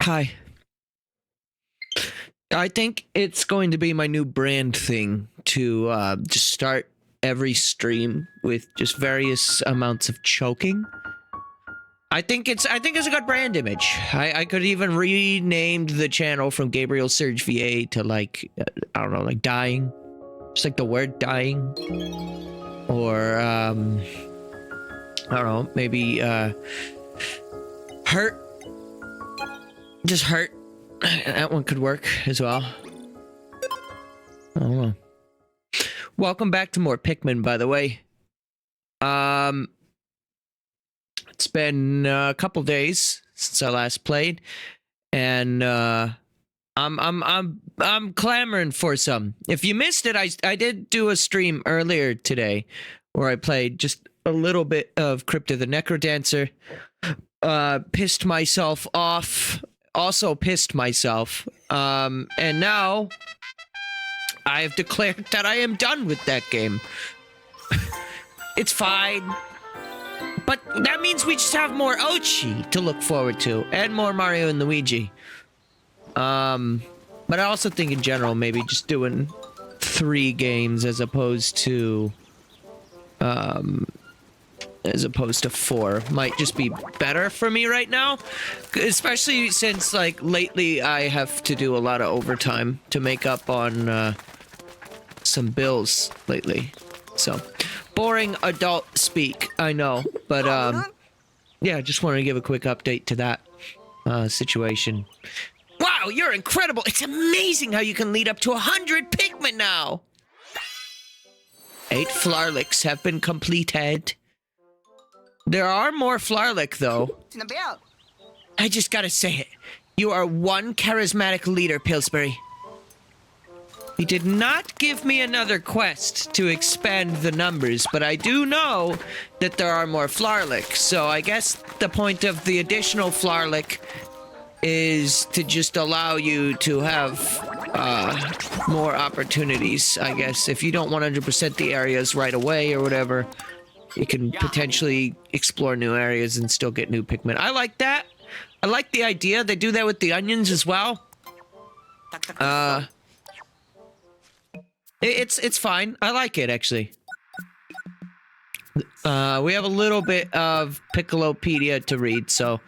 Hi. I think it's going to be my new brand thing to just start every stream with just various amounts of choking. I think it's a good brand image. I could even rename the channel from Gabriel Surge VA to like I don't know, like dying. Just like the word dying. Or I don't know, maybe hurt. Just hurt. That one could work as well. I don't know. Welcome back to more Pikmin, by the way. It's been a couple days since I last played, and I'm clamoring for some. If you missed it, I did do a stream earlier today where I played just a little bit of Crypto the Necrodancer. Pissed myself off. Also pissed myself. And now I have declared that I am done with that game. It's fine. But that means we just have more Ochi to look forward to, and more Mario and Luigi. But I also think in general, maybe just doing 3 games as opposed to 4 might just be better for me right now, especially since like lately I have to do a lot of overtime to make up on some bills lately. So boring adult speak, I know, but yeah, just wanted to give a quick update to that situation. Wow, you're incredible. It's amazing how you can lead up to 100 Pikmin now. 8 Flarlicks have been completed. There are more Flarlick, though. I just gotta say it. You are one charismatic leader, Pillsbury. He did not give me another quest to expand the numbers, but I do know that there are more Flarlick, so I guess the point of the additional Flarlick is to just allow you to have more opportunities, I guess. If you don't 100% the areas right away or whatever, you can potentially explore new areas and still get new Pikmin. I like that. I like the idea. They do that with the onions as well. It's fine. I like it, actually. We have a little bit of Piccolopedia to read, so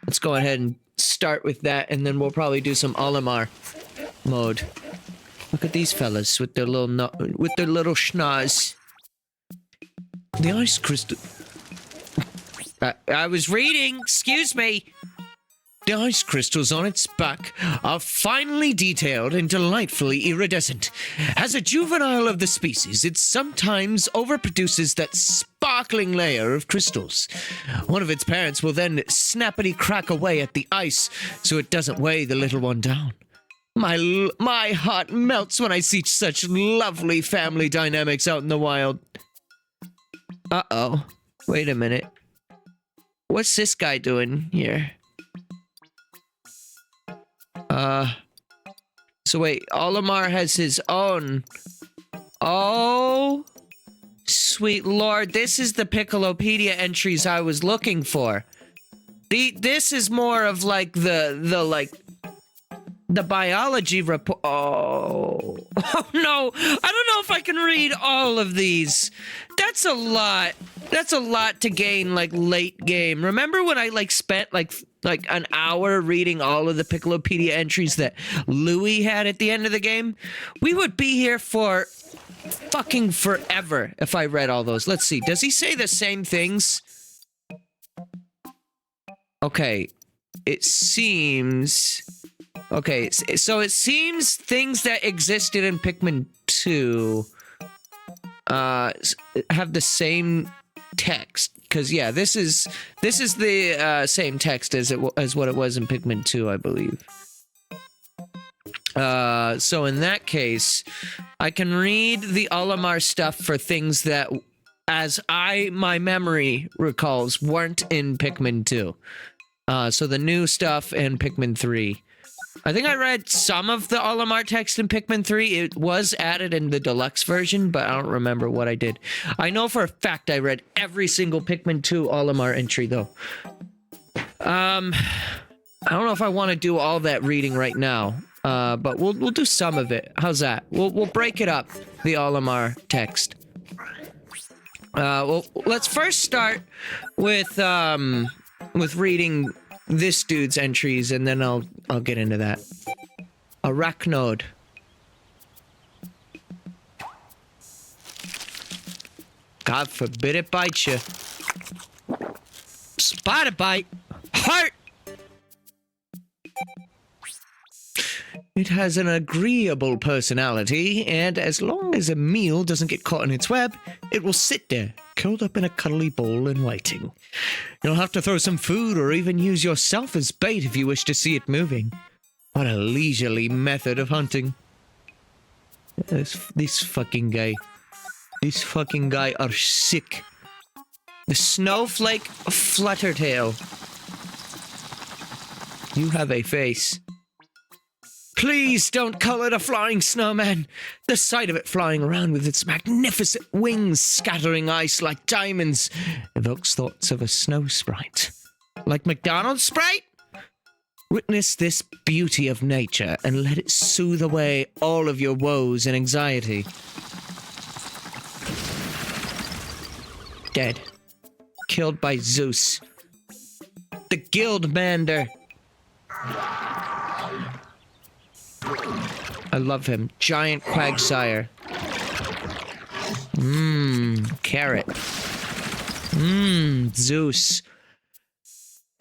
let's go ahead and start with that, and then we'll probably do some Olimar mode. Look at these fellas with their little schnoz. The ice crystal. I was reading. Excuse me. The ice crystals on its back are finely detailed and delightfully iridescent. As a juvenile of the species, it sometimes overproduces that sparkling layer of crystals. One of its parents will then snappily crack away at the ice so it doesn't weigh the little one down. My heart melts when I see such lovely family dynamics out in the wild. Uh-oh. Wait a minute. What's this guy doing here? So wait, Olimar has his own. Oh, sweet lord, this is the Piccolopedia entries I was looking for. This is more of like the biology report. Oh no, I don't know if I can read all of these. That's a lot. That's a lot to gain like late game. Remember when I like spent like an hour reading all of the Piccolopedia entries that Louis had at the end of the game? We would be here for fucking forever if I read all those. Let's see. Does he say the same things? Okay. It seems... Okay, so it seems things that existed in Pikmin 2 have the same text. Because yeah, this is the same text as what it was in Pikmin 2, I believe. So in that case, I can read the Olimar stuff for things that, as my memory recalls, weren't in Pikmin 2. So the new stuff in Pikmin 3. I think I read some of the Olimar text in Pikmin 3. It was added in the deluxe version, but I don't remember what I did. I know for a fact I read every single Pikmin 2 Olimar entry, though. I don't know if I want to do all that reading right now, but we'll do some of it. How's that? We'll break it up, the Olimar text. Well, let's first start with reading this dude's entries, and then I'll get into that. Arachnode. God forbid it bites you. Spider bite. Heart. It has an agreeable personality, and as long as a meal doesn't get caught in its web, it will sit there, curled up in a cuddly ball and waiting. You'll have to throw some food or even use yourself as bait if you wish to see it moving. What a leisurely method of hunting. This fucking guy are sick. The snowflake fluttertail. You have a face. Please don't call it a flying snowman. The sight of it flying around with its magnificent wings scattering ice like diamonds evokes thoughts of a snow sprite. Like McDonald's Sprite? Witness this beauty of nature and let it soothe away all of your woes and anxiety. Dead. Killed by Zeus. The Guildmander. I love him. Giant Quagsire. Carrot. Zeus.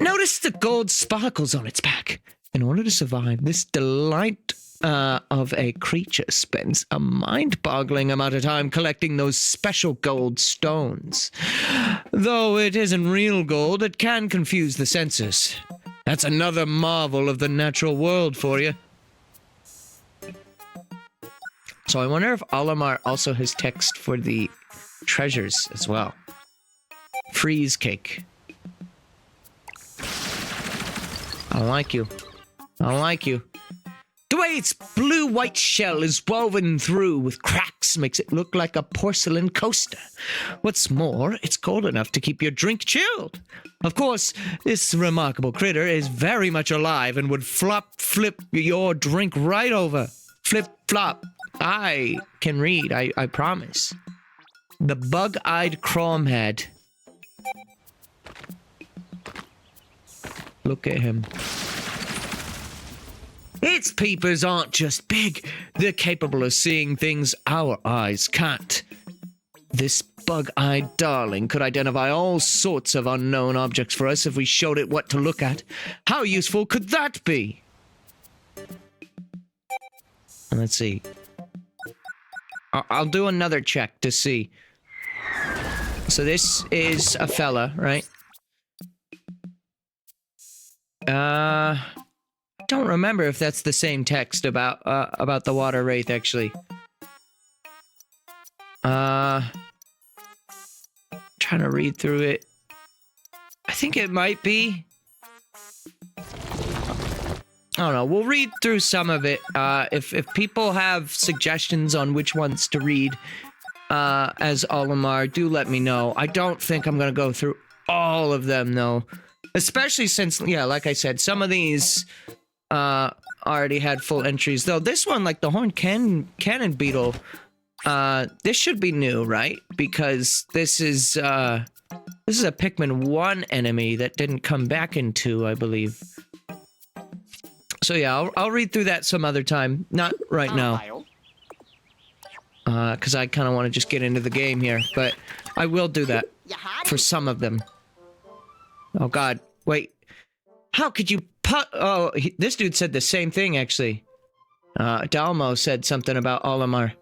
Notice the gold sparkles on its back. In order to survive, this delight of a creature spends a mind-boggling amount of time collecting those special gold stones. Though it isn't real gold, it can confuse the senses. That's another marvel of the natural world for you. So I wonder if Olimar also has text for the treasures as well. Freeze cake. I like you. I like you. The way its blue-white shell is woven through with cracks makes it look like a porcelain coaster. What's more, it's cold enough to keep your drink chilled. Of course, this remarkable critter is very much alive and would flip your drink right over. Flip, flop. I can read, I promise. The bug-eyed cromhead. Look at him. Its peepers aren't just big, they're capable of seeing things our eyes can't. This bug-eyed darling could identify all sorts of unknown objects for us if we showed it what to look at. How useful could that be? Let's see. I'll do another check to see. So this is a fella, right? Don't remember if that's the same text about the water wraith, actually. Trying to read through it. I think it might be. I don't know. We'll read through some of it. If people have suggestions on which ones to read as Olimar, do let me know. I don't think I'm going to go through all of them, though. Especially since, yeah, like I said, some of these already had full entries. Though this one, like the horned cannon beetle, this should be new, right? Because this is a Pikmin 1 enemy that didn't come back in 2, I believe. So yeah, I'll read through that some other time. Not right now. Because I kind of want to just get into the game here. But I will do that for some of them. Oh god, wait. How could you this dude said the same thing, actually. Dalmo said something about Olimar.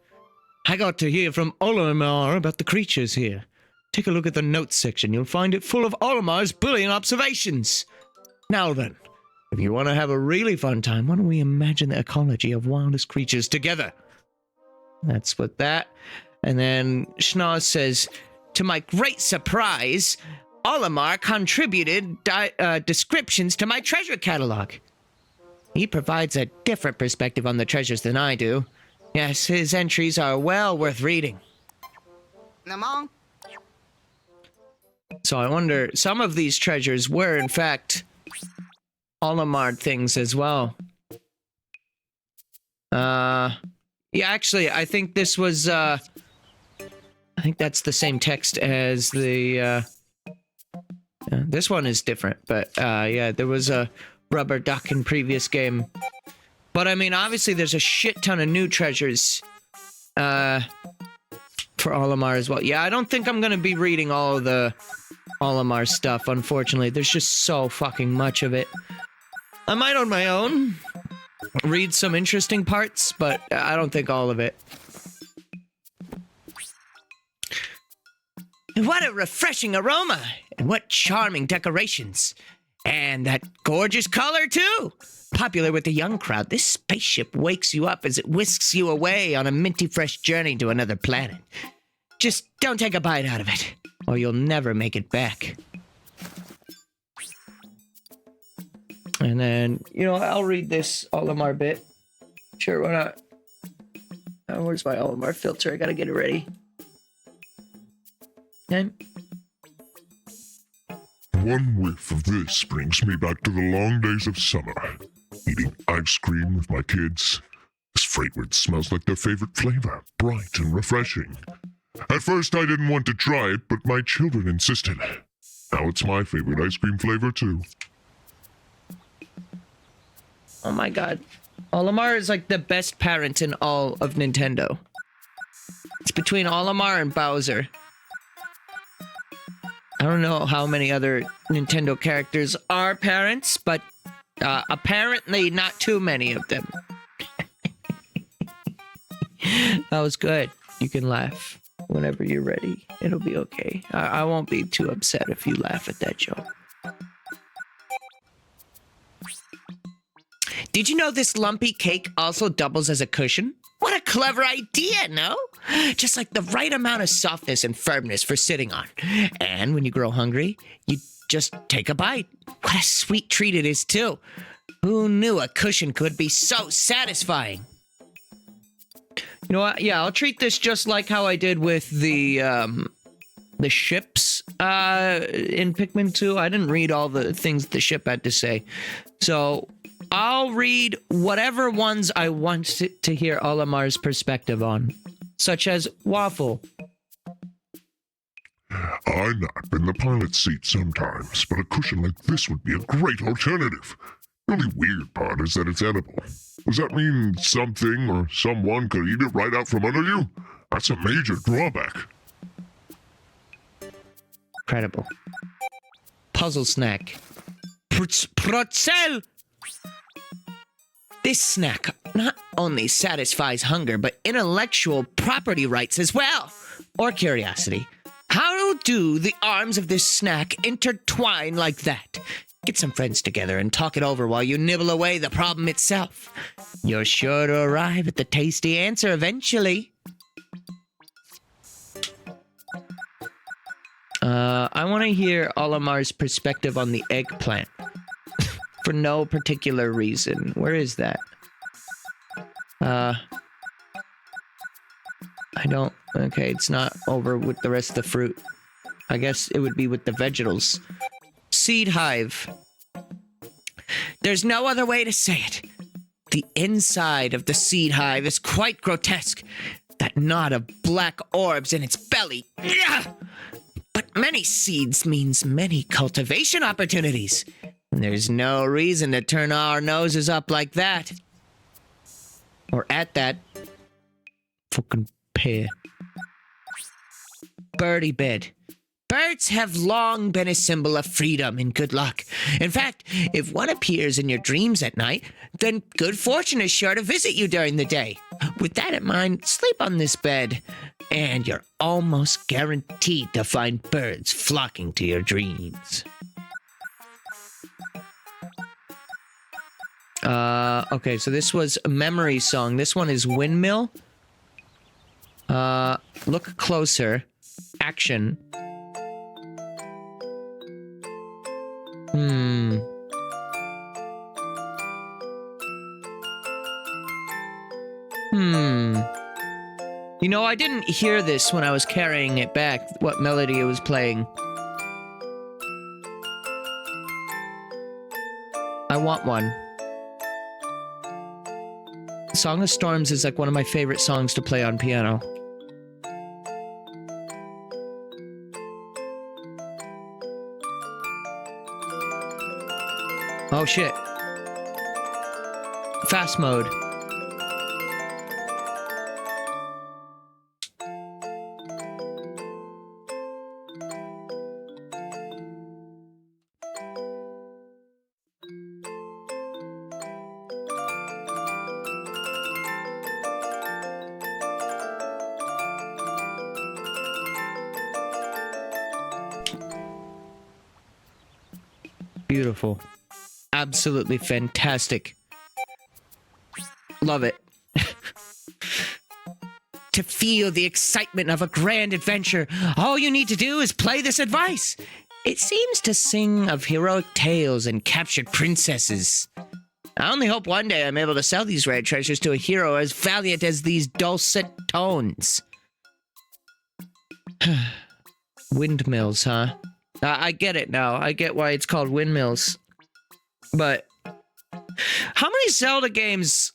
I got to hear from Olimar about the creatures here. Take a look at the notes section. You'll find it full of Olimar's brilliant observations. Now then, if you want to have a really fun time, why don't we imagine the ecology of wildest creatures together? That's what that. And then Schnoz says, to my great surprise, Olimar contributed descriptions to my treasure catalog. He provides a different perspective on the treasures than I do. Yes, his entries are well worth reading. So I wonder, some of these treasures were in fact Olimar things as well. Yeah, actually, I think this was, I think that's the same text as the, this one is different, but, yeah, there was a rubber duck in previous game. But, I mean, obviously, there's a shit ton of new treasures, for Olimar as well. Yeah, I don't think I'm gonna be reading all of the Olimar stuff, unfortunately. There's just so fucking much of it. I might on my own read some interesting parts, but I don't think all of it. What a refreshing aroma! And what charming decorations! And that gorgeous color, too! Popular with the young crowd, this spaceship wakes you up as it whisks you away on a minty fresh journey to another planet. Just don't take a bite out of it, or you'll never make it back. And then, you know, I'll read this Olimar bit. Sure, why not? Where's my Olimar filter? I gotta get it ready. Okay. One whiff of this brings me back to the long days of summer. Eating ice cream with my kids. This fragrance smells like their favorite flavor, bright and refreshing. At first I didn't want to try it, but my children insisted. Now it's my favorite ice cream flavor too. Oh my god. Olimar is like the best parent in all of Nintendo. It's between Olimar and Bowser. I don't know how many other Nintendo characters are parents, but apparently not too many of them. That was good. You can laugh whenever you're ready. It'll be okay. I won't be too upset if you laugh at that joke. Did you know this lumpy cake also doubles as a cushion? What a clever idea, no? Just like the right amount of softness and firmness for sitting on. And when you grow hungry, you just take a bite. What a sweet treat it is, too. Who knew a cushion could be so satisfying? You know what? Yeah, I'll treat this just like how I did with the ships in Pikmin 2. I didn't read all the things the ship had to say. So I'll read whatever ones I want to hear Olimar's perspective on, such as Waffle. I nap in the pilot's seat sometimes, but a cushion like this would be a great alternative. The only weird part is that it's edible. Does that mean something or someone could eat it right out from under you? That's a major drawback. Incredible. Puzzle snack. Pretzel! This snack not only satisfies hunger, but intellectual property rights as well. Or curiosity. How do the arms of this snack intertwine like that? Get some friends together and talk it over while you nibble away the problem itself. You're sure to arrive at the tasty answer eventually. I want to hear Olimar's perspective on the eggplant. For no particular reason. Where is that? I don't... Okay, it's not over with the rest of the fruit. I guess it would be with the vegetables. Seed hive. There's no other way to say it. The inside of the seed hive is quite grotesque. That knot of black orbs in its belly. Ugh! But many seeds means many cultivation opportunities. There's no reason to turn our noses up like that. Or at that. Fucking pear. Birdie bed. Birds have long been a symbol of freedom and good luck. In fact, if one appears in your dreams at night, then good fortune is sure to visit you during the day. With that in mind, sleep on this bed, and you're almost guaranteed to find birds flocking to your dreams. Okay, so this was a memory song. This one is Windmill. Look closer. Action. You know, I didn't hear this when I was carrying it back, what melody it was playing. I want one. Song of Storms is like one of my favorite songs to play on piano. Oh shit. Fast mode. Beautiful. Absolutely fantastic. Love it. To feel the excitement of a grand adventure, all you need to do is play this advice. It seems to sing of heroic tales and captured princesses. I only hope one day I'm able to sell these rare treasures to a hero as valiant as these dulcet tones. Windmills, huh? I get it now. I get why it's called windmills. But how many Zelda games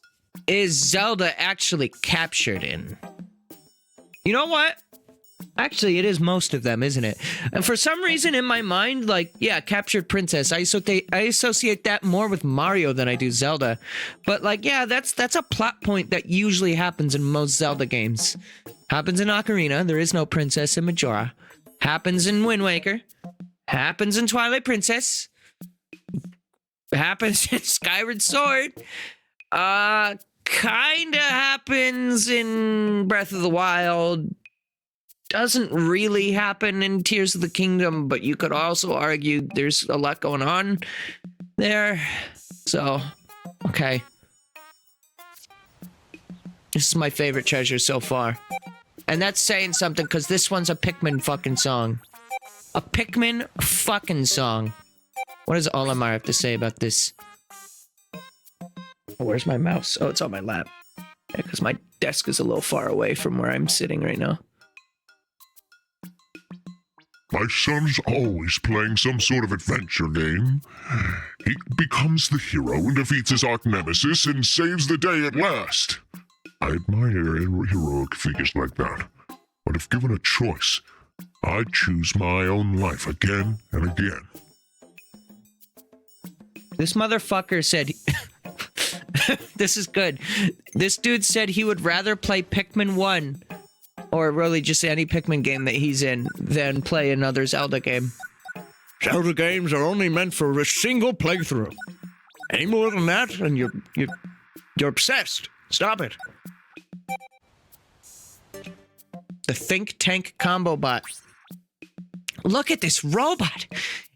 is Zelda actually captured in? You know what? Actually, it is most of them, isn't it? And for some reason in my mind, like, yeah, captured princess. I associate that more with Mario than I do Zelda. But like, yeah, that's a plot point that usually happens in most Zelda games. Happens in Ocarina. There is no princess in Majora. Happens in Wind Waker. Happens in Twilight Princess. Happens in Skyward Sword. Kinda happens in Breath of the Wild. Doesn't really happen in Tears of the Kingdom, but you could also argue there's a lot going on there. So, okay. This is my favorite treasure so far. And that's saying something, because this one's a Pikmin fucking song. A Pikmin fucking song. What does Olimar have to say about this? Oh, where's my mouse? Oh, it's on my lap. Yeah, because my desk is a little far away from where I'm sitting right now. My son's always playing some sort of adventure game. He becomes the hero and defeats his arch nemesis and saves the day at last. I admire heroic figures like that. But if given a choice, I'd choose my own life again and again. This motherfucker said... This is good. This dude said he would rather play Pikmin 1, or really just any Pikmin game that he's in, than play another Zelda game. Zelda games are only meant for a single playthrough. Any more than that, and you're obsessed. Stop it. The Think Tank Combo Bot. Look at this robot.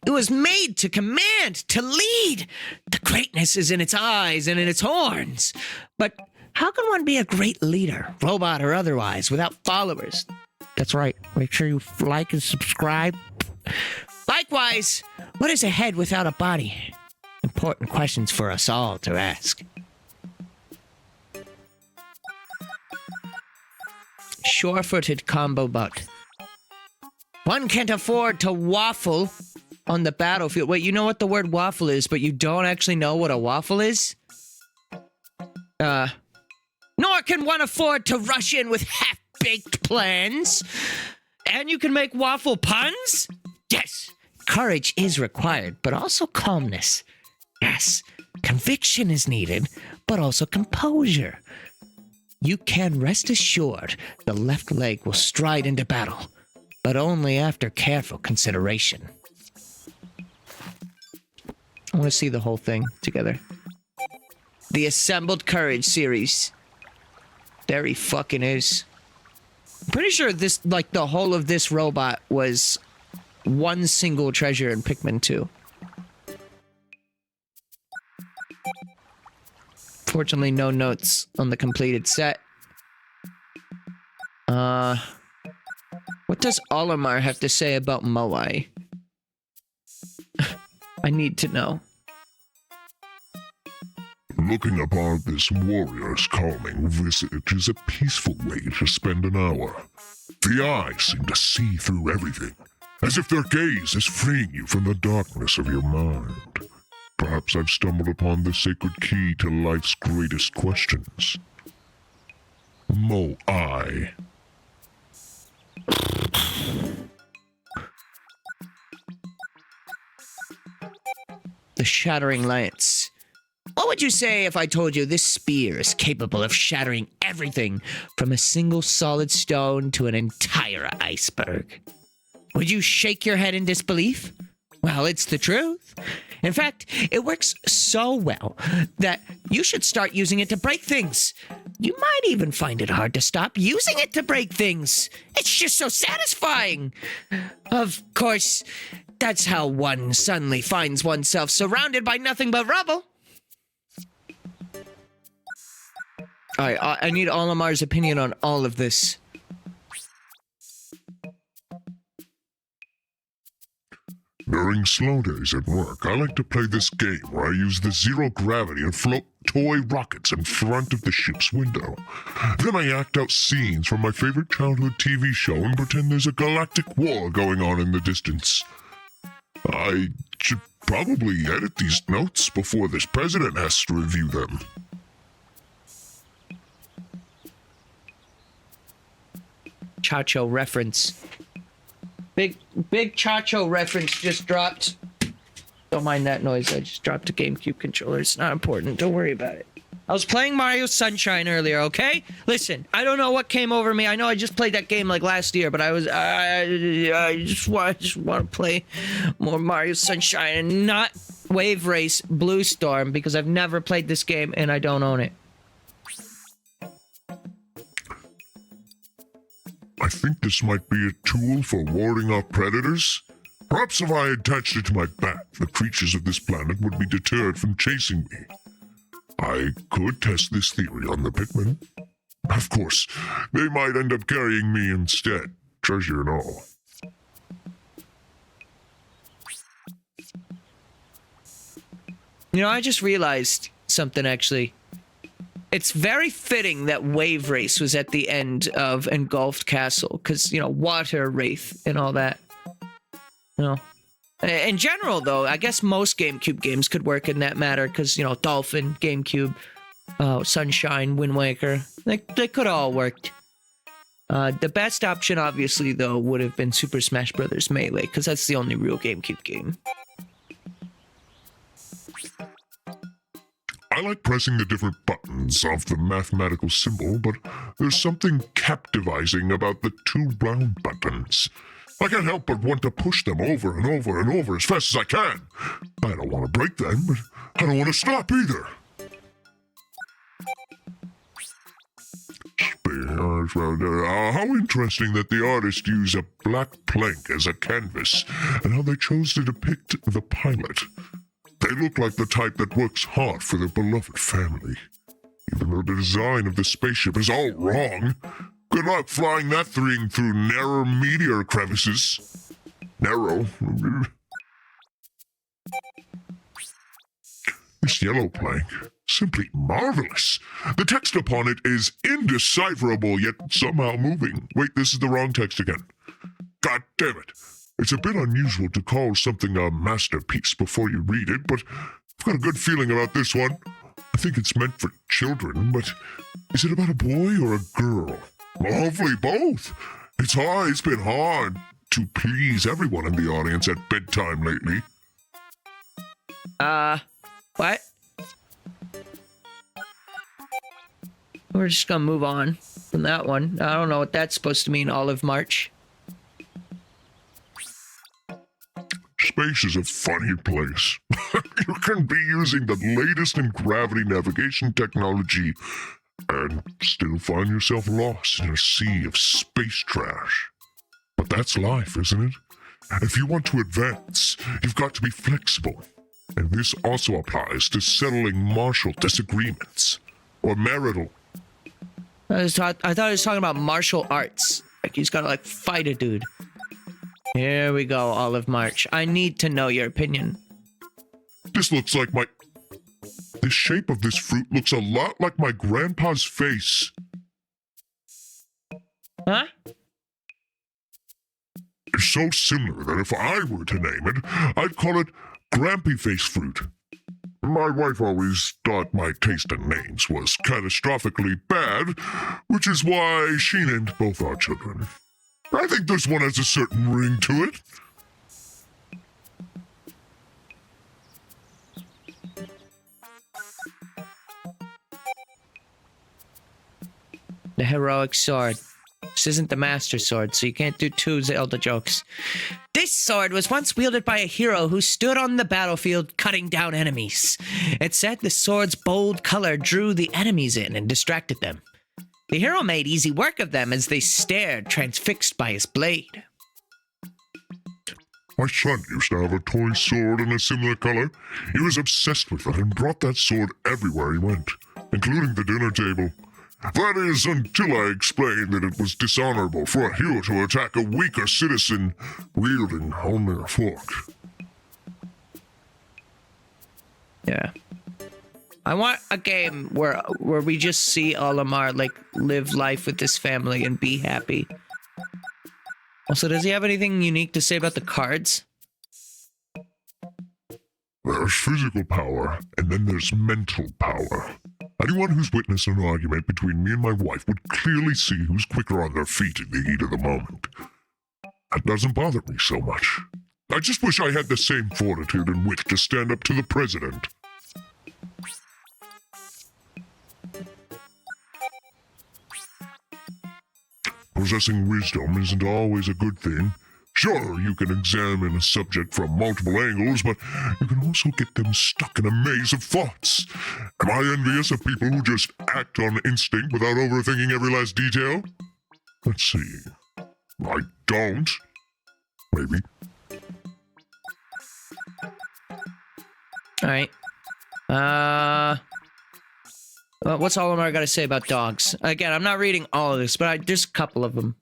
It was made to command, to lead. The greatness is in its eyes and in its horns. But how can one be a great leader, robot or otherwise, without followers? That's right. Make sure you like and subscribe. Likewise, what is a head without a body? Important questions for us all to ask. Sure-footed combo bot. One can't afford to waffle on the battlefield. Wait, you know what the word waffle is, but you don't actually know what a waffle is? Nor can one afford to rush in with half-baked plans. And you can make waffle puns? Yes, courage is required, but also calmness. Yes, conviction is needed, but also composure. You can rest assured the left leg will stride into battle, but only after careful consideration. I want to see the whole thing together. The Assembled Courage series. There he fucking is. I'm pretty sure this, like, the whole of this robot was one single treasure in Pikmin 2. Fortunately, no notes on the completed set. What does Olimar have to say about Moai? I need to know. Looking upon this warrior's calming visage is a peaceful way to spend an hour. The eyes seem to see through everything, as if their gaze is freeing you from the darkness of your mind. Perhaps I've stumbled upon the sacred key to life's greatest questions. Mo-I. The Shattering Lance. What would you say if I told you this spear is capable of shattering everything from a single solid stone to an entire iceberg? Would you shake your head in disbelief? Well, it's the truth. In fact, it works so well that you should start using it to break things. You might even find it hard to stop using it to break things. It's just so satisfying. Of course, that's how one suddenly finds oneself surrounded by nothing but rubble. All right, I need Olimar's opinion on all of this. During slow days at work, I like to play this game where I use the zero gravity and float toy rockets in front of the ship's window. Then I act out scenes from my favorite childhood TV show and pretend there's a galactic war going on in the distance. I should probably edit these notes before this president has to review them. Chacho reference. Big Chacho reference just dropped. Don't mind that noise. I just dropped a GameCube controller. It's not important. Don't worry about it. I was playing Mario Sunshine earlier, okay? Listen, I don't know what came over me. I know I just played that game like last year, but I just want to play more Mario Sunshine and not Wave Race Blue Storm because I've never played this game and I don't own it. I think this might be a tool for warding off predators. Perhaps if I attached it to my back, the creatures of this planet would be deterred from chasing me. I could test this theory on the Pikmin. Of course, they might end up carrying me instead, treasure and all. You know, I just realized something, actually. It's very fitting that Wave Race was at the end of Engulfed Castle, because, you know, Water Wraith and all that. You know. In general, though, I guess most GameCube games could work in that matter, because, you know, Dolphin, GameCube, Sunshine, Wind Waker, they could have all worked. The best option, obviously, though, would have been Super Smash Bros. Melee, because that's the only real GameCube game. I like pressing the different buttons of the mathematical symbol, but there's something captivating about the two round buttons. I can't help but want to push them over and over and over as fast as I can. I don't want to break them, but I don't want to stop either. How interesting that the artist used a black plank as a canvas, and how they chose to depict the pilot. They look like the type that works hard for their beloved family. Even though the design of the spaceship is all wrong. Good luck flying that thing through narrow meteor crevices. Narrow. This yellow plank, simply marvelous. The text upon it is indecipherable, yet somehow moving. Wait, this is the wrong text again. God damn it. It's a bit unusual to call something a masterpiece before you read it, but I've got a good feeling about this one. I think it's meant for children, but is it about a boy or a girl? Well, hopefully both. It's been hard to please everyone in the audience at bedtime lately. What? We're just gonna move on from that one. I don't know what that's supposed to mean, Olive March. Space is a funny place. You can be using the latest in gravity navigation technology and still find yourself lost in a sea of space trash. But that's life, isn't it? If you want to advance, you've got to be flexible. And this also applies to settling martial disagreements or marital. I thought he was talking about martial arts. Like he's gotta like fight a dude. Here we go, Olive March. I need to know your opinion. This looks like my... The shape of this fruit looks a lot like my grandpa's face. Huh? It's so similar that if I were to name it, I'd call it Grampy Face Fruit. My wife always thought my taste in names was catastrophically bad, which is why she named both our children. I think this one has a certain ring to it. The heroic sword. This isn't the master sword, so you can't do two Zelda jokes. This sword was once wielded by a hero who stood on the battlefield cutting down enemies. It said the sword's bold color drew the enemies in and distracted them. The hero made easy work of them as they stared, transfixed by his blade. My son used to have a toy sword in a similar color. He was obsessed with it and brought that sword everywhere he went, including the dinner table. That is, until I explained that it was dishonorable for a hero to attack a weaker citizen wielding only a fork. Yeah. I want a game where we just see Olimar, like, live life with his family and be happy. Also, does he have anything unique to say about the cards? There's physical power, and then there's mental power. Anyone who's witnessed an argument between me and my wife would clearly see who's quicker on their feet in the heat of the moment. That doesn't bother me so much. I just wish I had the same fortitude and wit to stand up to the president. Possessing wisdom isn't always a good thing. Sure, you can examine a subject from multiple angles, but you can also get them stuck in a maze of thoughts. Am I envious of people who just act on instinct without overthinking every last detail? Let's see. I don't. Maybe. Alright. What's Olimar got to say about dogs? Again, I'm not reading all of this, but there's a couple of them.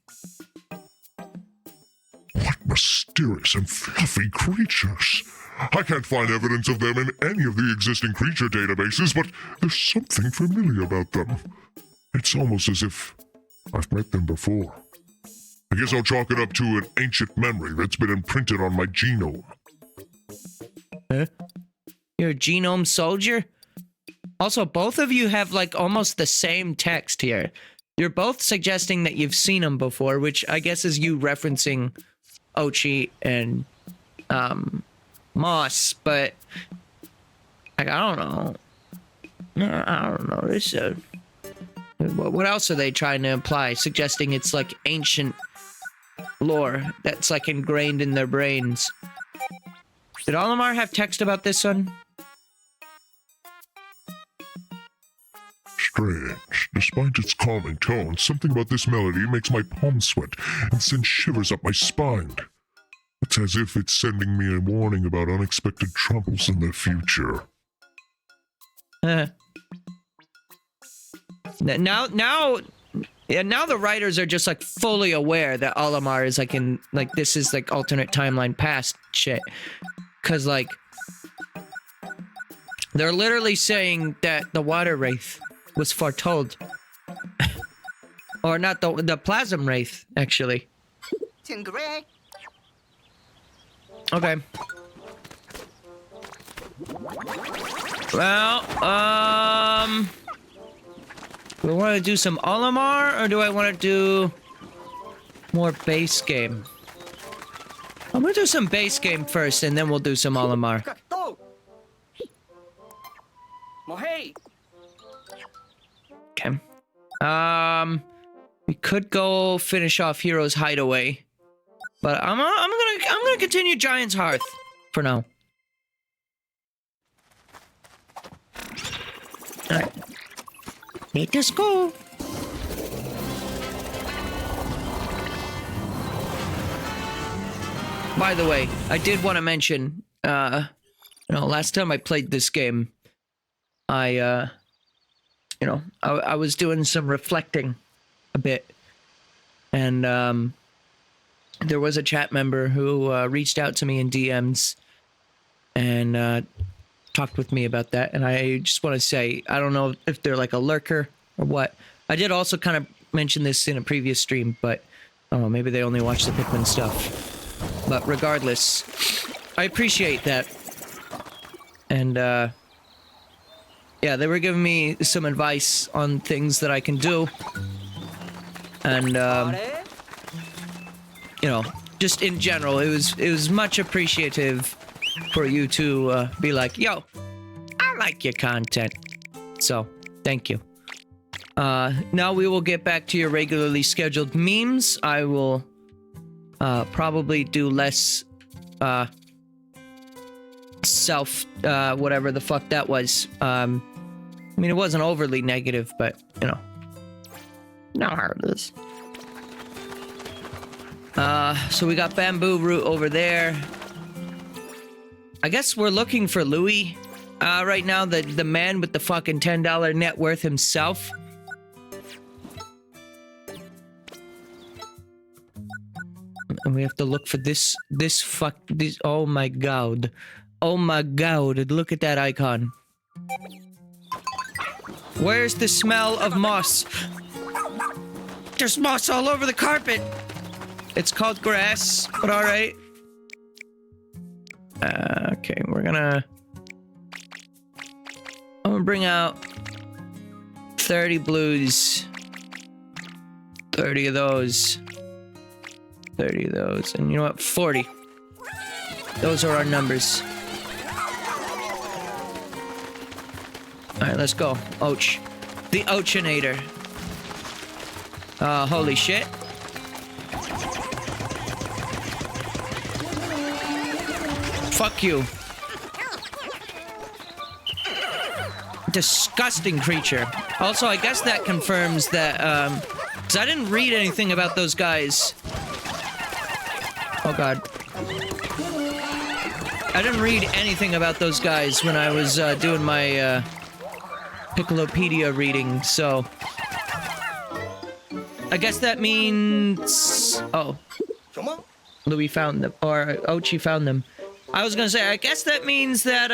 What mysterious and fluffy creatures. I can't find evidence of them in any of the existing creature databases, but there's something familiar about them. It's almost as if I've met them before. I guess I'll chalk it up to an ancient memory that's been imprinted on my genome. Huh? You're a genome soldier? Also, both of you have, like, almost the same text here. You're both suggesting that you've seen them before, which I guess is you referencing Ochi and Moss, but like, I don't know. This what else are they trying to imply? Suggesting it's like ancient lore that's like ingrained in their brains. Did Olimar have text about this one? Strange. Despite its calming tone, something about this melody makes my palms sweat and sends shivers up my spine. It's as if it's sending me a warning about unexpected troubles in the future. Now the writers are just like fully aware that Olimar is like in like this is like alternate timeline past shit, cause like they're literally saying that the water wraith was foretold, or not the plasm wraith actually. Okay. Well, do I want to do some Olimar, or do I want to do more base game? I'm gonna do some base game first, and then we'll do some Olimar. Okay. We could go finish off Hero's Hideaway, but I'm gonna continue Giant's Hearth for now. All right. Let us go. By the way, I did want to mention, last time I played this game, I was doing some reflecting a bit, and there was a chat member who reached out to me in DMs and talked with me about that, and I just want to say, I don't know if they're like a lurker or what. I did also kind of mention this in a previous stream, but I don't know, maybe they only watch the Pikmin stuff. But regardless, I appreciate that. And yeah, they were giving me some advice on things that I can do. And, you know, just in general, it was much appreciative for you to be like, yo, I like your content. So, thank you. Now we will get back to your regularly scheduled memes. I will probably do less self whatever the fuck that was. I mean, it wasn't overly negative, but you know how it is. So we got bamboo root over there. I guess we're looking for Louis right now, the man with the fucking $10 net worth himself. And we have to look for this, oh my god. Oh my god, look at that icon. Where's the smell of moss? There's moss all over the carpet. It's called grass, but alright. Okay, I'm gonna bring out 30 blues. 30 of those. 30 of those. And you know what? 40. Those are our numbers. Alright, let's go. Ouch. The Ouchinator. Holy shit. Fuck you. Disgusting creature. Also, I guess that confirms that, because I didn't read anything about those guys. Oh god. I didn't read anything about those guys when I was doing my Piccolopedia reading, so I guess that means... Oh. Louis found them, or Ochi found them. I was gonna say, I guess that means that,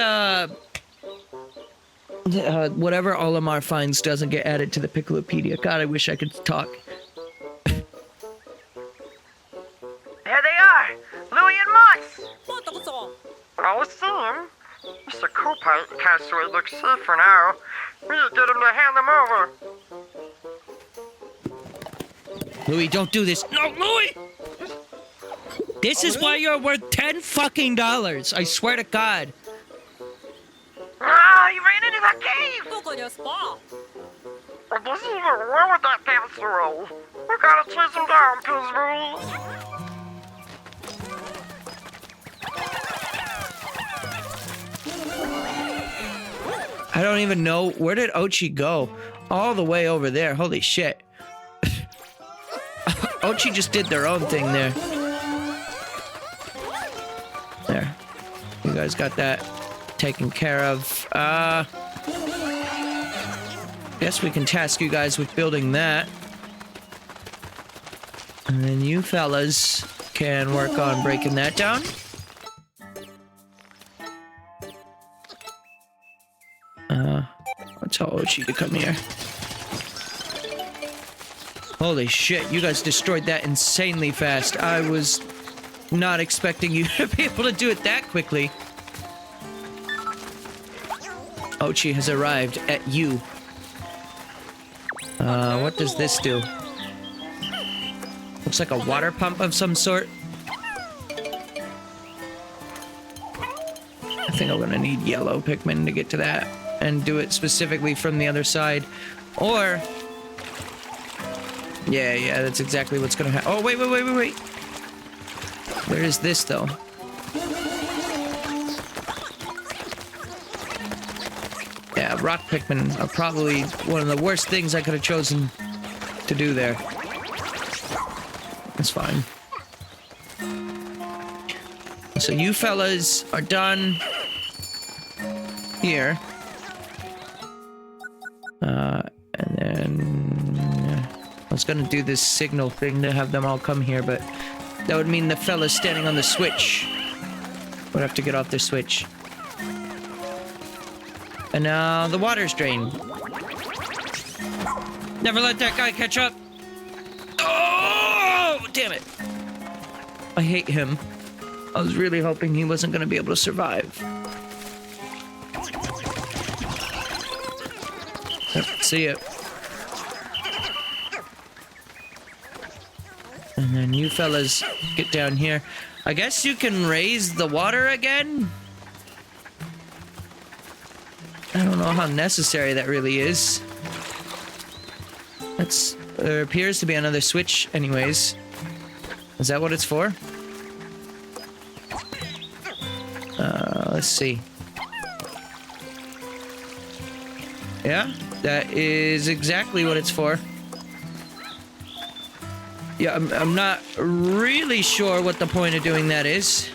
whatever Olimar finds doesn't get added to the Piccolopedia. God, I wish I could talk. There they are! Louis and Moss! I see him. Mr. Copite Castaway looks safe for now. We just get him to hand them over. Louis, don't do this. No, Louis! This is why you're worth $10 fucking. I swear to God. Ah, he ran into that cave! I guess he's wrong with that casserole. We gotta chase him down, Pillsbury. I don't even know. Where did Ochi go? All the way over there. Holy shit. Ochi just did their own thing there. There. You guys got that taken care of. Guess we can task you guys with building that. And then you fellas can work on breaking that down. I'll tell Ochi to come here. Holy shit, you guys destroyed that insanely fast. I was not expecting you to be able to do it that quickly. Ochi has arrived at you. What does this do? Looks like a water pump of some sort. I think I'm gonna need yellow Pikmin to get to that and do it specifically from the other side. Or... Yeah, that's exactly what's gonna happen. Oh, wait. Where is this, though? Yeah, rock Pikmin are probably one of the worst things I could have chosen to do there. That's fine. So you fellas are done here. And then I was gonna do this signal thing to have them all come here, but that would mean the fellas standing on the switch would have to get off their switch. And now the water's drained. Never let that guy catch up. Oh, damn it. I hate him. I was really hoping he wasn't going to be able to survive. See ya. And then you fellas get down here. I guess you can raise the water again? I don't know how necessary that really is. There appears to be another switch anyways. Is that what it's for? Let's see. Yeah, that is exactly what it's for. Yeah, I'm not really sure what the point of doing that is.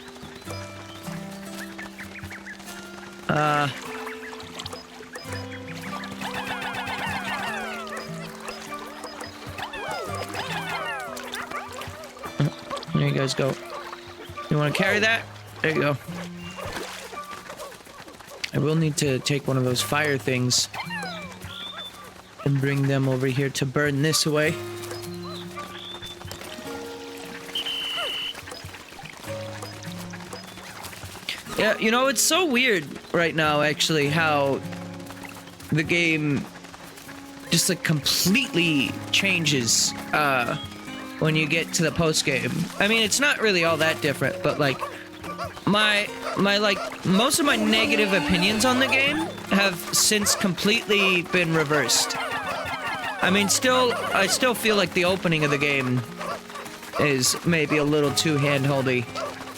There you guys go. You want to carry that? There you go. I will need to take one of those fire things and bring them over here to burn this away. Yeah, you know, it's so weird right now, actually, how the game just, like, completely changes, when you get to the post-game. I mean, it's not really all that different, but, like, most of my negative opinions on the game have since completely been reversed. I mean, I still feel like the opening of the game is maybe a little too hand-holdy,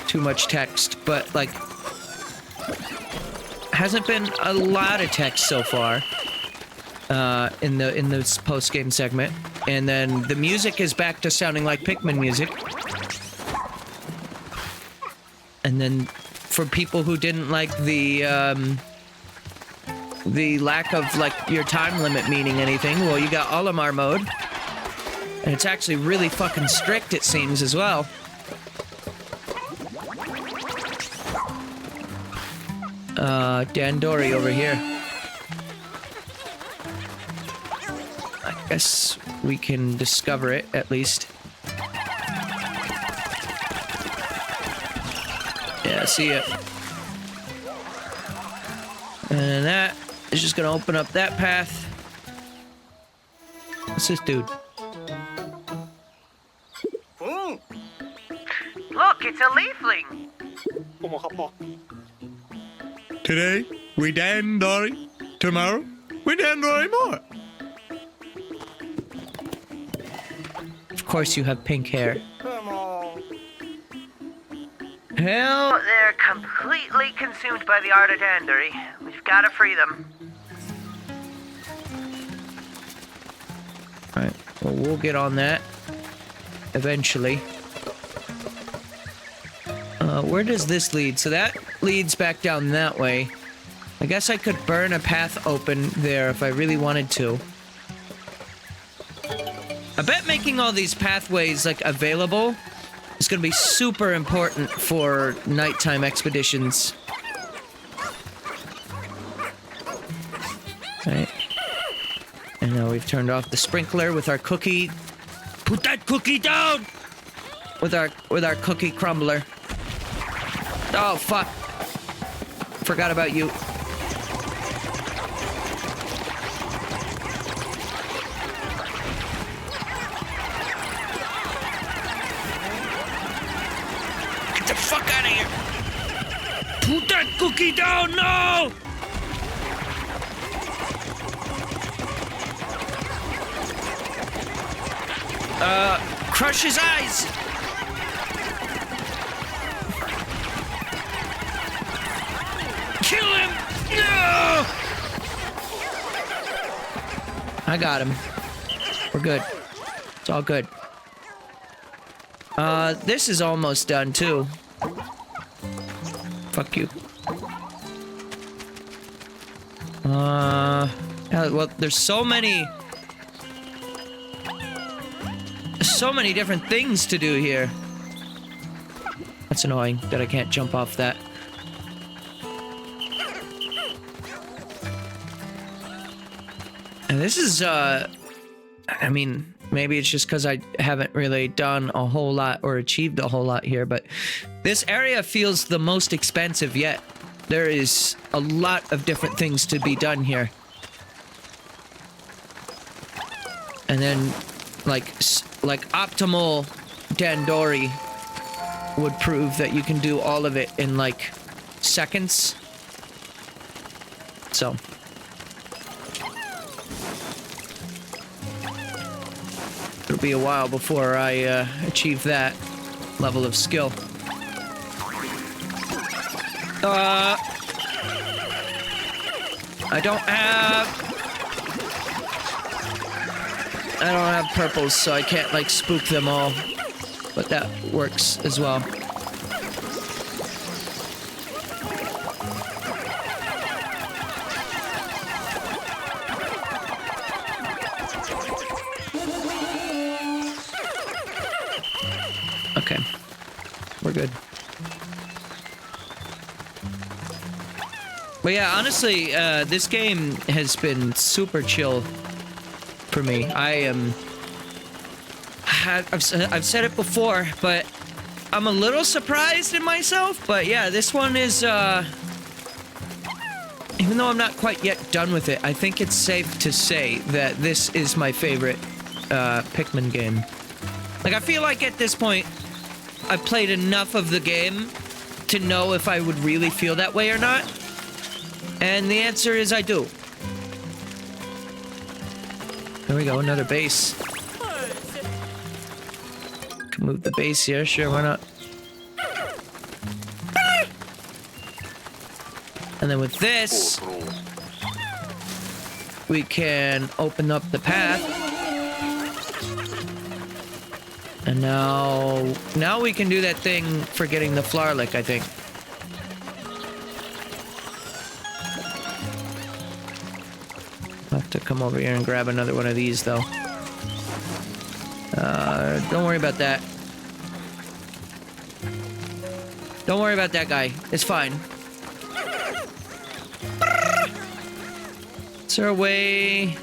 too much text, but, like, hasn't been a lot of text so far in this post-game segment, and then the music is back to sounding like Pikmin music. And then for people who didn't like the lack of, like, your time limit meaning anything, well, you got Olimar mode, and it's actually really fucking strict, it seems, as well. Dandori over here. I guess we can discover it, at least. Yeah, see it. And that is just gonna open up that path. What's this dude? Look, it's a leafling. Today, we Dandori. Tomorrow, we Dandori more. Of course you have pink hair. Come on. Hell, They're completely consumed by the art of Dandery. We've got to free them. alright, well, we'll get on that eventually. Where does this lead? So that leads back down that way. I guess I could burn a path open there if I really wanted to. I bet making all these pathways, like, available is gonna be super important for nighttime expeditions. Right. And now we've turned off the sprinkler with our cookie. Put that cookie down! With our cookie crumbler. Oh, fuck. Forgot about you. Get the fuck out of here! Put that cookie down, no! Crush his eyes! Kill him! No! I got him. We're good. It's all good. This is almost done, too. Fuck you. Well, there's so many different things to do here. That's annoying that I can't jump off that. And this is, I mean, maybe it's just because I haven't really done a whole lot or achieved a whole lot here, but this area feels the most expansive yet. There is a lot of different things to be done here. And then, like optimal Dandori would prove that you can do all of it in, like, seconds. So. It'll be a while before I achieve that level of skill. I don't have purples, so I can't, like, spook them all. But that works as well. Okay. We're good. But yeah, honestly, this game has been super chill for me. I've said it before, but I'm a little surprised in myself. But yeah, this one is, even though I'm not quite yet done with it, I think it's safe to say that this is my favorite Pikmin game. Like, I feel like at this point, I've played enough of the game to know if I would really feel that way or not. And the answer is I do. There we go, another base. Can move the base here, sure, why not? And then with this, we can open up the path. And now we can do that thing for getting the flower lick, I think. I'll have to come over here and grab another one of these, though. Don't worry about that. Don't worry about that guy. It's fine. Is there a way?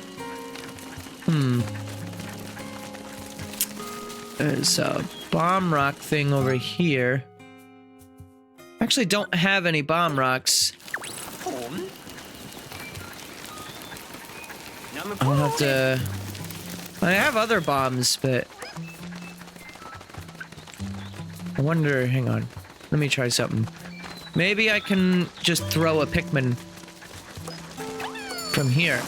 There's a bomb rock thing over here. I actually don't have any bomb rocks. I'll have to... I have other bombs, but... I wonder... Hang on. Let me try something. Maybe I can just throw a Pikmin from here.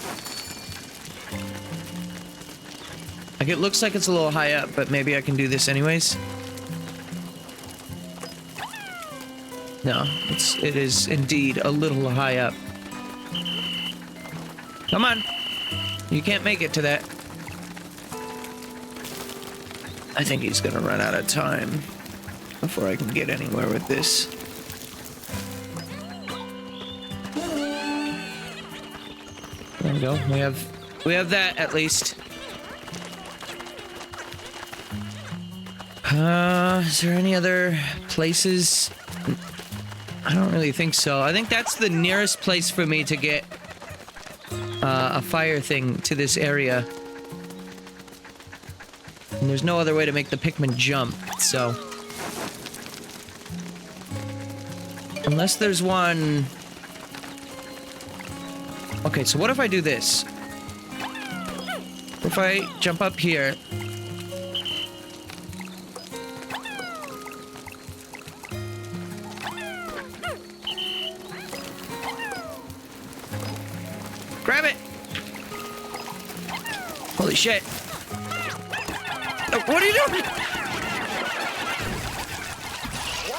Like, it looks like it's a little high up, but maybe I can do this anyways. No, it is indeed a little high up. Come on. You can't make it to that. I think he's gonna run out of time before I can get anywhere with this. There we go. We have that at least. Is there any other places? I don't really think so. I think that's the nearest place for me to get a fire thing to this area. And there's no other way to make the Pikmin jump, so... Unless there's one... Okay, so what if I do this? What if I jump up here? Grab it! Holy shit. What are you doing?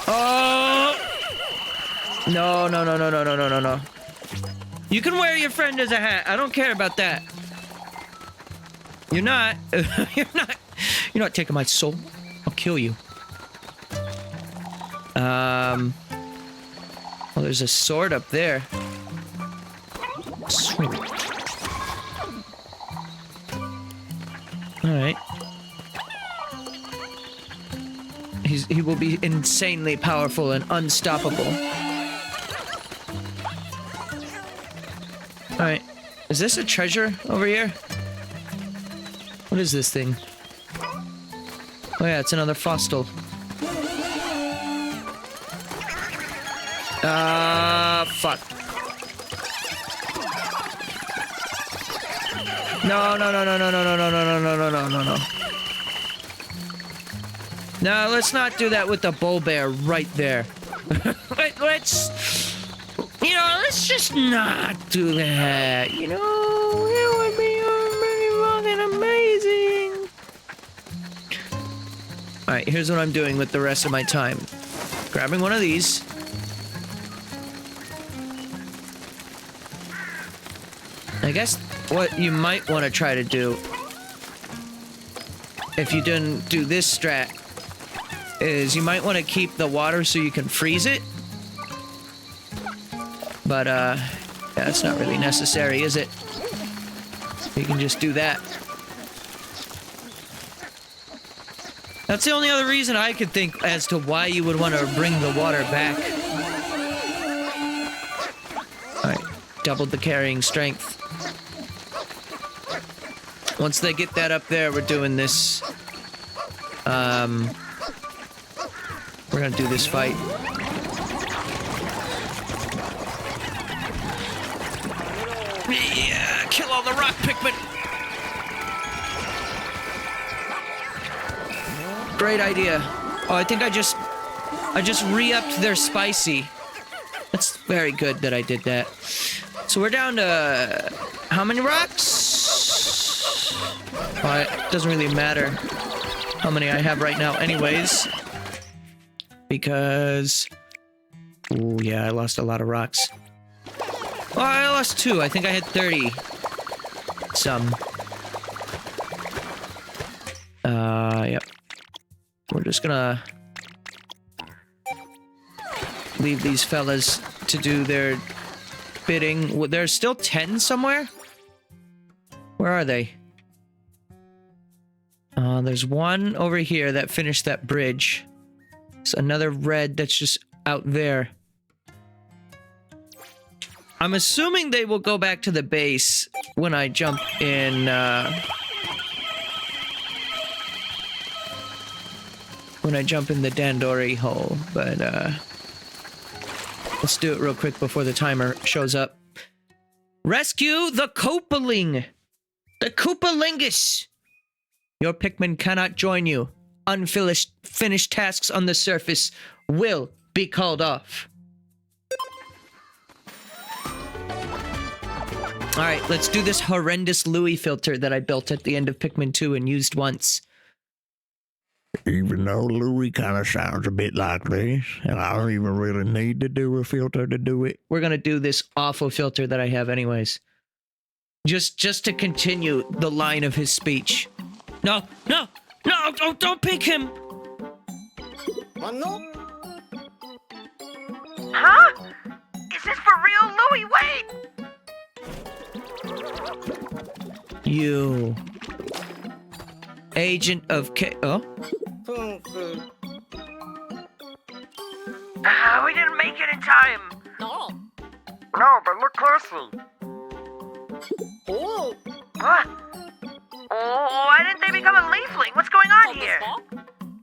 Oh! No. You can wear your friend as a hat. I don't care about that. You're not. You're not taking my soul. I'll kill you. Well, there's a sword up there. Sweet. Alright. He will be insanely powerful and unstoppable. Alright. Is this a treasure over here? What is this thing? Oh yeah, it's another Fossil. Fuck. No, no, no, no, no, no, no, no, no, no, no, no, no, no. No, let's not do that with the bull bear right there. let's just not do that. You know, it would be really fucking amazing. All right, here's what I'm doing with the rest of my time. Grabbing one of these. I guess what you might want to try to do, if you didn't do this strat, is you might want to keep the water so you can freeze it. But, yeah, that's not really necessary, is it? You can just do that. That's the only other reason I could think as to why you would want to bring the water back. Alright, doubled the carrying strength. Once they get that up there, we're doing this. We're gonna do this fight. Yeah, kill all the rock Pikmin. Great idea. Oh, I think I just re-upped their spicy. That's very good that I did that. So we're down to how many rocks? Oh, it doesn't really matter how many I have right now anyways. Because... oh yeah, I lost a lot of rocks. Oh, I lost 2. I think I had 30. Some. Yep. We're just gonna... leave these fellas to do their bidding. Well, there's still 10 somewhere? Where are they? There's one over here that finished that bridge. There's another red that's just out there. I'm assuming they will go back to the base when I jump in, when I jump in the Dandori hole, but, let's do it real quick before the timer shows up. Rescue the Koopaling! The Koopalingus! Your Pikmin cannot join you. Finished tasks on the surface will be called off. Alright, let's do this horrendous Louis filter that I built at the end of Pikmin 2 and used once. Even though Louis kind of sounds a bit like this, and I don't even really need to do a filter to do it. We're gonna do this awful filter that I have anyways. Just to continue the line of his speech. No, no, no, don't pick him! Huh? Is this for real, Louis? Wait! You... Agent of K... oh? We didn't make it in time. No, but look closely. Oh. What? Oh, why didn't they become a leafling? What's going on here?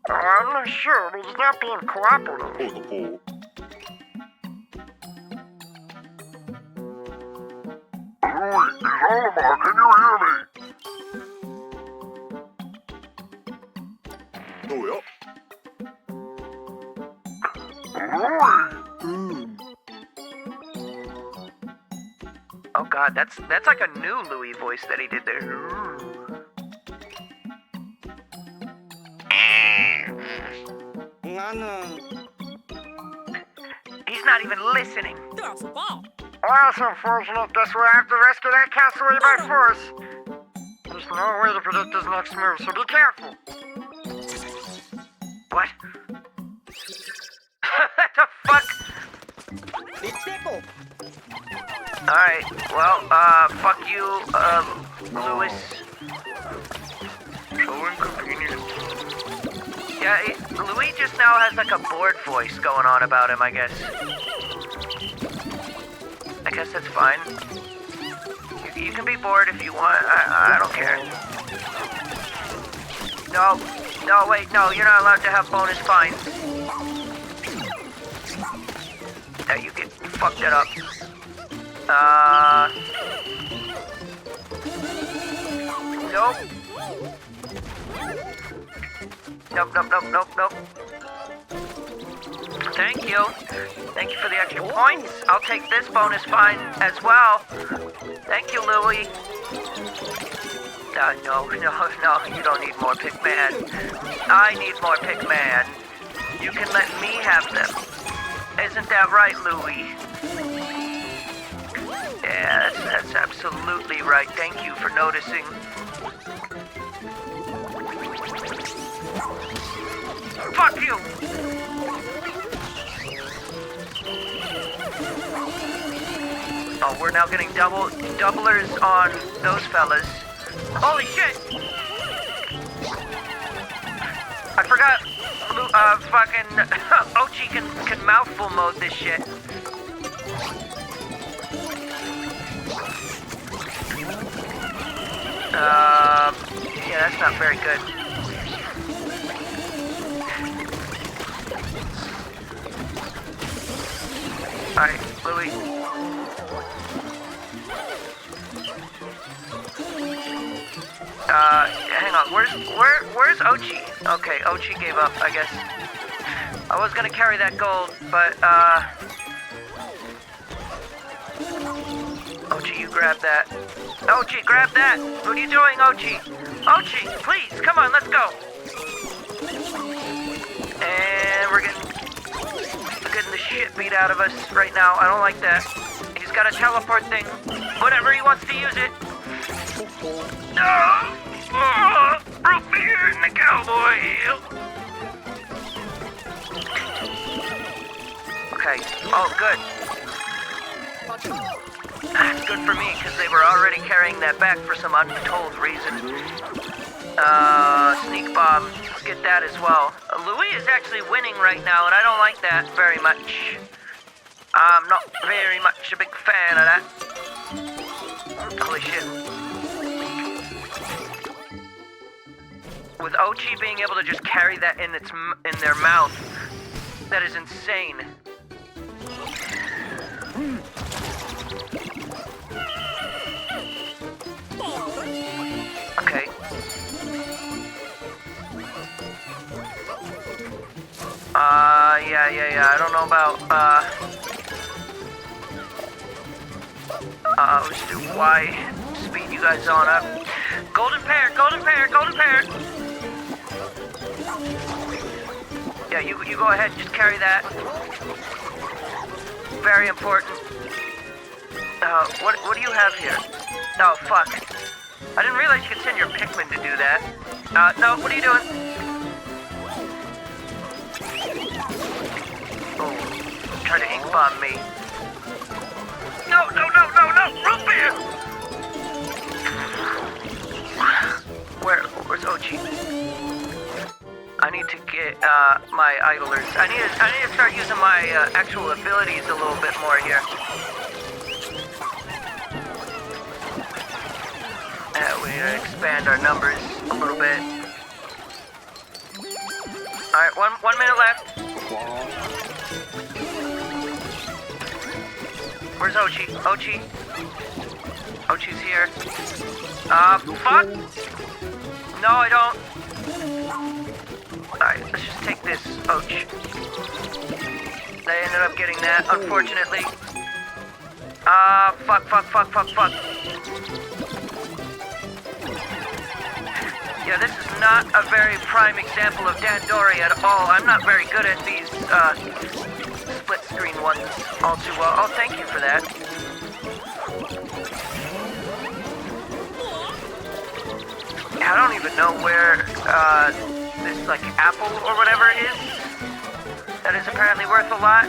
I'm not sure, but he's not being cooperative. Louis, it's Olimar, can you hear me? Louis? Oh god, that's like a new Louis voice that he did there. He's not even listening. Well, that's unfortunate. Guess we'll have to rescue that castaway by force. There's no way to predict his next move, so be careful. What? What the fuck? Alright, well, fuck you, Louis. So inconvenient. Yeah, Louis just now has like a bored voice going on about him, I guess. I guess that's fine. You can be bored if you want, I don't care. No, wait, no, you're not allowed to have bonus fines. Yeah, you fucked it up. Nope. Nope. Thank you. Thank you for the extra points. I'll take this bonus fine as well. Thank you, Louie. No, you don't need more Pikmin. I need more Pikmin. You can let me have them. Isn't that right, Louie? Yeah, that's absolutely right. Thank you for noticing. Fuck you! Oh, we're now getting doublers on those fellas. Holy shit! I forgot, fucking Ochi can mouthful mode this shit. Yeah, that's not very good. Alright, Louie. Hang on, where's Ochi? Okay, Ochi gave up, I guess. I was gonna carry that gold, but, Ochi, you grab that. Ochi, grab that! What are you doing, Ochi? Ochi, please, come on, let's go! And we're getting the shit beat out of us right now. I don't like that. He's got a teleport thing. Whenever he wants to use it. No! Root beer in the cowboy heel. Okay. Oh, good. That's good for me, because they were already carrying that back for some untold reason. Sneak bomb. Let's get that as well. Louis is actually winning right now, and I don't like that very much. I'm not very much a big fan of that. Holy shit. With Ochi being able to just carry that in their mouth, that is insane. Okay. Yeah. I don't know about, let's do Y. Speed you guys on up. Golden pair. Yeah, you go ahead, just carry that. Very important. What do you have here? Oh, fuck. I didn't realize you could send your Pikmin to do that. No, what are you doing? Oh, try to ink bomb me. No! Root beer! Where's Ochi? I need to get, my idlers. I need to start using my, actual abilities a little bit more here. We need to expand our numbers a little bit. Alright, one minute left. Where's Ochi? Ochi's here. Fuck! No, I don't. Alright, let's just take this, Och. They ended up getting that, unfortunately. Fuck. Yeah, this is not a very prime example of Dandori at all. I'm not very good at these, split screen ones all too well. Oh, thank you for that. I don't even know where, this, like, apple or whatever it is. That is apparently worth a lot.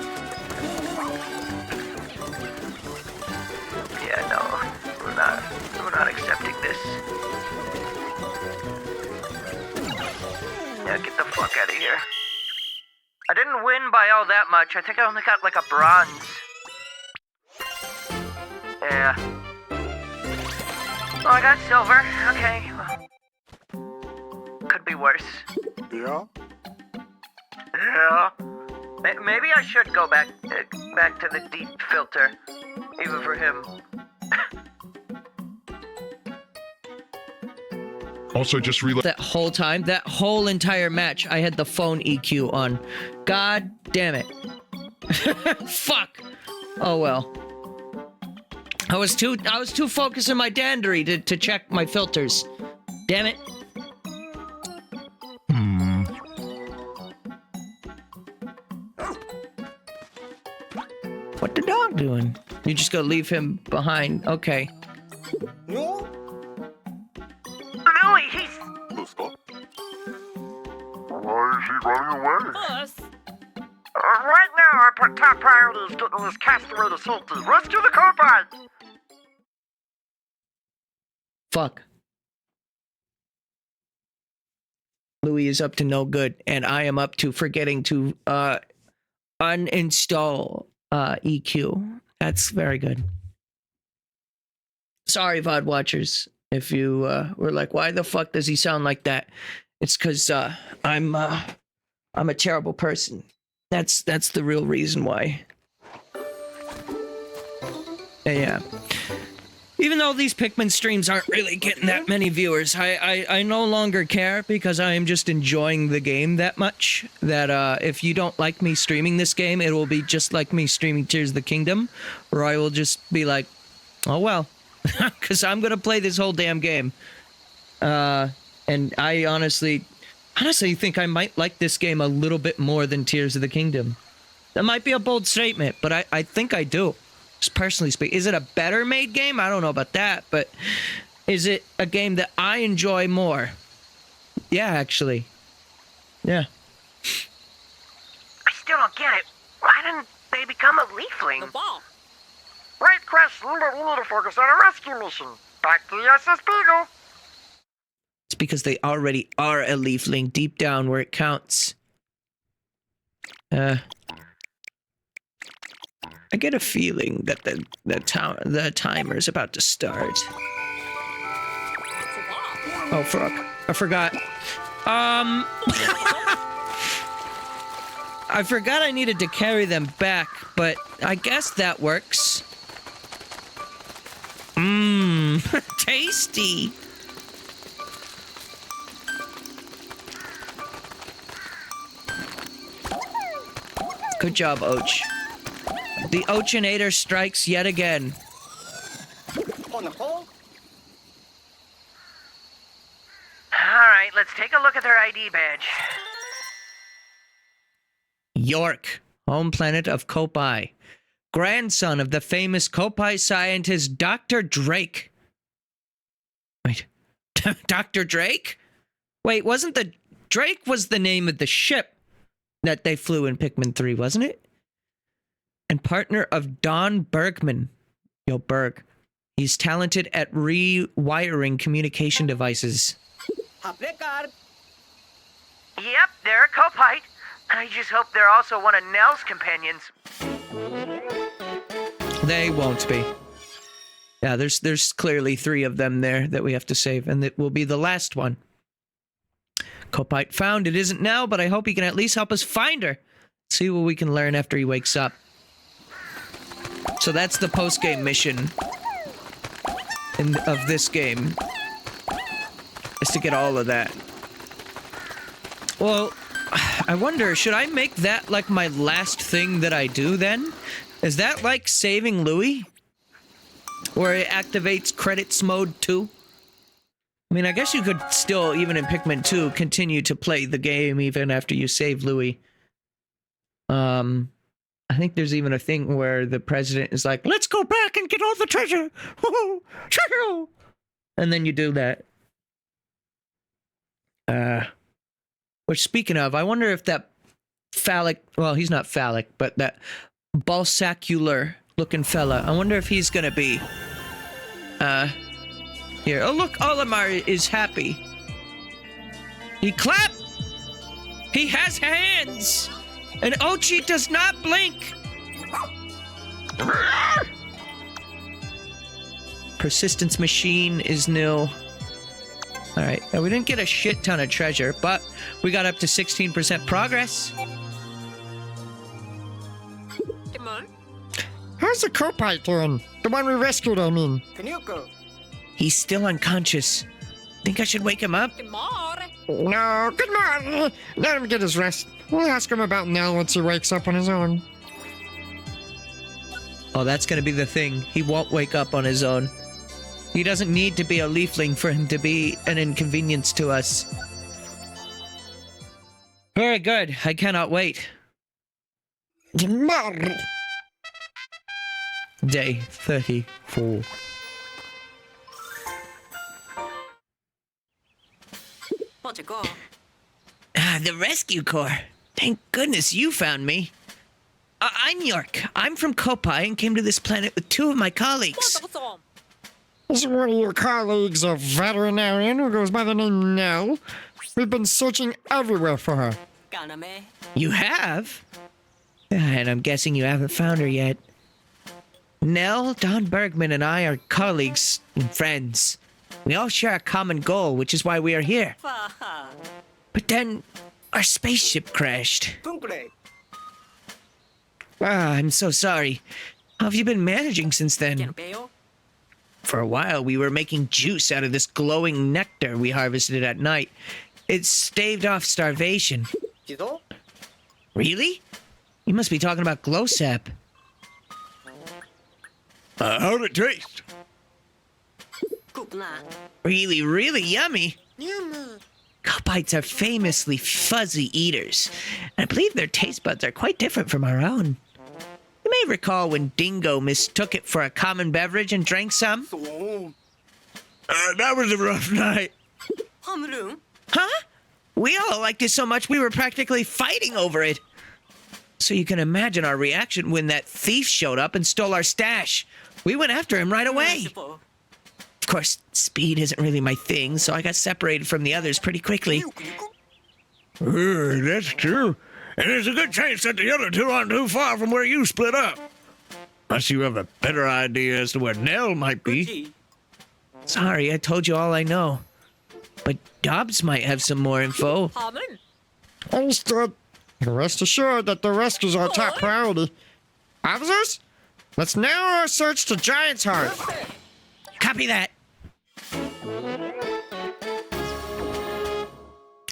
Yeah, no, we're not accepting this. Yeah, get the fuck out of here. I didn't win by all that much. I think I only got like a bronze. Yeah. Oh, I got silver. Okay. Could be worse. Yeah? Yeah. Maybe I should go back to the deep filter, even for him. Also, just realize That whole time, that whole entire match, I had the phone EQ on. God damn it. Fuck. Oh well. I was too focused on my dandery to check my filters. Damn it. What the dog doing? You just gonna leave him behind. Okay. Louie, he's... why is he running away? right now, our top priority is getting this castaway to safety. Rescue the co-pilot! Fuck. Louis is up to no good, and I am up to forgetting to uninstall EQ. That's very good. Sorry, VOD watchers, if you were like, why the fuck does he sound like that? It's because I'm a terrible person. That's the real reason why. Yeah. Even though these Pikmin streams aren't really getting that many viewers, I no longer care because I am just enjoying the game that much that if you don't like me streaming this game, it will be just like me streaming Tears of the Kingdom, where I will just be like, oh well, because I'm going to play this whole damn game. And I honestly think I might like this game a little bit more than Tears of the Kingdom. That might be a bold statement, but I think I do. Just personally speaking, is it a better made game? I don't know about that, but is it a game that I enjoy more? Yeah, actually. Yeah. I still don't get it. Why didn't they become a leafling? Right, Crash, you need to focus on a rescue mission. Back to the SS Beagle. It's because they already are a leafling deep down where it counts. I get a feeling that the timer's about to start. Oh fuck! I forgot. I forgot I needed to carry them back, but I guess that works. Mmm, tasty. Good job, Och. The Ochinator strikes yet again. Alright, let's take a look at their ID badge. York, home planet of Kopai. Grandson of the famous Kopai scientist Dr. Drake. Wait, Dr. Drake? Wait, wasn't the... Drake was the name of the ship that they flew in Pikmin 3, wasn't it? And partner of Don Bergman. Yo, Berg. He's talented at rewiring communication devices. Yep, they're a Copite. I just hope they're also one of Nell's companions. They won't be. Yeah, there's clearly 3 of them there that we have to save, and it will be the last one. Copite found. It isn't now, but I hope he can at least help us find her. See what we can learn after he wakes up. So that's the post-game mission of this game, is to get all of that. Well, I wonder, should I make that like my last thing that I do then? Is that like saving Louis? Where it activates credits mode too? I mean, I guess you could still, even in Pikmin 2, continue to play the game even after you save Louis. I think there's even a thing where the president is like, let's go back and get all the treasure! Woo-hoo! Treasure! And then you do that. Which, speaking of, I wonder if that phallic... Well, he's not phallic, but that balsacular-looking fella, I wonder if he's gonna be... Here. Oh, look, Olimar is happy. He clapped! He has hands! And Ochi does not blink! Persistence machine is nil. Alright, we didn't get a shit ton of treasure, but we got up to 16% progress. How's the Copite doing? The one we rescued, I mean. He's still unconscious. Think I should wake him up? No, good morning. Let him get his rest. We'll ask him about Nell once he wakes up on his own. Oh, that's gonna be the thing. He won't wake up on his own. He doesn't need to be a leafling for him to be an inconvenience to us. Very good. I cannot wait. Day 34. The rescue corps. Thank goodness you found me. I'm York. I'm from Kopai and came to this planet with 2 of my colleagues. Is one of your colleagues a veterinarian who goes by the name Nell? We've been searching everywhere for her. You have? And I'm guessing you haven't found her yet. Nell, Don Bergman, and I are colleagues and friends. We all share a common goal, which is why we are here. But then, our spaceship crashed. I'm so sorry. How have you been managing since then? For a while, we were making juice out of this glowing nectar we harvested at night. It staved off starvation. Really? You must be talking about glow sap. How'd it taste? Really, really yummy. Kopites are famously fuzzy eaters, and I believe their taste buds are quite different from our own. You may recall when Dingo mistook it for a common beverage and drank some. That was a rough night. Huh? We all liked it so much we were practically fighting over it. So you can imagine our reaction when that thief showed up and stole our stash. We went after him right away. Of course, speed isn't really my thing, so I got separated from the others pretty quickly. That's true. And there's a good chance that the other 2 aren't too far from where you split up. Unless you have a better idea as to where Nell might be. Sorry, I told you all I know. But Dobbs might have some more info. Understood. Rest assured that the rescue's our top priority. Officers, let's narrow our search to Giant's Hearth. Copy that.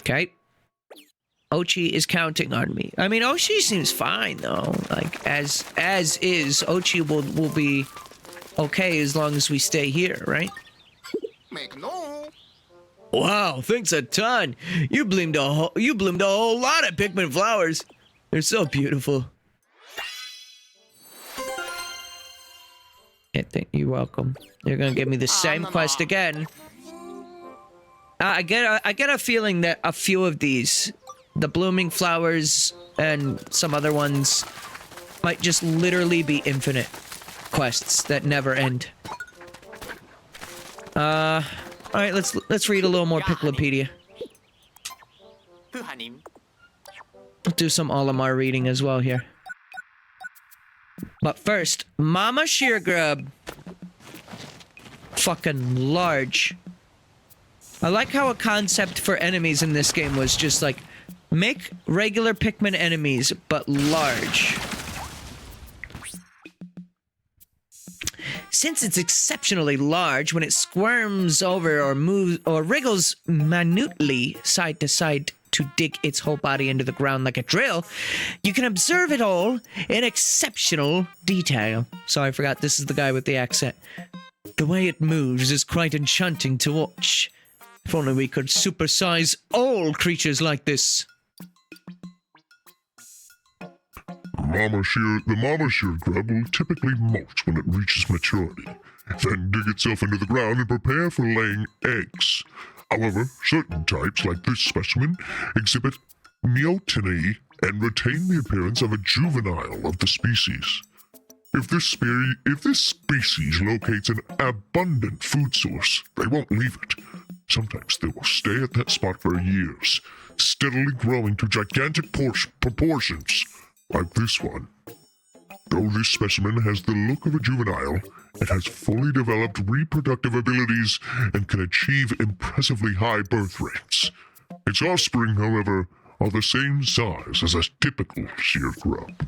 Okay. Ochi is counting on me. I mean, Ochi seems fine though. Like as is, Ochi will be okay as long as we stay here, right? Wow, thanks a ton. You bloomed a whole lot of Pikmin flowers. They're so beautiful. You're welcome. You're gonna give me the same quest again. I get a feeling that a few of these, the blooming flowers and some other ones, might just literally be infinite quests that never end. All right, let's read a little more Picklopedia. I'll do some Olimar reading as well here. But first, Mama Sheargrub. Fucking large. I like how a concept for enemies in this game was just like, make regular Pikmin enemies, but large. Since it's exceptionally large, when it squirms over or moves or wriggles minutely side to side to dig its whole body into the ground like a drill, you can observe it all in exceptional detail. Sorry, I forgot this is the guy with the accent. The way it moves is quite enchanting to watch. If only we could supersize all creatures like this. The mama sheargrub will typically molt when it reaches maturity, then dig itself into the ground and prepare for laying eggs. However, certain types, like this specimen, exhibit neoteny and retain the appearance of a juvenile of the species. If this species locates an abundant food source, they won't leave it. Sometimes they will stay at that spot for years, steadily growing to gigantic proportions, like this one. Though this specimen has the look of a juvenile, it has fully developed reproductive abilities and can achieve impressively high birth rates. Its offspring, however, are the same size as a typical sheargrub.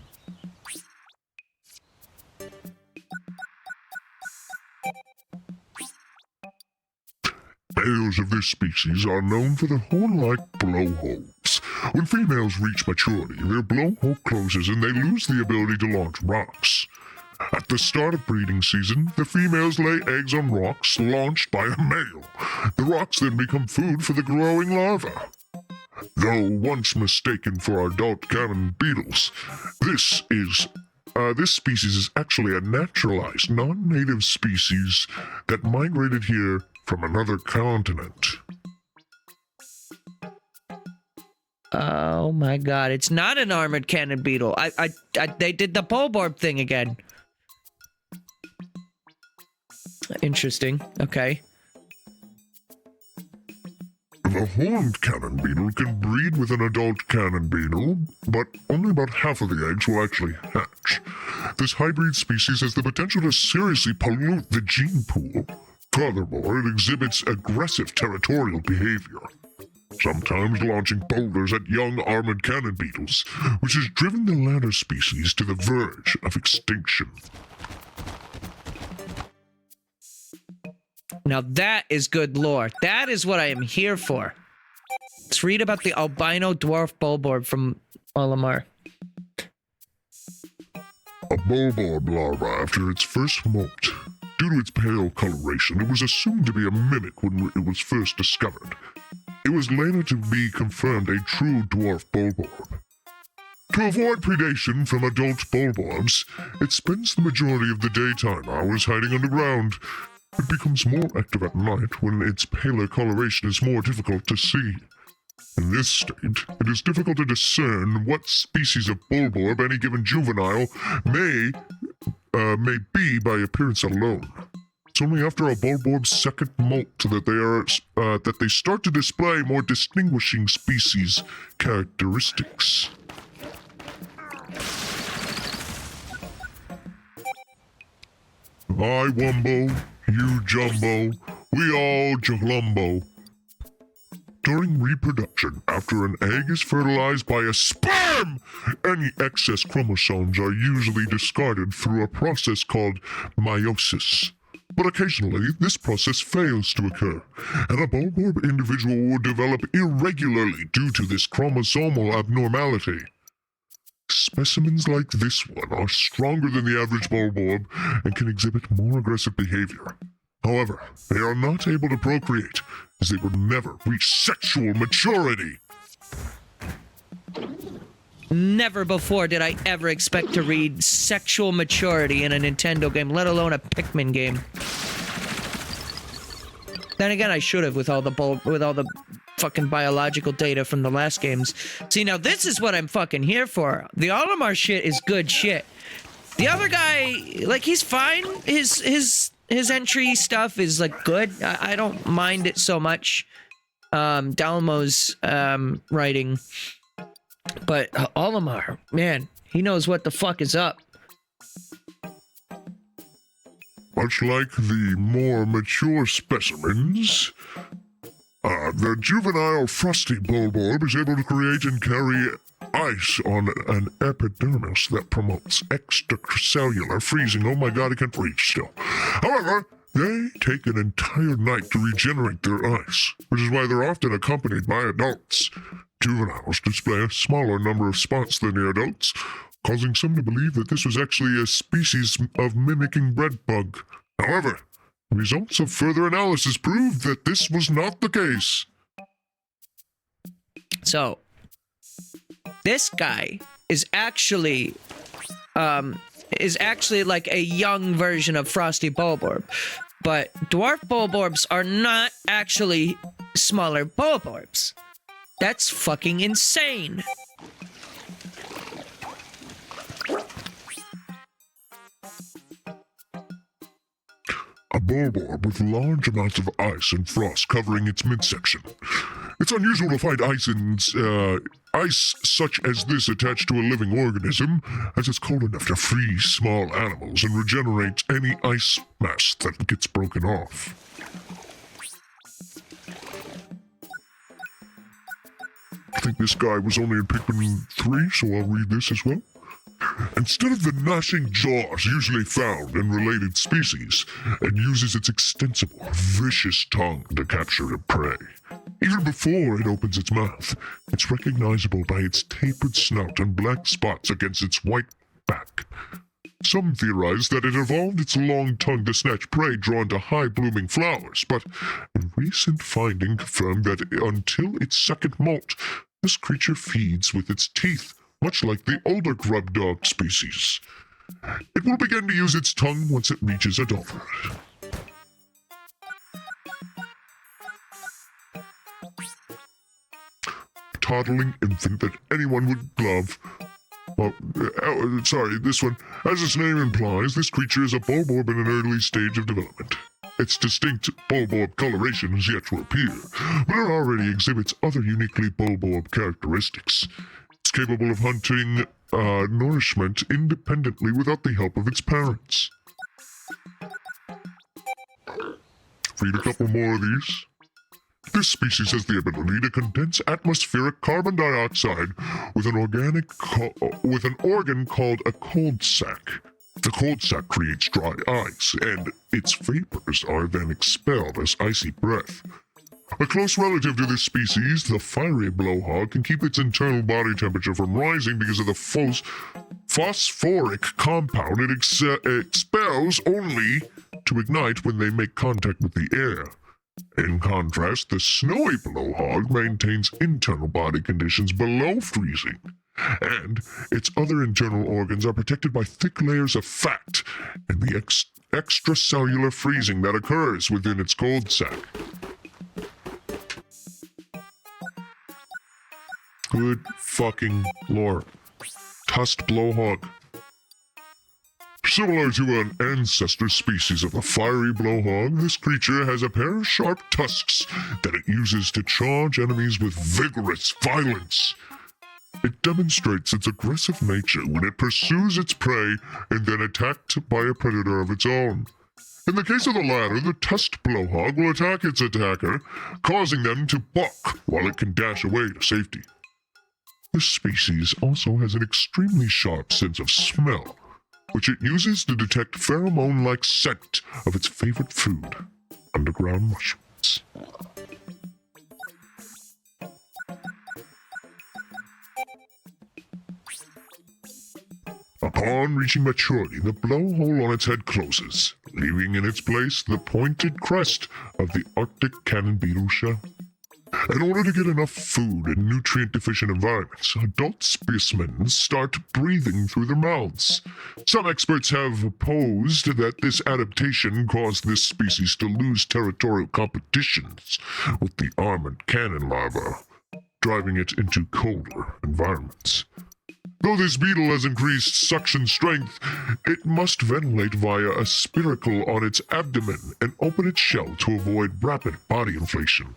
Males of this species are known for their horn-like blowholes. When females reach maturity, their blowhole closes and they lose the ability to launch rocks. At the start of breeding season, the females lay eggs on rocks launched by a male. The rocks then become food for the growing larvae. Though once mistaken for adult cannon beetles, this species is actually a naturalized, non-native species that migrated here from another continent. Oh my god, it's not an armored cannon beetle. They did the pole barb thing again. Interesting. Okay. The horned cannon beetle can breed with an adult cannon beetle, but only about half of the eggs will actually hatch. This hybrid species has the potential to seriously pollute the gene pool. Furthermore, it exhibits aggressive territorial behavior, sometimes launching boulders at young armored cannon beetles, which has driven the latter species to the verge of extinction. Now that is good lore. That is what I am here for. Let's read about the albino dwarf bulborb from Olimar. A bulborb larva after its first molt. Due to its pale coloration, it was assumed to be a mimic when it was first discovered. It was later to be confirmed a true dwarf bulborb. To avoid predation from adult bulborbs, it spends the majority of the daytime hours hiding underground. It becomes more active at night when its paler coloration is more difficult to see. In this state, it is difficult to discern what species of bulborb any given juvenile may be by appearance alone. It's only after a bulborb's second molt that they start to display more distinguishing species characteristics. I wumbo, you jumbo, we all jalumbo. During reproduction, after an egg is fertilized by a sperm, any excess chromosomes are usually discarded through a process called meiosis. But occasionally, this process fails to occur, and a bulborb individual will develop irregularly due to this chromosomal abnormality. Specimens like this one are stronger than the average bulborb and can exhibit more aggressive behavior. However, they are not able to procreate, as they will never reach sexual maturity. Never before did I ever expect to read sexual maturity in a Nintendo game, let alone a Pikmin game. Then again, I should have with all the fucking biological data from the last games. See, now this is what I'm fucking here for. The Olimar shit is good shit. The other guy, like, he's fine. His entry stuff is, like, good. I don't mind it so much. Dalmo's writing. But Olimar, man, he knows what the fuck is up. Much like the more mature specimens, the juvenile frosty bulborb is able to create and carry ice on an epidermis that promotes extracellular freezing. Oh my god, I can't reach still. However, they take an entire night to regenerate their ice, which is why they're often accompanied by adults. Juveniles display a smaller number of spots than the adults, causing some to believe that this was actually a species of mimicking bread bug. However, results of further analysis proved that this was not the case. So, this guy is actually like a young version of Frosty Bulborb. But dwarf bulborbs are not actually smaller bulborbs. That's fucking insane. A bulborb with large amounts of ice and frost covering its midsection. It's unusual to find ice such as this attached to a living organism, as it's cold enough to freeze small animals and regenerate any ice mass that gets broken off. I think this guy was only in Pikmin 3, so I'll read this as well. Instead of the gnashing jaws usually found in related species, it uses its extensible, vicious tongue to capture and prey. Even before it opens its mouth, it's recognizable by its tapered snout and black spots against its white back. Some theorize that it evolved its long tongue to snatch prey drawn to high-blooming flowers, but a recent finding confirmed that until its second molt, this creature feeds with its teeth, much like the older grub dog species. It will begin to use its tongue once it reaches adulthood. Toddling infant that anyone would love. Sorry, this one. As its name implies, this creature is a bulborb in an early stage of development. Its distinct bulborb coloration has yet to appear, but it already exhibits other uniquely bulborb characteristics. It's capable of hunting nourishment independently without the help of its parents. Read a couple more of these. This species has the ability to condense atmospheric carbon dioxide with an organ called a cold sac. The cold sac creates dry ice, and its vapors are then expelled as icy breath. A close relative to this species, the fiery blowhog, can keep its internal body temperature from rising because of the phosphoric compound it expels only to ignite when they make contact with the air. In contrast, the snowy blowhog maintains internal body conditions below freezing, and its other internal organs are protected by thick layers of fat and the extracellular freezing that occurs within its cold sac. Good fucking lord. Tusked blowhog. Similar to an ancestor species of the fiery blowhog, this creature has a pair of sharp tusks that it uses to charge enemies with vigorous violence. It demonstrates its aggressive nature when it pursues its prey and then attacked by a predator of its own. In the case of the latter, the tusked blowhog will attack its attacker, causing them to buck while it can dash away to safety. This species also has an extremely sharp sense of smell, which it uses to detect pheromone-like scent of its favorite food, underground mushrooms. Upon reaching maturity, the blowhole on its head closes, leaving in its place the pointed crest of the Arctic cannon beetle shell. In order to get enough food in nutrient-deficient environments, adult specimens start breathing through their mouths. Some experts have opposed that this adaptation caused this species to lose territorial competitions with the armored cannon larva, driving it into colder environments. Though this beetle has increased suction strength, it must ventilate via a spiracle on its abdomen and open its shell to avoid rapid body inflation.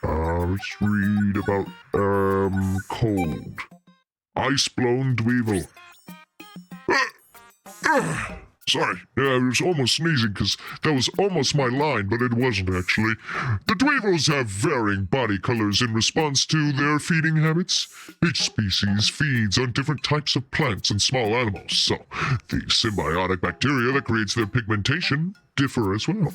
Let's read about, cold. Ice-blown dweevil. Sorry, I was almost sneezing because that was almost my line, but it wasn't actually. The dweevils have varying body colors in response to their feeding habits. Each species feeds on different types of plants and small animals, so the symbiotic bacteria that creates their pigmentation differ as well.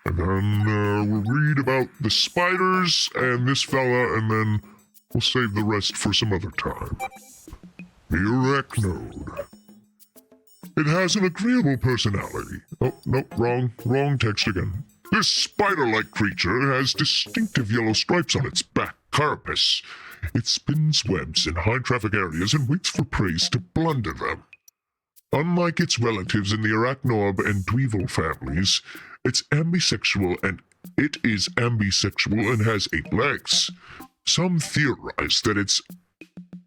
And then we'll read about the spiders and this fella, and then we'll save the rest for some other time. The arachnode. It has an agreeable personality. Oh, no, wrong text again. This spider-like creature has distinctive yellow stripes on its back carapace. It spins webs in high-traffic areas and waits for prey to plunder them. Unlike its relatives in the arachnoid and dweevil families, it is ambisexual and has 8 legs. Some theorize that its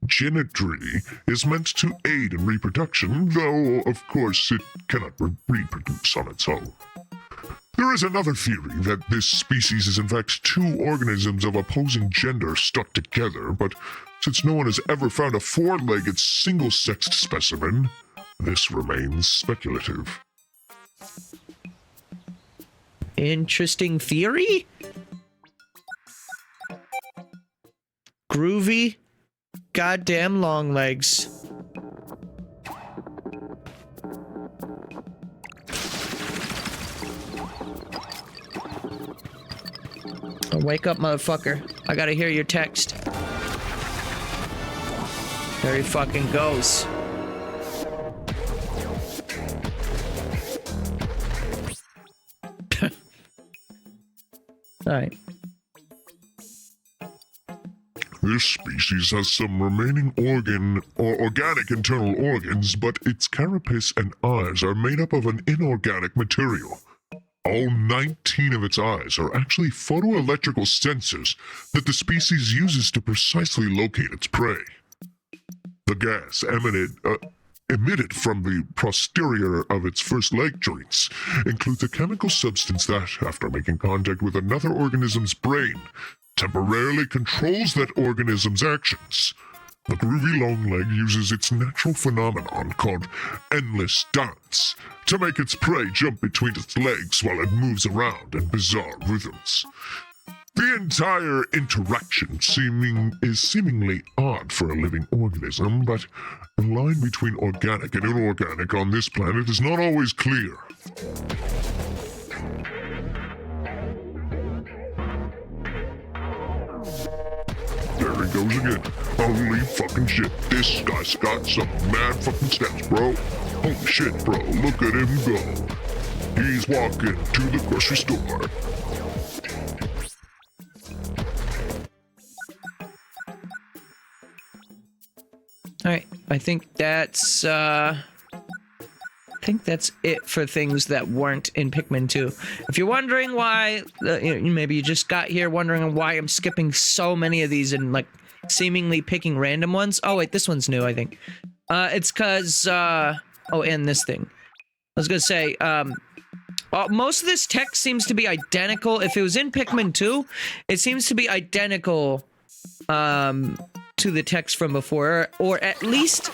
genitry is meant to aid in reproduction, though, of course, it cannot reproduce on its own. There is another theory that this species is in fact 2 organisms of opposing gender stuck together, but since no one has ever found a 4-legged single-sexed specimen, this remains speculative. Interesting theory? groovy goddamn long legs. Oh, wake up, motherfucker. I gotta hear your text. There he fucking goes. Alright. This species has some remaining organic internal organs, but its carapace and eyes are made up of an inorganic material. All 19 of its eyes are actually photoelectrical sensors that the species uses to precisely locate its prey. The gas emitted from the posterior of its first leg joints includes a chemical substance that, after making contact with another organism's brain, temporarily controls that organism's actions. The groovy long leg uses its natural phenomenon called endless dance to make its prey jump between its legs while it moves around in bizarre rhythms. The entire interaction is seemingly odd for a living organism, but the line between organic and inorganic on this planet is not always clear. There he goes again. Holy fucking shit. This guy's got some mad fucking stats, bro. Holy shit, bro. Look at him go. He's walking to the grocery store. Alright, I think that's it for things that weren't in Pikmin 2. If you're wondering why, maybe you just got here wondering why I'm skipping so many of these and, like, seemingly picking random ones. Oh, wait, this one's new, I think. It's because, oh, and this thing. I was gonna say, most of this text seems to be identical. If it was in Pikmin 2, it seems to be identical, to the text from before, or at least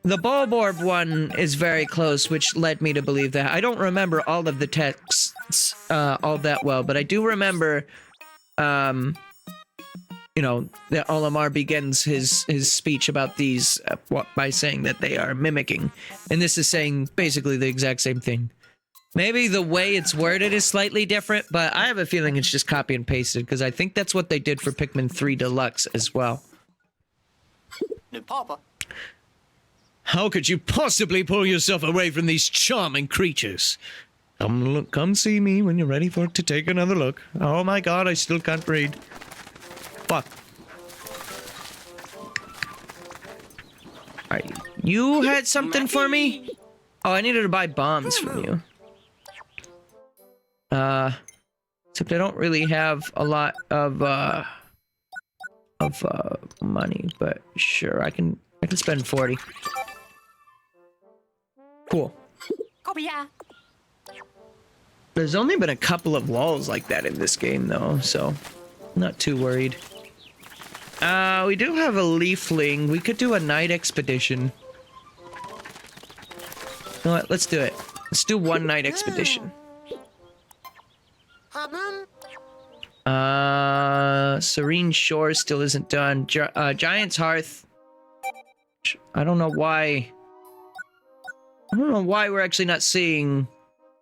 the Bulborb one is very close, which led me to believe that. I don't remember all of the texts all that well, but I do remember, that Olimar begins his speech about these by saying that they are mimicking, and this is saying basically the exact same thing. Maybe the way it's worded is slightly different, but I have a feeling it's just copy and pasted, because I think that's what they did for Pikmin 3 Deluxe as well. No, Papa. How could you possibly pull yourself away from these charming creatures? Come see me when you're ready to take another look. Oh my god, I still can't read. Fuck. Alright, you had something for me? Oh, I needed to buy bombs from you. Except I don't really have a lot of money, but sure, I can spend 40. Cool. There's only been a couple of walls like that in this game, though, so not too worried. We do have a leafling. We could do a night expedition. You know what? Let's do it. Let's do one night expedition. Serene Shore still isn't done. Giant's Hearth. I don't know why we're actually not seeing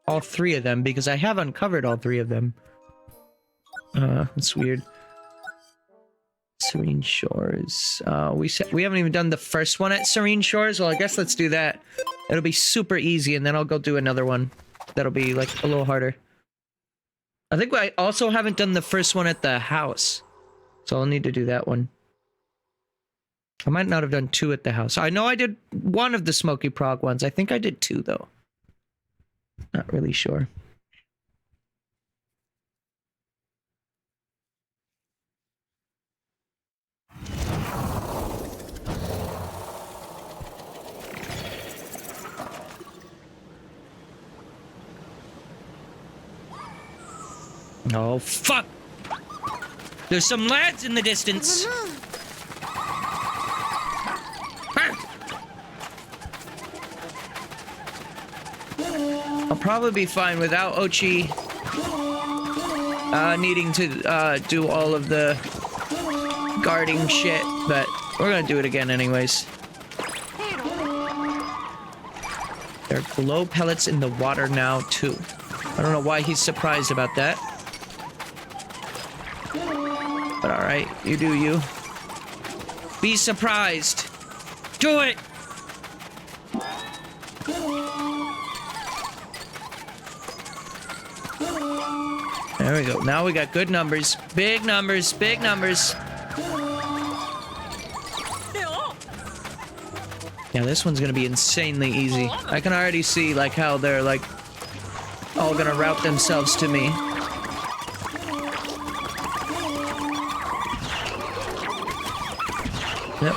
all three of them, because I have uncovered all three of them. That's weird. Serene Shores. We haven't even done the first one at Serene Shores. Well, I guess let's do that. It'll be super easy, and then I'll go do another one. That'll be, like, a little harder. I think I also haven't done the first one at the house. So I'll need to do that one. I might not have done 2 at the house. I know I did 1 of the Smoky Prog ones. I think I did 2, though. Not really sure. Oh, fuck! There's some lads in the distance. I'll probably be fine without Ochi needing to do all of the guarding shit, but we're gonna do it again anyways. There are glow pellets in the water now, too. I don't know why he's surprised about that. But alright, you do you. Be surprised. Do it! There we go. Now we got good numbers. Big numbers, big numbers. Yeah, this one's gonna be insanely easy. I can already see, like, how they're, like, all gonna route themselves to me. Yep.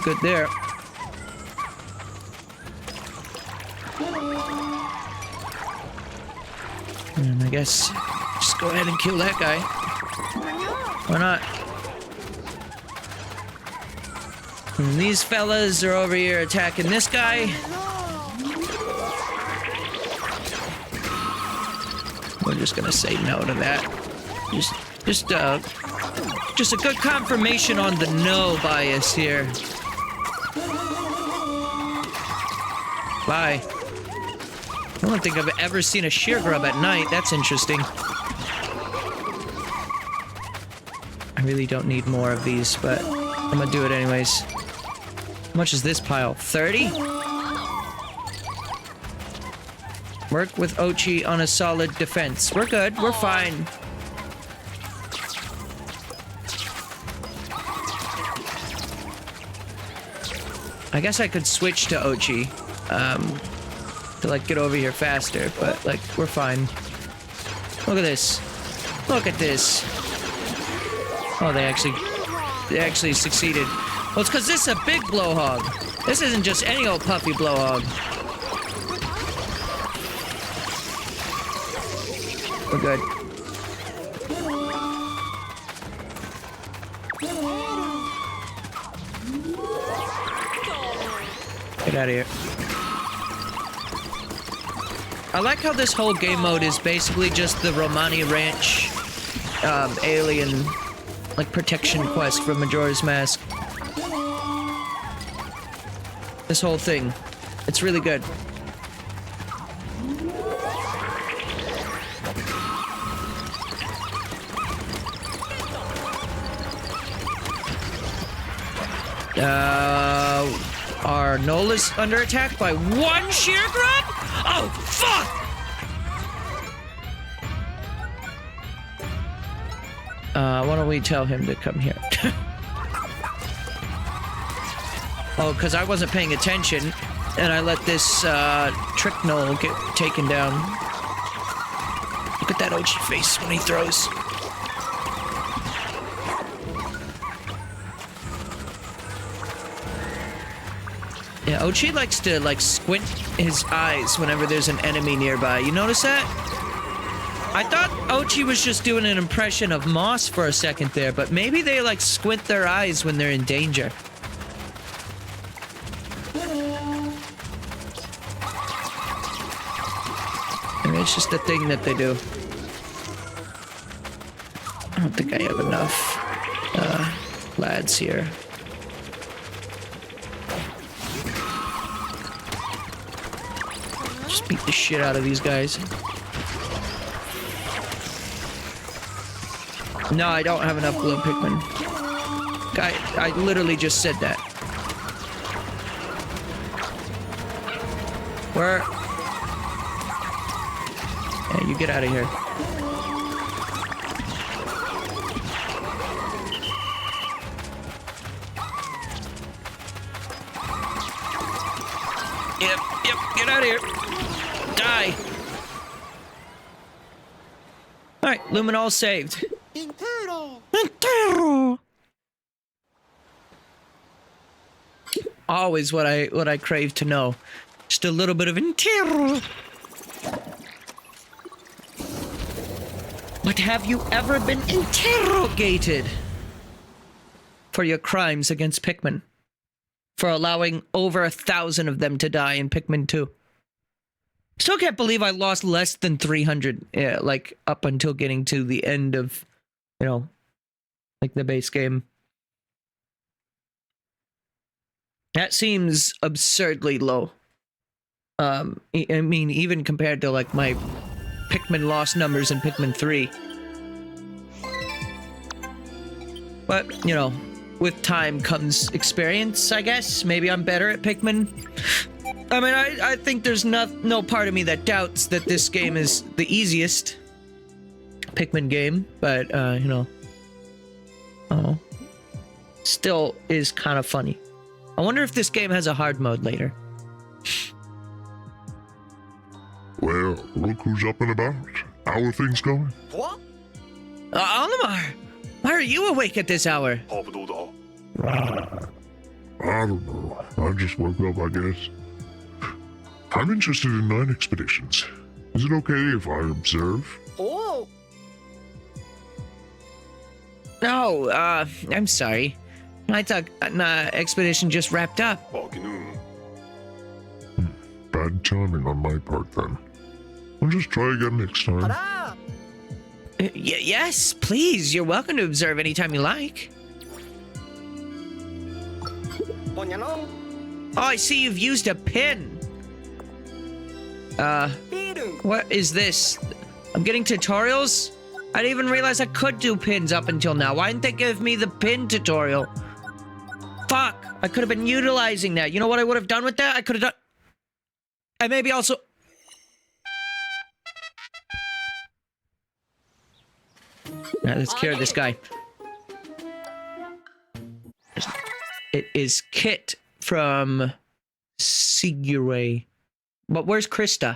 Good there. And I guess just go ahead and kill that guy. Why not? And these fellas are over here attacking this guy. We're just gonna say no to that. Just a good confirmation on the no bias here. Bye. I don't think I've ever seen a sheer grub at night. That's interesting. I really don't need more of these, but I'm gonna do it anyways. How much is this pile? 30? Work with Ochi on a solid defense. We're good. We're fine. I guess I could switch to Ochi. To, like, get over here faster, but, like, we're fine. Look at this. Look at this. Oh, they actually succeeded. Well, it's because this is a big blowhog. This isn't just any old puffy blowhog. We're good. Get out of here. I like how this whole game mode is basically just the Romani Ranch alien, like, protection quest from Majora's Mask. This whole thing. It's really good. Our Nola's under attack by one sheer grub? Oh, fuck! Why don't we tell him to come here? Oh, because I wasn't paying attention, and I let this trick Noel get taken down. Look at that Ochi face when he throws. Yeah, Ochi likes to, like, squint his eyes whenever there's an enemy nearby. You notice that? I thought Ochi was just doing an impression of Moss for a second there, but maybe they, like, squint their eyes when they're in danger. Maybe it's just a thing that they do. I don't think I have enough lads here. Just beat the shit out of these guys. No, I don't have enough glow Pikmin. I literally just said that. Where? Yeah, you get out of here. Yep, get out of here. Die. Alright, Luminol saved. Entero. Always what I crave to know. Just a little bit of entero. But have you ever been interrogated for your crimes against Pikmin? For allowing over 1,000 of them to die in Pikmin 2? Still can't believe I lost less than 300, like, up until getting to the end of, you know, like, the base game. That seems absurdly low. I mean, even compared to like my Pikmin lost numbers in Pikmin 3. But, you know, with time comes experience, I guess. Maybe I'm better at Pikmin. I mean, I think there's no part of me that doubts that this game is the easiest Pikmin game, but, you know, oh, still is kind of funny. I wonder if this game has a hard mode later. Well, look who's up and about. How are things going? What? Olimar, why are you awake at this hour? I don't know. I just woke up, I guess. I'm interested in night expeditions. Is it okay if I observe? Oh. No, I'm sorry. I thought expedition just wrapped up. Bad timing on my part, then. I'll just try again next time. Hurrah! Yes, please. You're welcome to observe anytime you like. Ponyanong. Oh, I see you've used a pin. Piru. What is this? I'm getting tutorials? I didn't even realize I could do pins up until now. Why didn't they give me the pin tutorial? Fuck! I could have been utilizing that. You know what I would have done with that? I could have done... And maybe also... Now, let's cure this guy. It is Kit from Sigure. But where's Krista?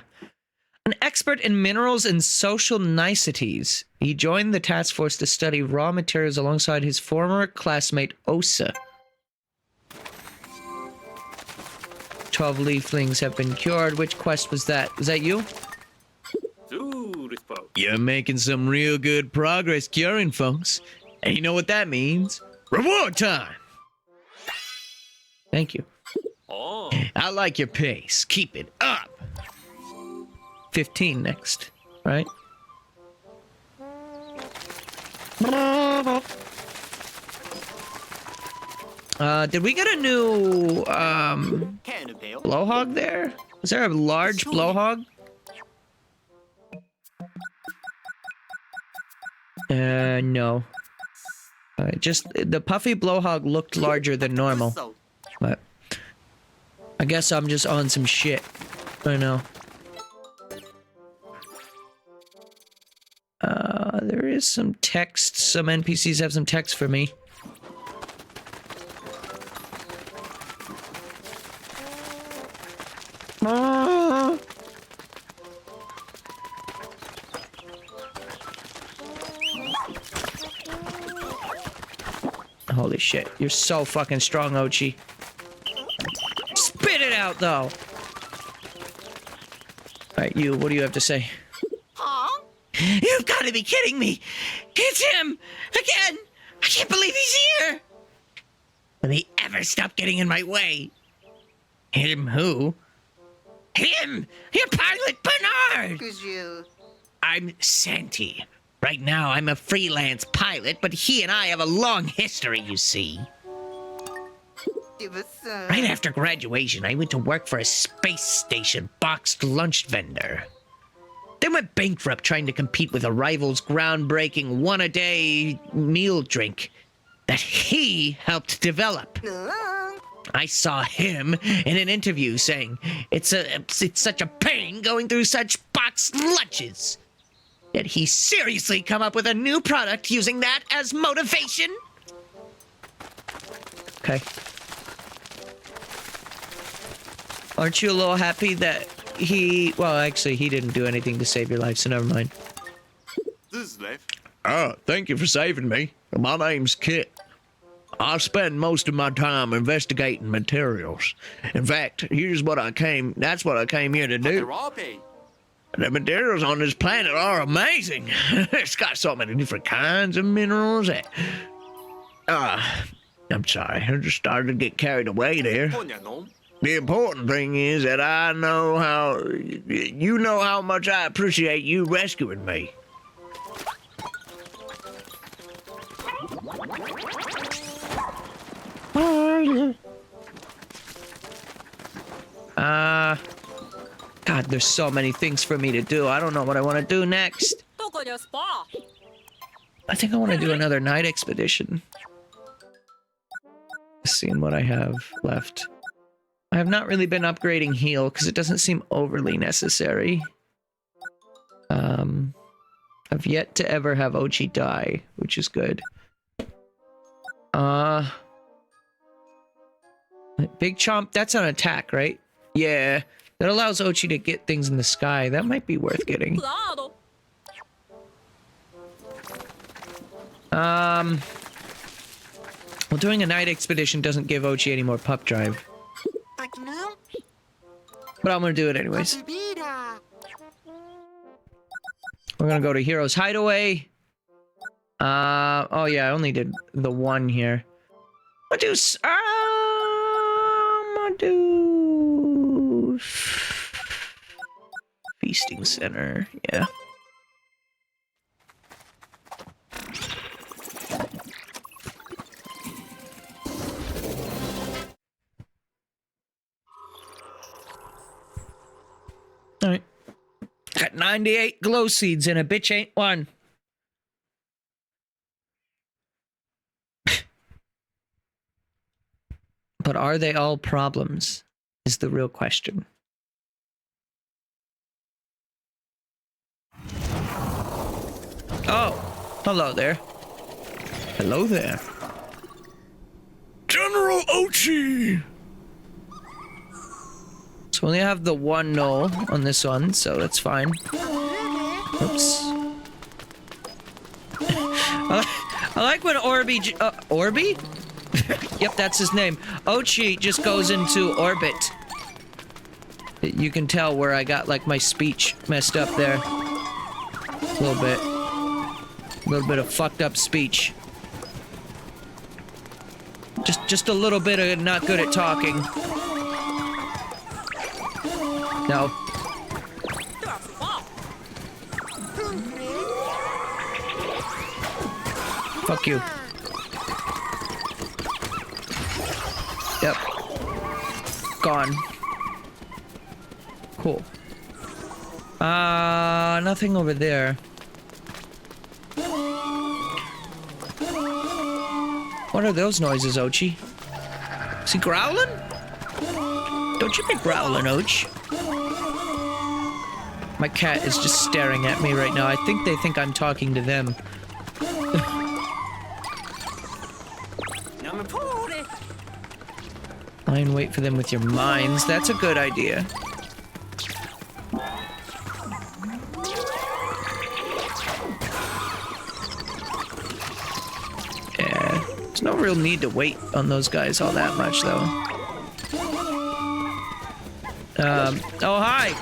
An expert in minerals and social niceties. He joined the task force to study raw materials alongside his former classmate Osa. 12 leaflings have been cured. Which quest was that? Was that you? You're making some real good progress curing folks. And you know what that means? Reward time! Thank you. Oh. I like your pace. Keep it up. 15 next, right? Did we get a new blowhog there? Is there a large blowhog? No. Just the puffy blowhog looked larger than normal, but I guess I'm just on some shit. I know. There is some text. Some NPCs have some text for me. Holy shit, you're so fucking strong, Ochi. Spit it out, though! Alright, you, what do you have to say? Huh? You've got to be kidding me! It's him! Again! I can't believe he's here! Will he ever stop getting in my way? Him who? Him! Your pilot, Bernard! Cause you. I'm Santi. Right now, I'm a freelance pilot, but he and I have a long history, you see. Give us Right after graduation, I went to work for a space station boxed lunch vendor. They went bankrupt trying to compete with a rival's groundbreaking one-a-day meal drink that he helped develop. I saw him in an interview saying, it's such a pain going through such boxed lunches. Yet he seriously come up with a new product using that as motivation? Okay. Aren't you a little happy that he... Well, actually, he didn't do anything to save your life, so never mind. This is life. Thank you for saving me. My name's Kit. I spend most of my time investigating materials. In fact, that's what I came here to do. The materials on this planet are amazing. It's got so many different kinds of minerals. I'm sorry, I just started to get carried away there. The important thing is that you know how much I appreciate you rescuing me. there's so many things for me to do. I don't know what I want to do next. I think I want to do another night expedition. Seeing what I have left. I have not really been upgrading heal because it doesn't seem overly necessary. I've yet to ever have Ochi die, which is good. Big Chomp, that's an attack, right? Yeah, that allows Ochi to get things in the sky. That might be worth getting. Well, doing a night expedition doesn't give Ochi any more pup drive. But I'm gonna do it anyways. We're gonna go to Hero's Hideaway. Oh yeah, I only did the one here. I'm gonna do Feasting Center, yeah. Alright. Got 98 glow seeds and a bitch ain't one. But are they all problems? Is the real question. Oh, hello there. Hello there. General Ochi! So we only have the one null on this one, so that's fine. Oops. I like when Orby? Yep, that's his name. Ochi just goes into orbit. You can tell where I got, like, my speech messed up there. A little bit. A little bit of fucked up speech. Just a little bit of not good at talking. No. Fuck you. Yep. Gone. Cool. Nothing over there. What are those noises, Ochi? Is he growling? Don't you be growling, Och. My cat is just staring at me right now. I think they think I'm talking to them. Lie and wait for them with your mines. That's a good idea. Yeah, there's no real need to wait on those guys all that much, though. Oh, hi!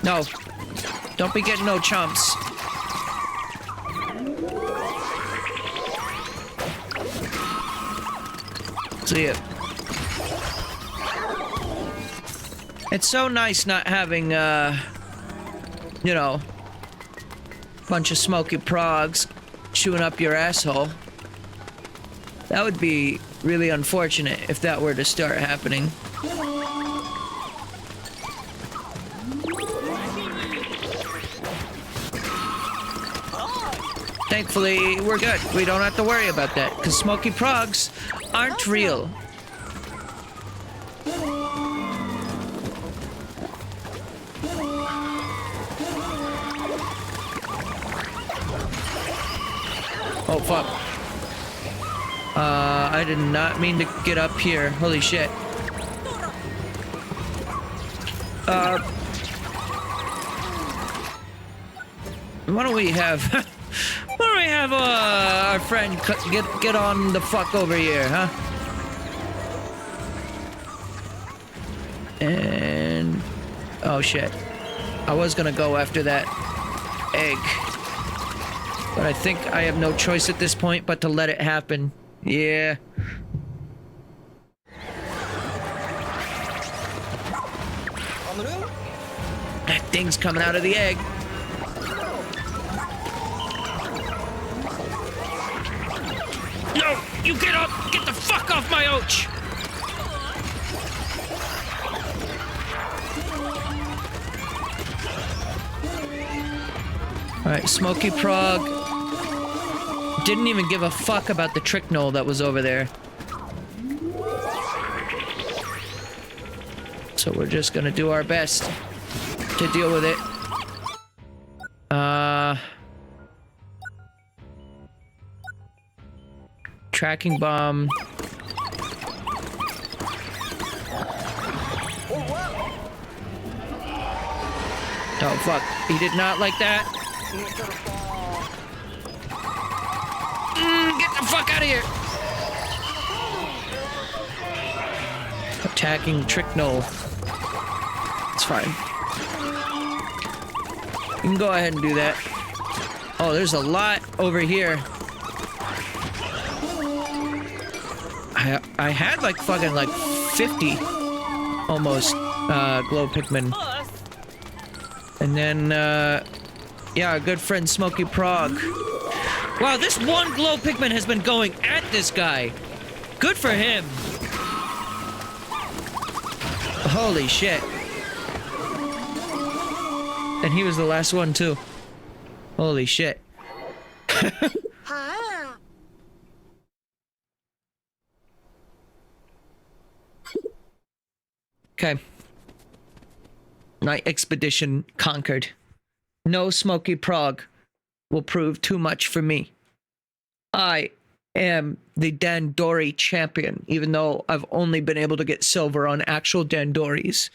No. Don't be getting no chumps. See ya. It's so nice not having, you know, bunch of smoky progs chewing up your asshole. That would be really unfortunate if that were to start happening. Thankfully, we're good. We don't have to worry about that, because smoky progs aren't real. Oh, fuck. I did not mean to get up here. Holy shit. Why don't we have... Why don't we have our friend get on the fuck over here, huh? And... oh shit. I was gonna go after that egg. But I think I have no choice at this point but to let it happen. Yeah. That thing's coming out of the egg. No! You get up! Get the fuck off my Och! Alright, Smoky Prog. Didn't even give a fuck about the trick knoll that was over there. So we're just gonna do our best to deal with it. Tracking bomb. Oh fuck, he did not like that. Get the fuck out of here. Attacking trick knoll. It's fine. You can go ahead and do that. Oh, there's a lot over here. I had like fucking like 50 almost glow Pikmin. And then yeah, our good friend Smoky Prog. Wow, this one glow Pikmin has been going at this guy. Good for him. Holy shit. And he was the last one too. Holy shit. Okay. Night expedition conquered. No Smoky Prog will prove too much for me. I am the Dandori champion, even though I've only been able to get silver on actual Dandoris.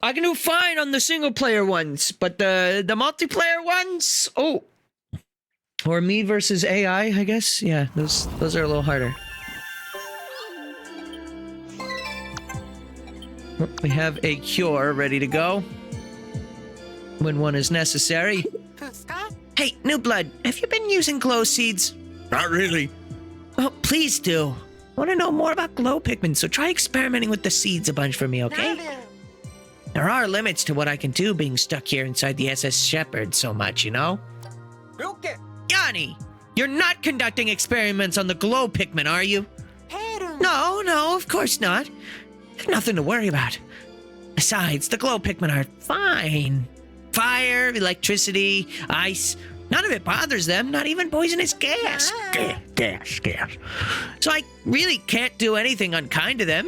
I can do fine on the single player ones, but the multiplayer ones, oh. Or me versus AI, I guess. Yeah, those are a little harder. We have a cure ready to go when one is necessary. Hey, New Blood, have you been using glow seeds? Not really. Oh, please do. I want to know more about glow Pikmin, so try experimenting with the seeds a bunch for me, okay? There are limits to what I can do being stuck here inside the SS Shepherd so much, you know? Yanni, you're not conducting experiments on the glow Pikmin, are you? No, of course not. Nothing to worry about. Besides, the glow Pikmin are fine. Fire, electricity, ice, none of it bothers them, not even poisonous gas. Gas. So I really can't do anything unkind to them.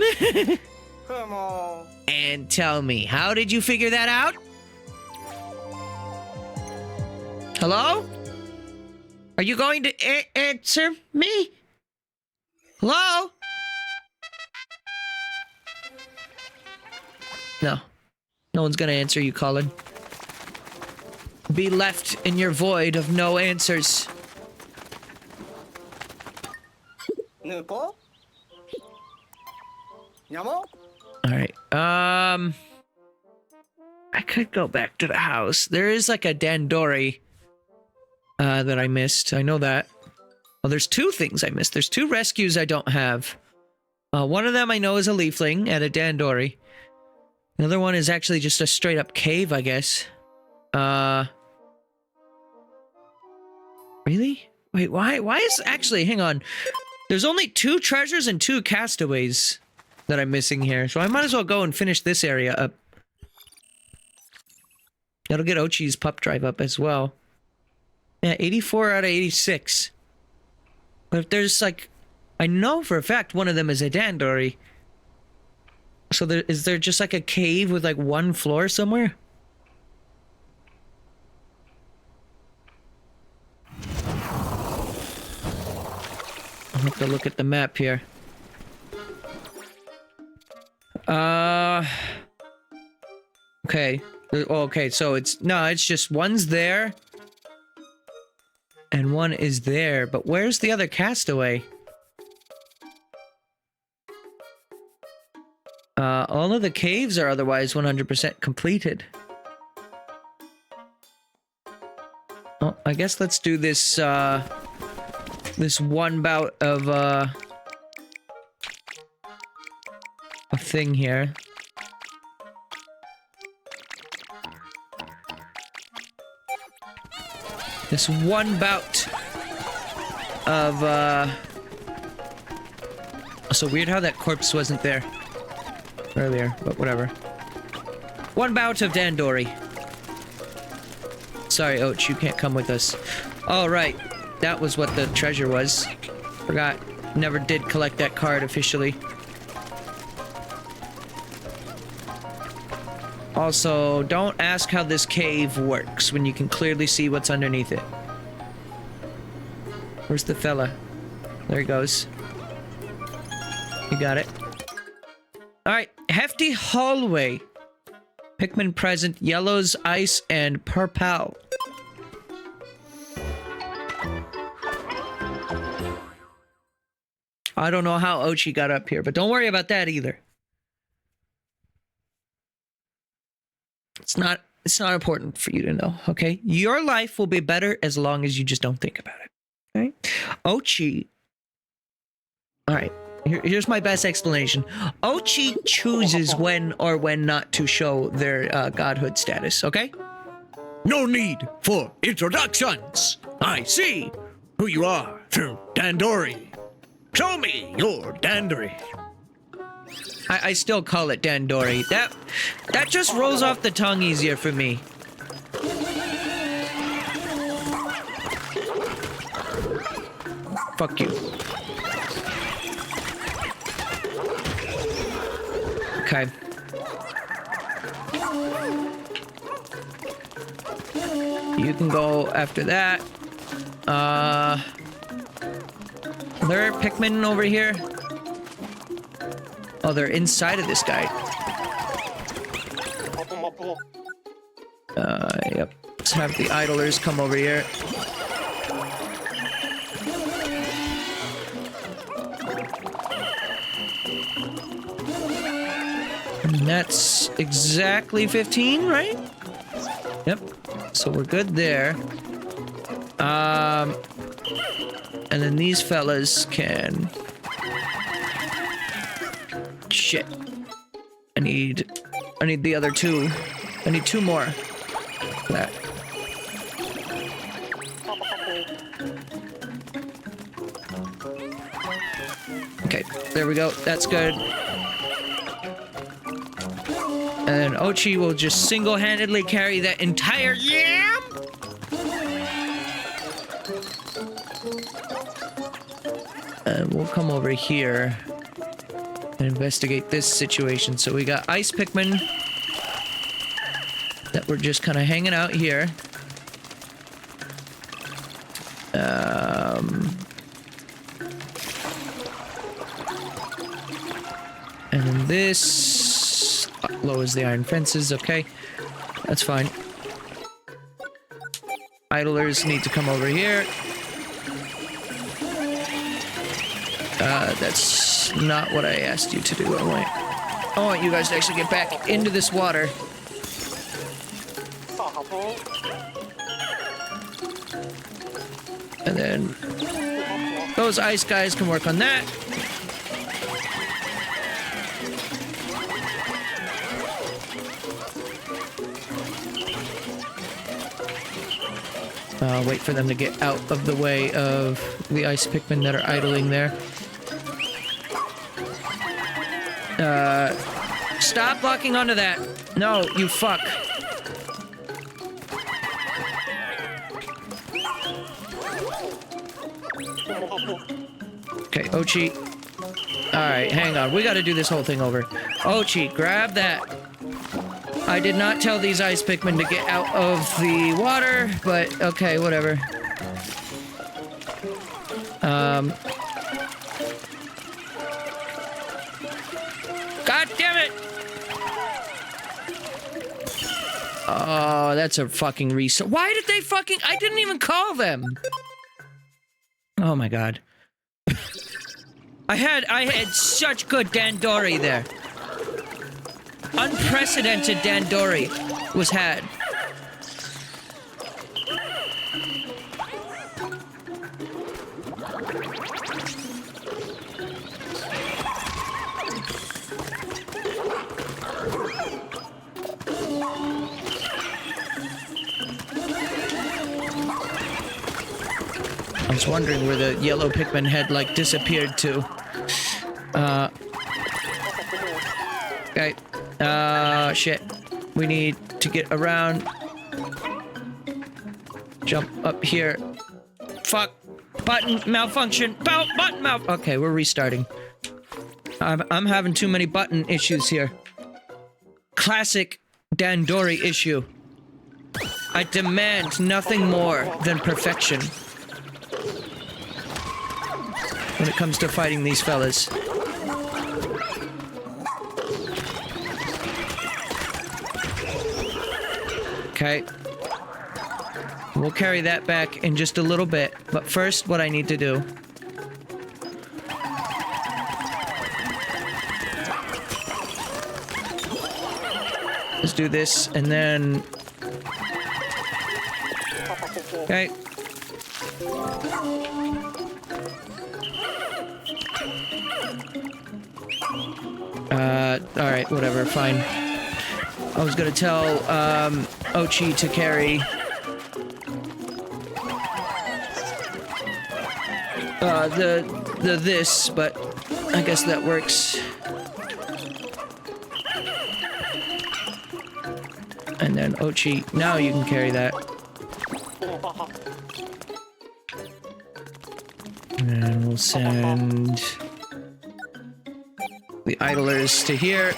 Come on. And tell me, how did you figure that out? Hello? Are you going to answer me? Hello? No. No one's gonna answer you, Colin. Be left in your void of no answers. Nuko? Nyamo? Alright, I could go back to the house. There is like a Dandori that I missed. I know that. Well, there's two things I missed. There's two rescues I don't have. One of them I know is a leafling at a Dandori. The other one is actually just a straight up cave, I guess. Really? Wait, why is actually, hang on. There's only 2 treasures and 2 castaways that I'm missing here, so I might as well go and finish this area up. That'll get Ochi's pup drive up as well. Yeah, 84 out of 86. But if there's like, I know for a fact one of them is a Dandori. So is there just like a cave with like 1 floor somewhere? I'll have to look at the map here. Okay. Okay, so it's just one's there. And one is there, but where's the other castaway? All of the caves are otherwise 100% completed. Oh, I guess let's do this, this one bout of, a thing here. This one bout of, So weird how that corpse wasn't there earlier, but whatever. One bout of Dandori. sorry, Och, you can't come with us. Oh, right. That was what the treasure was. Forgot. Never did collect that card officially. Also, don't ask how this cave works when you can clearly see what's underneath it. Where's the fella? There he goes. You got it. Alright, hefty hallway. Pikmin present, yellows, ice, and purple. I don't know how Ochi got up here, but don't worry about that either. It's not important for you to know, okay? Your life will be better as long as you just don't think about it. Okay? Ochi. Alright. Here's my best explanation. Ochi chooses when or when not to show their godhood status, okay? No need for introductions. I see who you are through Dandori. Show me your Dandori. I still call it Dandori. That just rolls off the tongue easier for me. Fuck you. Okay. You can go after that. Are there Pikmin over here? Oh, they're inside of this guy. Yep. Let's have the idlers come over here. And that's exactly 15, right? Yep. So we're good there. And then these fellas can... Shit. I need the other two. I need two more. That. Okay, there we go. That's good. And Ochi will just single-handedly carry that entire yam. And we'll come over here and investigate this situation. So we got ice Pikmin that we're just kind of hanging out here. And then this lowers the iron fences. Okay, that's fine. Idlers need to come over here. That's not what I asked you to do. I want you guys to actually get back into this water. And then those ice guys can work on that. Wait for them to get out of the way of the ice Pikmin that are idling there. Stop locking onto that. No, you fuck. Okay, Ochi. Alright, hang on. We gotta do this whole thing over. Ochi, grab that. I did not tell these ice Pikmin to get out of the water, but okay, whatever. God damn it! Oh, that's a fucking reset. Why did they fucking... I didn't even call them! Oh my god. I had such good Dandori there. Unprecedented Dandori was had. I was wondering where the yellow Pikmin had, like, disappeared to. Okay. Shit. We need to get around. Jump up here. Fuck. Button malfunction. Button malfunction. Okay, we're restarting. I'm having too many button issues here. Classic Dandori issue. I demand nothing more than perfection when it comes to fighting these fellas. Okay. We'll carry that back in just a little bit, but first what I need to do is do this, and then... Okay. Alright, whatever, fine. I was gonna tell, Ochi to carry... this, but I guess that works. And then Ochi, now you can carry that. And we'll send the idlers to here.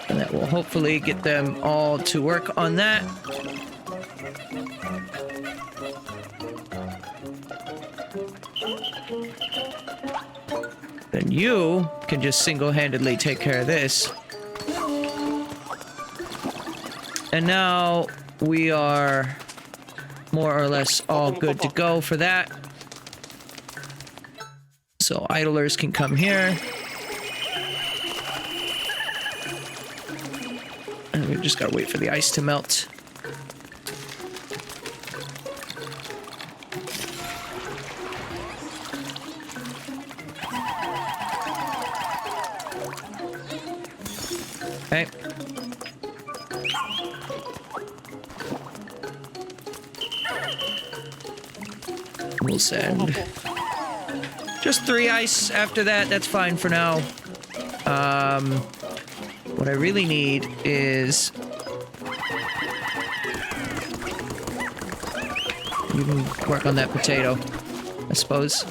And that will hopefully get them all to work on that. Then you can just single-handedly take care of this. And now we are more or less all good to go for that. So idlers can come here. And we just gotta wait for the ice to melt. Okay. We'll send just 3 ice after that. That's fine for now. What I really need is... You can work on that potato, I suppose.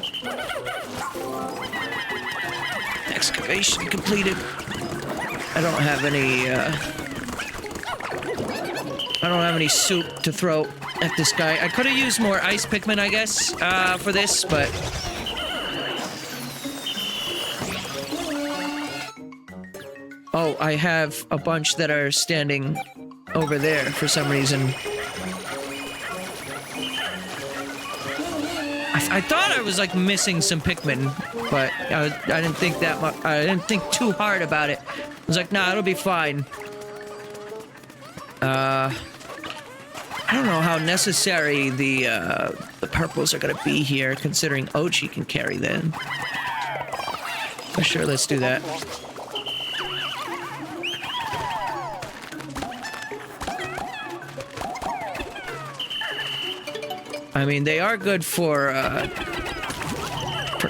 Excavation completed. I don't have any soup to throw at this guy. I could have used more ice Pikmin, I guess, for this, but... Oh, I have a bunch that are standing over there for some reason. I thought I was, like, missing some Pikmin, but I didn't think that much. I didn't think too hard about it. I was like, nah, it'll be fine. I don't know how necessary the purples are gonna be here, considering Ochi can carry them. But sure, let's do that. I mean, they are good for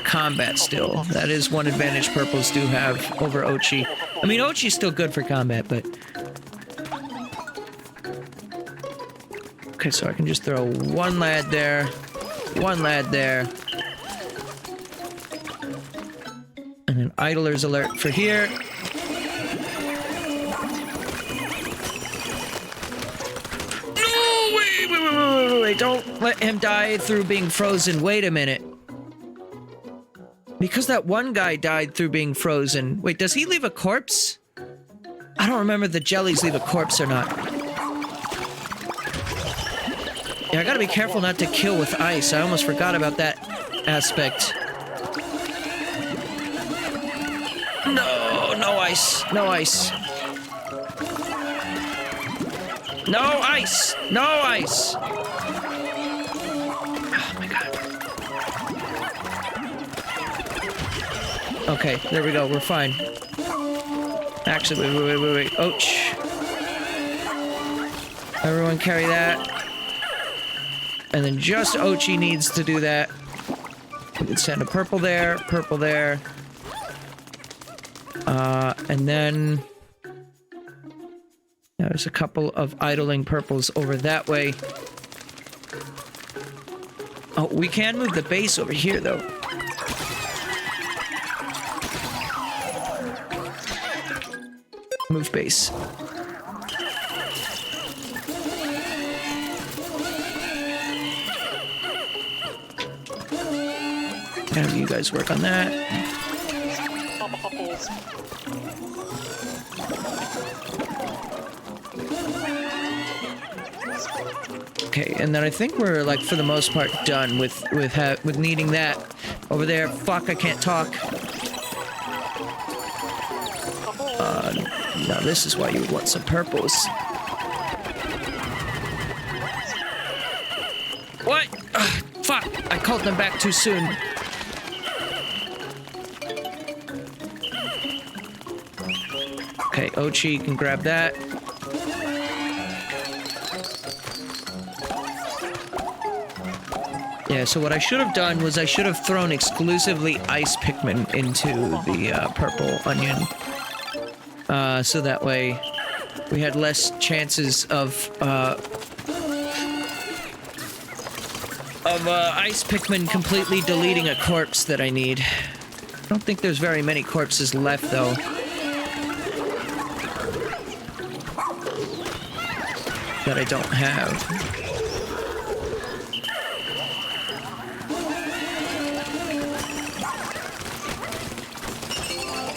combat still. That is one advantage purples do have over Ochi. I mean, Ochi's still good for combat, but... Okay, so I can just throw one lad there, one lad there. And then idlers alert for here. No, wait, don't let him die through being frozen. Wait a minute. Because that one guy died through being frozen. Wait, does he leave a corpse? I don't remember if the jellies leave a corpse or not. Yeah, I gotta be careful not to kill with ice. I almost forgot about that aspect. No, no ice. No ice. No ice. No ice. Oh my god. Okay, there we go. We're fine. Actually, wait. Ouch. Everyone carry that. And then just Ochi needs to do that. We can send a purple there, purple there. And then... There's a couple of idling purples over that way. Oh, we can move the base over here, though. Move base. Have you guys work on that. Okay, and then I think we're like for the most part done with needing that over there. Fuck, I can't talk. Now this is why you would want some purples. What? Ugh, fuck! I called them back too soon. Okay, Ochi can grab that. Yeah, so what I should have done was I should have thrown exclusively ice Pikmin into the purple onion. So that way we had less chances of ice Pikmin completely deleting a corpse that I need. I don't think there's very many corpses left, though. That I don't have.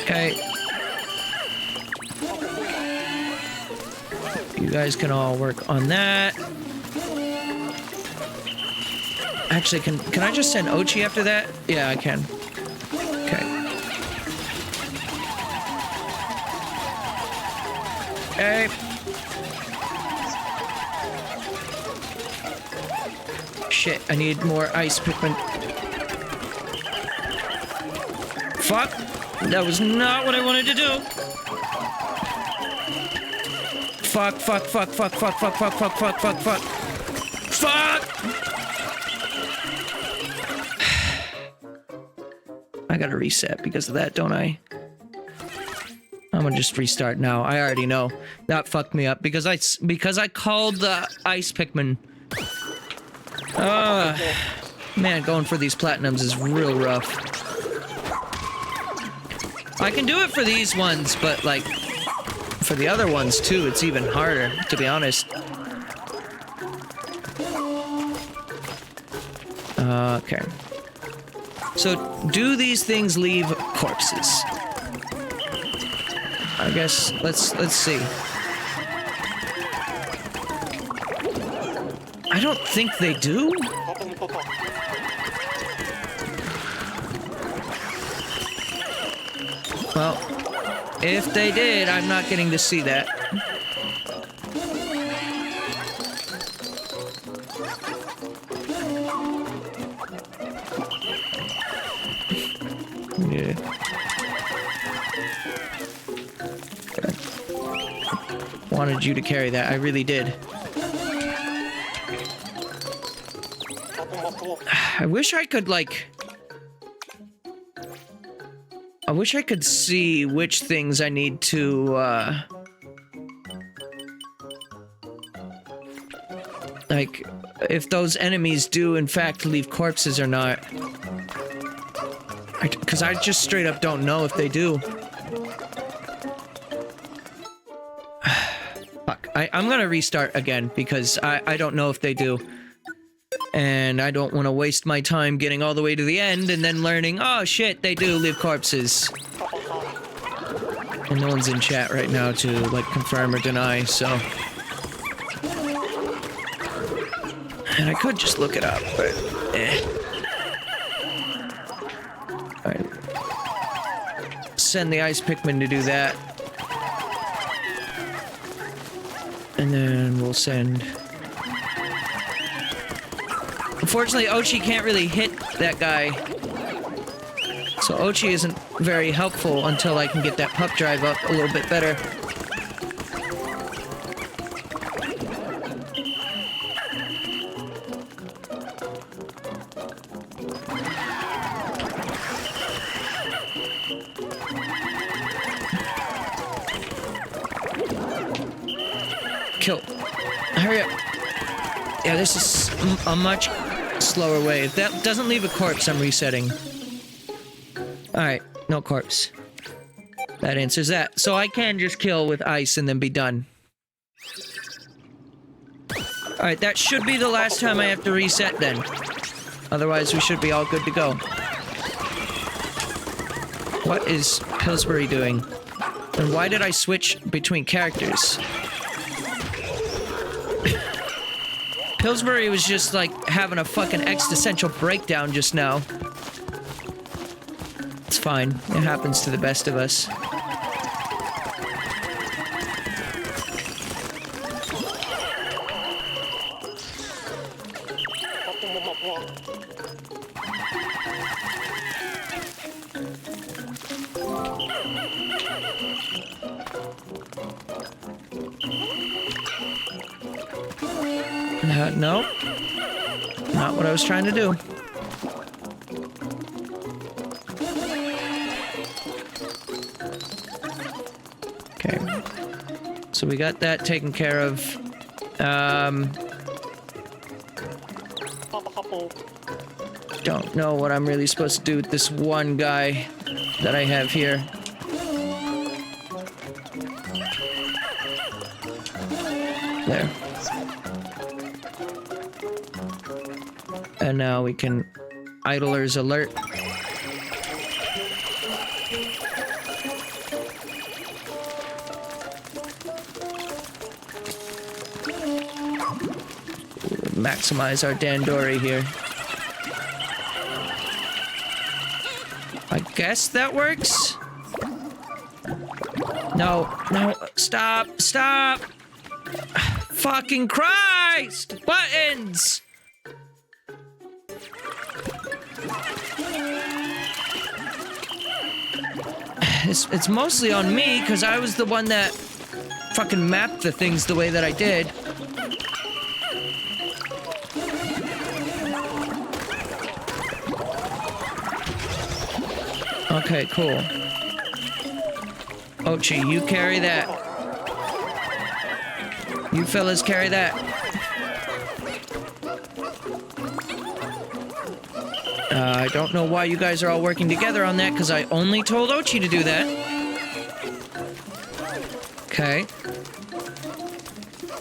Okay. You guys can all work on that. Actually, can I just send Ochi after that? Yeah, I can. Okay. Okay. Shit, I need more ice Pikmin. Fuck! That was not what I wanted to do! Fuck, fuck, fuck, fuck, fuck, fuck, fuck, fuck, fuck, fuck, fuck! Fuck! I gotta reset because of that, don't I? I'm gonna just restart now. I already know. That fucked me up because I called the ice Pikmin. Man, going for these platinums is real rough. I can do it for these ones, but like for the other ones too, it's even harder, to be honest. Okay. So, do these things leave corpses? I guess let's see. I don't think they do. Well, if they did, I'm not getting to see that. Yeah. Wanted you to carry that. I really did. I wish I could, like... I wish I could see which things I need to, like, if those enemies do, in fact, leave corpses or not. Because I just straight up don't know if they do. Fuck. I'm gonna restart again, because I don't know if they do. And I don't want to waste my time getting all the way to the end and then learning, oh shit, they do leave corpses. And no one's in chat right now to, like, confirm or deny, so... And I could just look it up, but... Alright. Send the ice Pikmin to do that. And then we'll send... Unfortunately, Ochi can't really hit that guy. So Ochi isn't very helpful until I can get that pup drive up a little bit better. kill. Hurry up. Yeah, this is a much slower way. If that doesn't leave a corpse, I'm resetting. Alright, no corpse. That answers that. So I can just kill with ice and then be done. Alright, that should be the last time I have to reset then. Otherwise, we should be all good to go. What is Pillsbury doing? And why did I switch between characters? Pillsbury was just like having a fucking existential breakdown just now. It's fine. It happens to the best of us. No. Not what I was trying to do. Okay. So we got that taken care of. Don't know what I'm really supposed to do with this one guy that I have here. There. And now we can idlers alert. Maximize our Dandori here. I guess that works? No, stop! Fucking Christ! Buttons! It's mostly on me, because I was the one that fucking mapped the things the way that I did. Okay, cool. Ochi, you carry that. You fellas carry that. I don't know why you guys are all working together on that, because I only told Ochi to do that. Okay.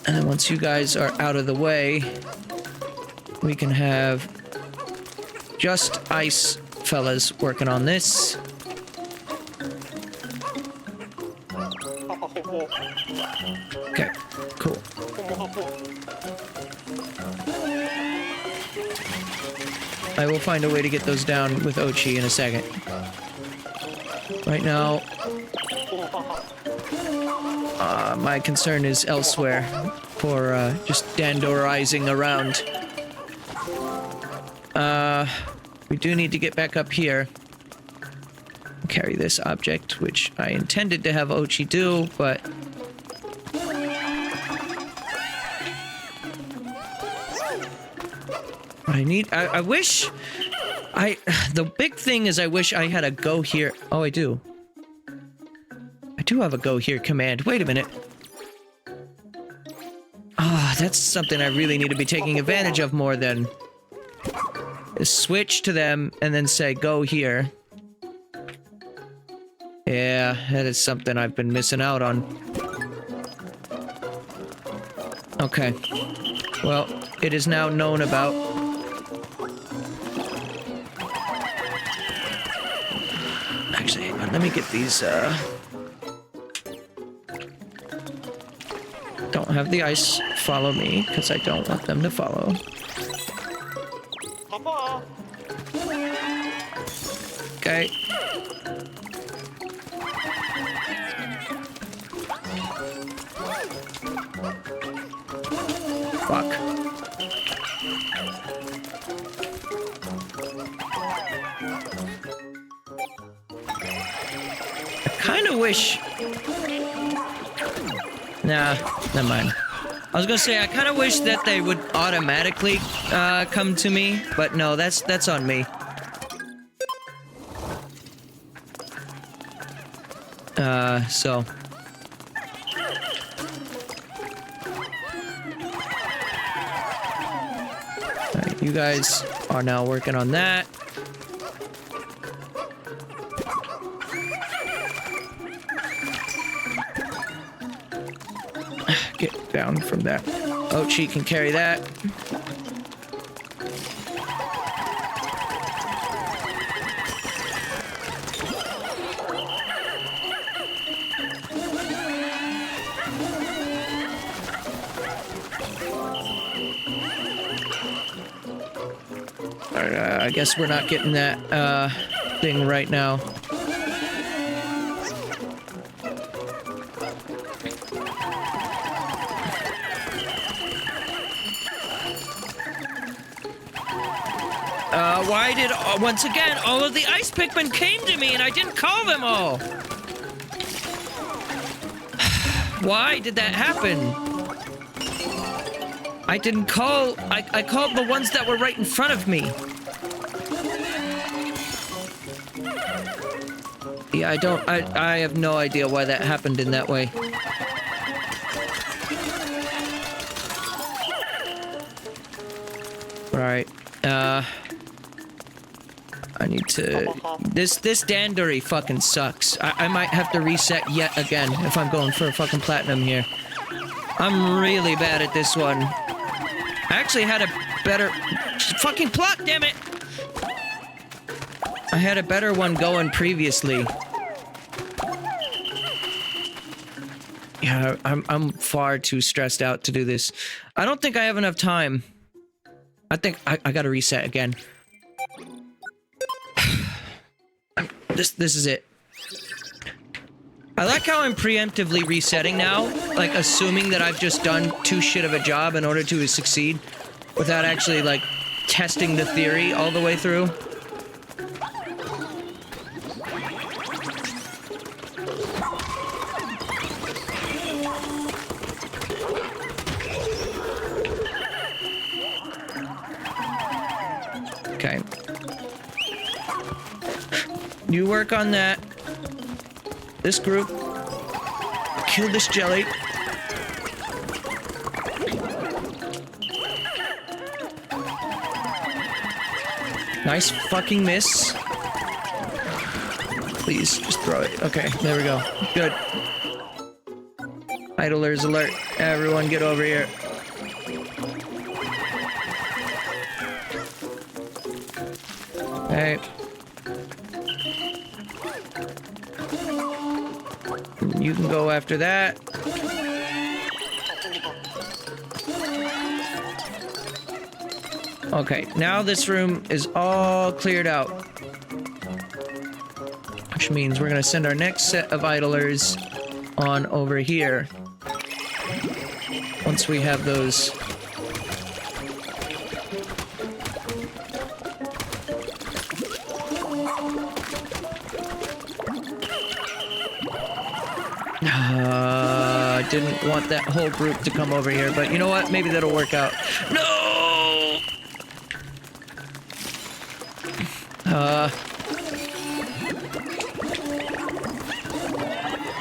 And then once you guys are out of the way, we can have just ice fellas working on this. Okay, cool. I will find a way to get those down with Ochi in a second. Right now, my concern is elsewhere for just Dandorizing around. We do need to get back up here. Carry this object, which I intended to have Ochi do, but... I wish... The big thing is I wish I had a go here... Oh, I do. I do have a go here command. Wait a minute. Ah, that's something I really need to be taking advantage of more than... Is switch to them and then say go here. Yeah, that is something I've been missing out on. Okay. Well, it is now known about. Actually, hang on, let me get these, Don't have the ice follow me, because I don't want them to follow. Okay. Fuck. I kinda wish... Nah, never mind. I was gonna say, I kinda wish that they would automatically, come to me, but no, that's on me. You guys are now working on that. Get down from that. Ochi can carry that. I guess we're not getting that thing right now. Why did, once again, all of the ice Pikmin came to me and I didn't call them all? Why did that happen? I didn't call, I called the ones that were right in front of me. Yeah, I have no idea why that happened in that way. Alright, I need to... This Dandori fucking sucks. I might have to reset yet again if I'm going for a fucking platinum here. I'm really bad at this one. I actually had a better... Fucking plot, damn it! I had a better one going previously. Yeah, I'm far too stressed out to do this. I don't think I have enough time. I think I gotta reset again. This is it. I like how I'm preemptively resetting now, like assuming that I've just done too shit of a job in order to succeed, without actually like testing the theory all the way through. Okay. You work on that. This group. Kill this jelly. Nice fucking miss. Please, just throw it. Okay, there we go. Good. Idlers alert. Everyone get over here. Hey. You can go after that. Okay, now this room is all cleared out. Which means we're gonna send our next set of idlers on over here. Once we have those. Didn't want that whole group to come over here, but you know what? Maybe that'll work out. No!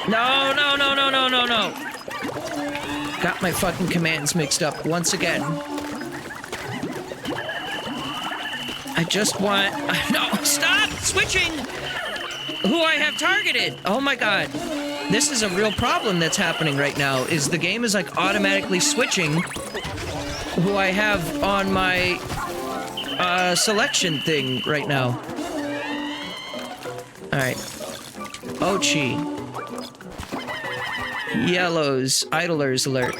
No. Got my fucking commands mixed up once again. I just want... No, stop switching who I have targeted. Oh my god. This is a real problem that's happening right now, is the game is like automatically switching who I have on my selection thing right now. Alright. Ochi. Yellows. Idlers alert.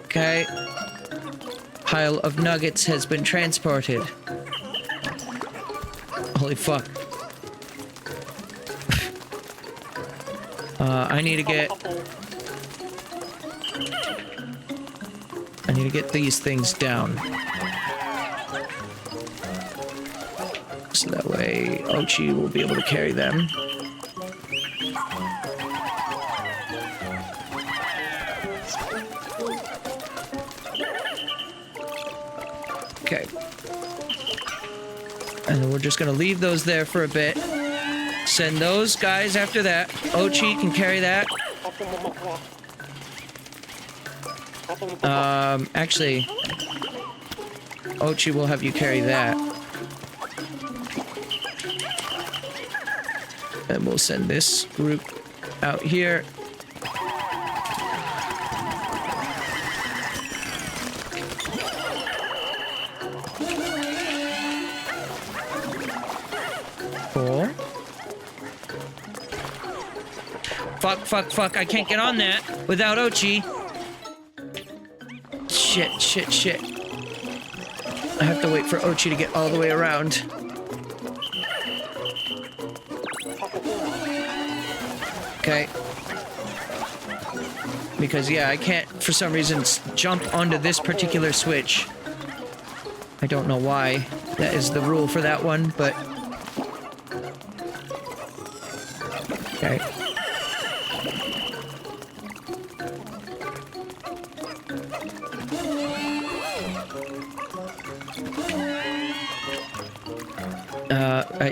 Okay. Pile of nuggets has been transported. Holy fuck. I need to get these things down. So that way Ochi will be able to carry them. Okay. And then we're just gonna leave those there for a bit. Send those guys after that. Ochi can carry that. Actually, Ochi will have you carry that. And we'll send this group out here. Cool. Fuck, I can't get on that without Ochi. Shit. I have to wait for Ochi to get all the way around. Okay. Because, yeah, I can't, for some reason, jump onto this particular switch. I don't know why. That is the rule for that one, but... Okay.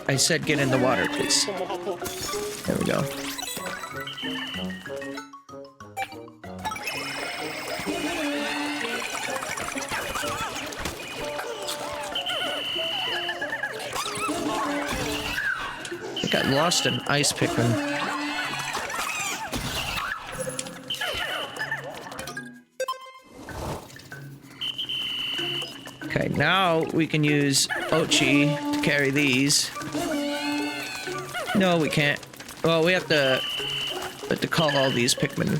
I said get in the water, please. There we go. I think I lost an ice Pikmin. Okay, now we can use Ochi to carry these. No, we can't. Well, we have to call all these Pikmin.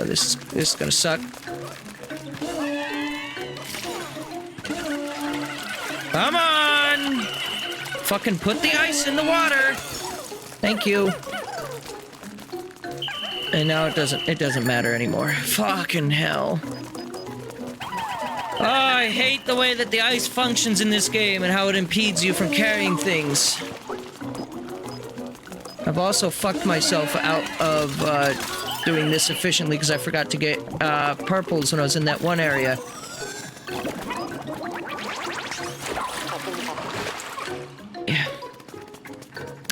This is gonna suck. Come on! Fucking put the ice in the water! Thank you. And now it doesn't matter anymore. Fucking hell. Oh, I hate the way that the ice functions in this game and how it impedes you from carrying things. I've also fucked myself out of doing this efficiently because I forgot to get purples when I was in that one area. Yeah.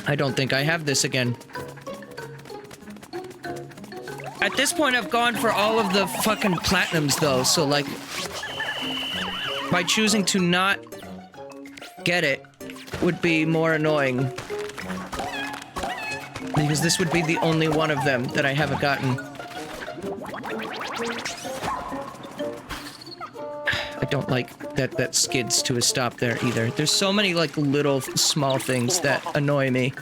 I don't think I have this again. At this point, I've gone for all of the fucking platinums, though, so, like... by choosing to not get it would be more annoying. Because this would be the only one of them that I haven't gotten. I don't like that skids to a stop there either. There's so many, like, little small things that annoy me.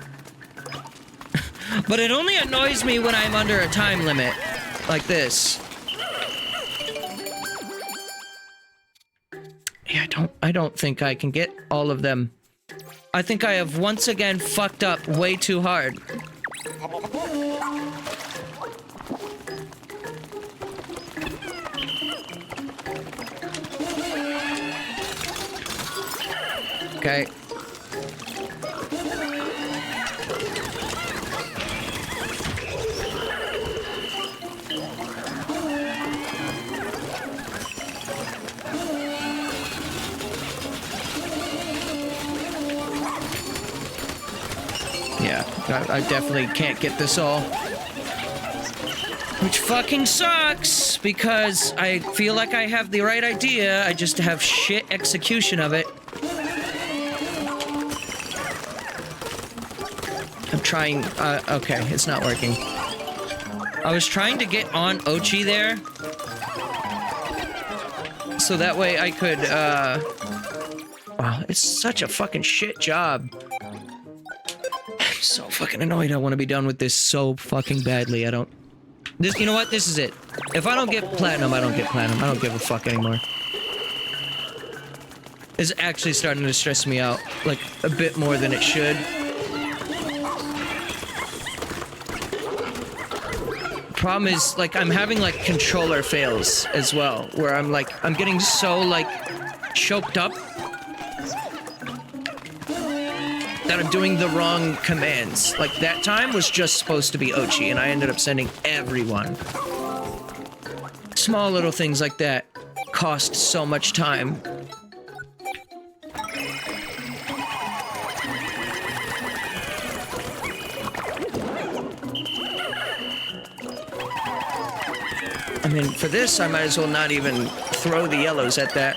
But it only annoys me when I'm under a time limit. Like this. Yeah, I don't think I can get all of them. I think I have once again fucked up way too hard. Okay. Yeah, I definitely can't get this all. Which fucking sucks, because I feel like I have the right idea, I just have shit execution of it. I'm trying, okay, it's not working. I was trying to get on Ochi there. So that way I could, wow, it's such a fucking shit job. I'm so fucking annoyed. I want to be done with this so fucking badly. You know what? This is it. If I don't get platinum, I don't get platinum. I don't give a fuck anymore. It's actually starting to stress me out, like, a bit more than it should. Problem is, like, I'm having, like, controller fails as well, where I'm getting so, like, choked up that I'm doing the wrong commands. Like, that time was just supposed to be Ochi, and I ended up sending everyone. Small little things like that cost so much time. mean, for this, I might as well not even throw the yellows at that.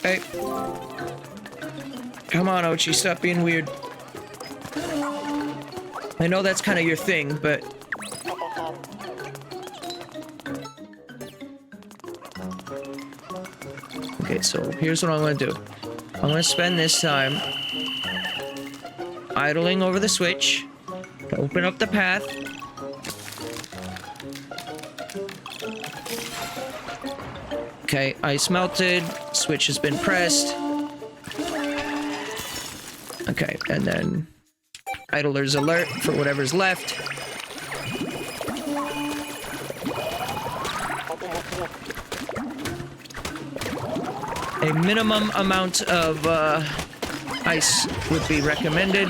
Hey. Come on, Ochi, stop being weird. I know that's kind of your thing, but... Okay, so here's what I'm gonna do. I'm gonna spend this time idling over the switch to open up the path. Okay, ice melted, switch has been pressed. Okay, and then idler's alert for whatever's left. A minimum amount of ice would be recommended.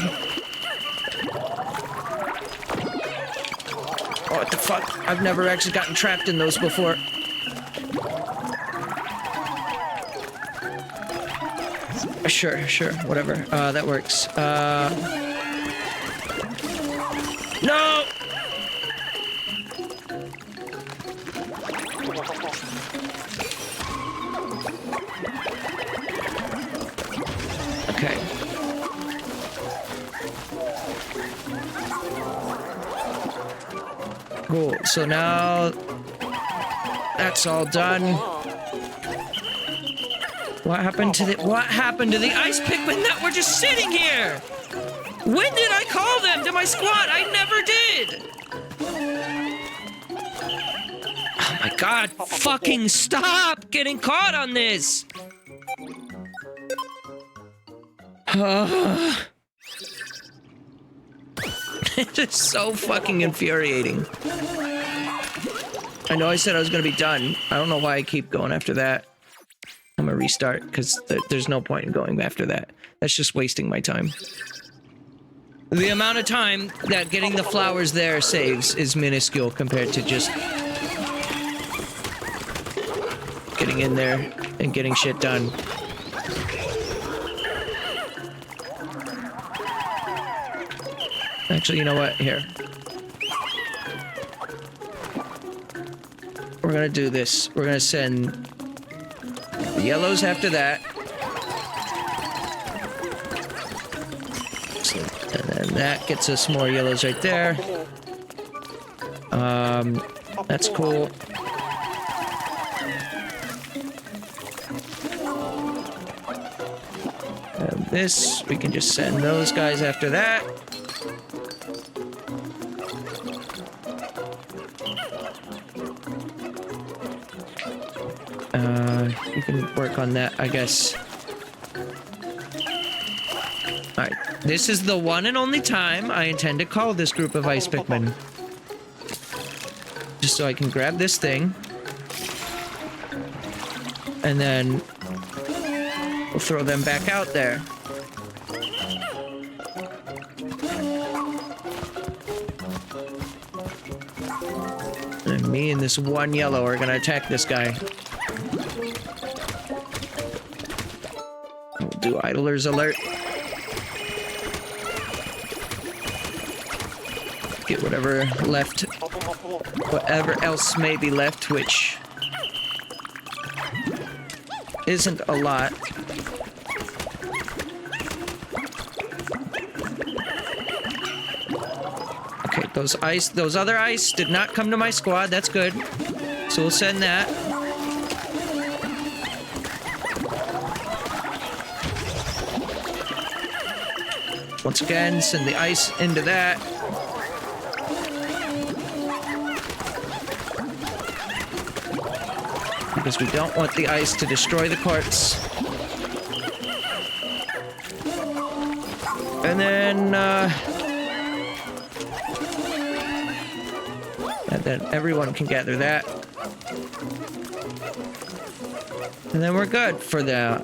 Oh, what the fuck? I've never actually gotten trapped in those before. Sure, whatever. That works. No! Okay. Cool. So now that's all done. What happened to the ice Pikmin that were just sitting here? When did I call them to my squad? I never did. Oh my god, fucking stop getting caught on this. It's just so fucking infuriating. I know I said I was gonna be done. I don't know why I keep going after that. I'm gonna restart, because there's no point in going after that. That's just wasting my time. The amount of time that getting the flowers there saves is minuscule compared to just getting in there and getting shit done. Actually, you know what? Here. We're gonna do this. We're gonna send the yellows after that. So, and then that gets us more yellows right there. That's cool. And this, we can just send those guys after that. You can work on that, I guess. Alright, this is the one and only time I intend to call this group of ice Pikmin. Just so I can grab this thing. And then we'll throw them back out there. And me and this one yellow are gonna attack this guy. We'll do idler's alert. Get whatever left, whatever else may be left, which isn't a lot. Okay, those other ice did not come to my squad. That's good. So we'll send that. Once again, send the ice into that. Because we don't want the ice to destroy the quartz. And then, everyone can gather that. And then we're good for the,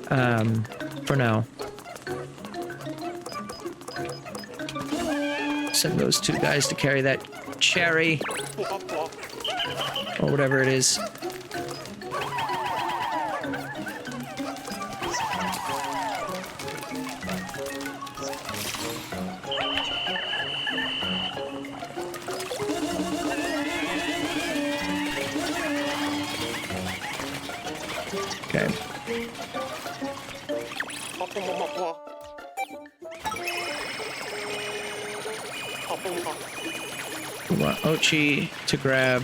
for now. Send those two guys to carry that cherry. Or whatever it is. We want Ochi to grab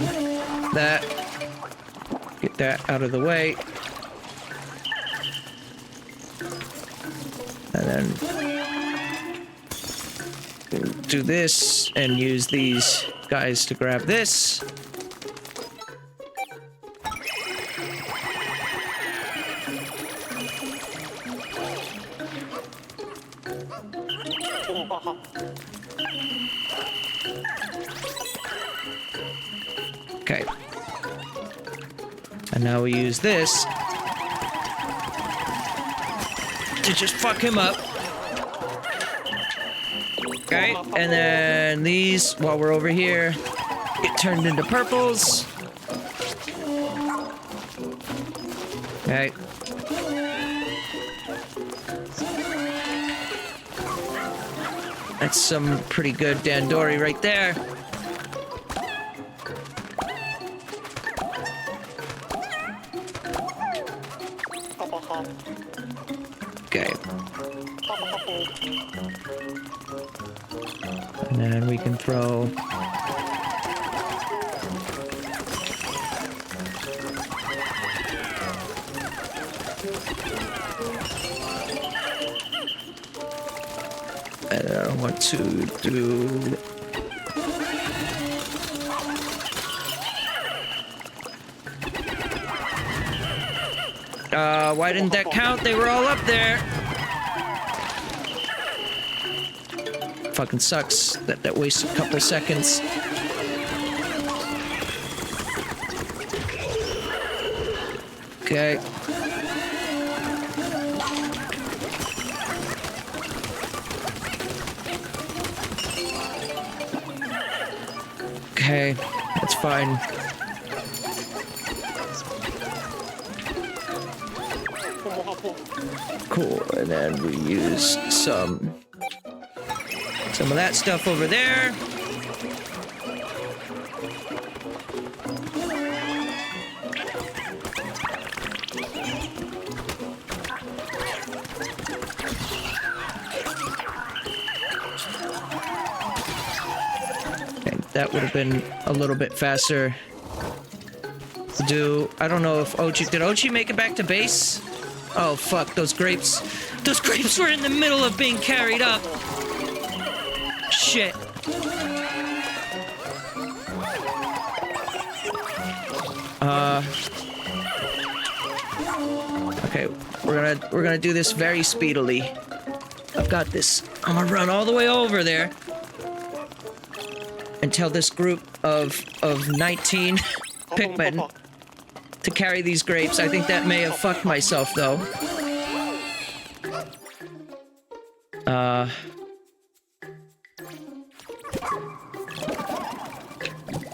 that. Get that out of the way. And then we'll do this and use these guys to grab this. Okay. And now we use this to just fuck him up. Okay, and then these, while we're over here, get turned into purples. Okay. That's some pretty good Dandori right there. Okay. And then we can throw... And I want to do... why didn't that count? They were all up there. Fucking sucks. That wasted a couple seconds. Okay. Okay, that's fine. Cool, and then we use some of that stuff over there. Okay, that would have been a little bit faster to do. I don't know if Ochi... Did Ochi make it back to base? Oh, fuck, those grapes. Those grapes were in the middle of being carried up. Shit. Okay, we're gonna do this very speedily. I've got this. I'm gonna run all the way over there and tell this group of 19 Pikmin to carry these grapes. I think that may have fucked myself, though.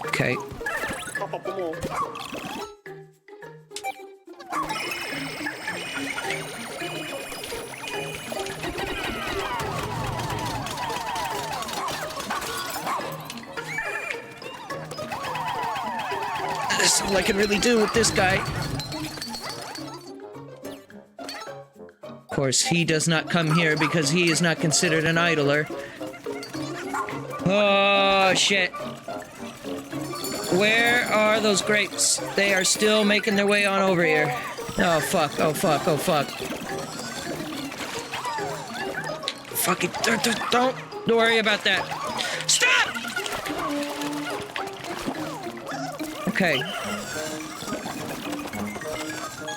Okay. That's all I can really do with this guy. Of course, he does not come here because he is not considered an idler. Oh, shit. Where are those grapes? They are still making their way on over here. Oh, fuck. Oh, fuck. Oh, fuck. Fuck it. Don't worry about that. Stop! Okay.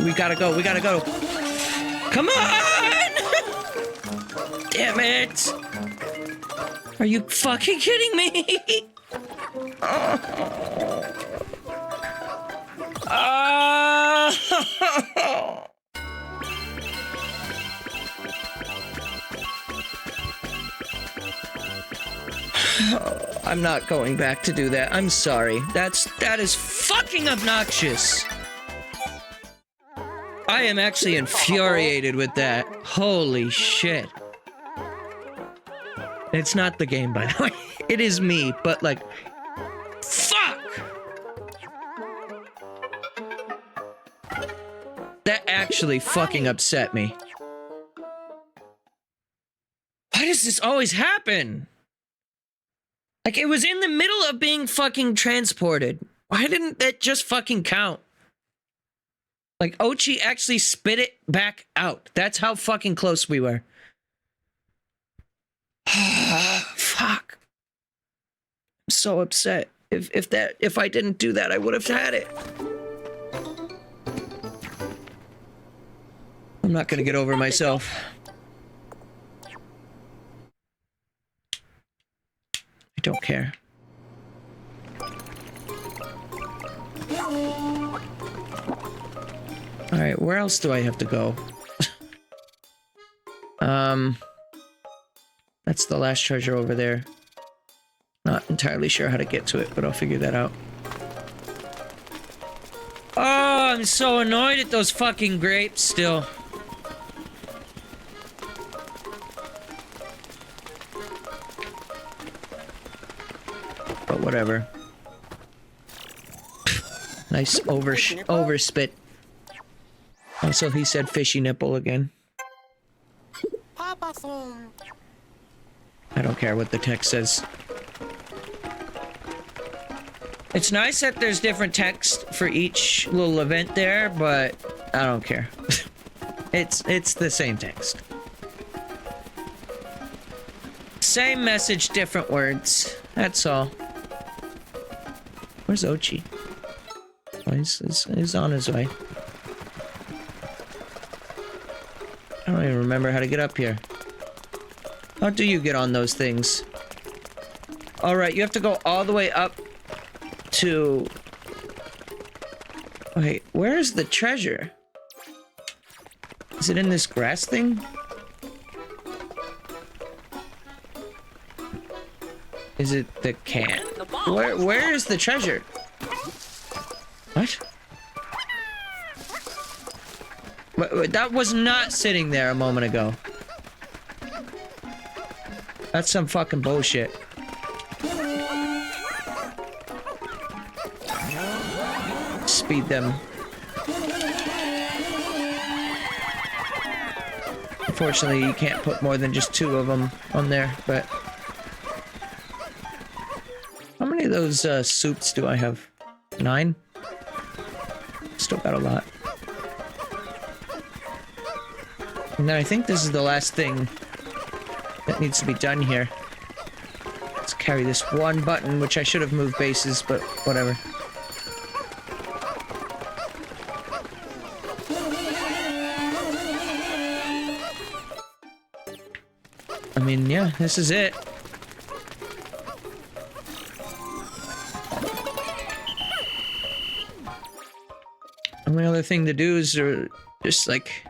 We gotta go. We gotta go. Come on! Damn it! Are you fucking kidding me? I'm not going back to do that. I'm sorry. That is fucking obnoxious. I am actually infuriated with that. Holy shit. It's not the game, by the way. It is me, but like... Fuck! That actually fucking upset me. does this always happen? Like, it was in the middle of being fucking transported. Why didn't that just fucking count? Like, Ochi actually spit it back out. That's how fucking close we were. Fuck. I'm so upset. If I didn't do that, I would have had it. I'm not gonna get over myself. I don't care. Alright, where else do I have to go? That's the last treasure over there. Not entirely sure how to get to it, but I'll figure that out. Oh, I'm so annoyed at those fucking grapes still. But whatever. Nice overspit. Also, he said fishy nipple again. I don't care what the text says. It's nice that there's different text for each little event there, but I don't care. It's the same text. Same message, different words. That's all. Where's Ochi? Oh, he's on his way. I don't even remember how to get up here. How do you get on those things? Alright, you have to go all the way up to... Wait, where is the treasure? Is it in this grass thing? Is it the can? Where is the treasure? What? That was not sitting there a moment ago. That's some fucking bullshit. Speed them. Unfortunately, you can't put more than just 2 of them on there, but... How many of those soups do I have? 9? Still got a lot. And then I think this is the last thing that needs to be done here. Let's carry this one button, which I should have moved bases, but whatever. I mean, yeah, this is it. Only other thing to do is just like...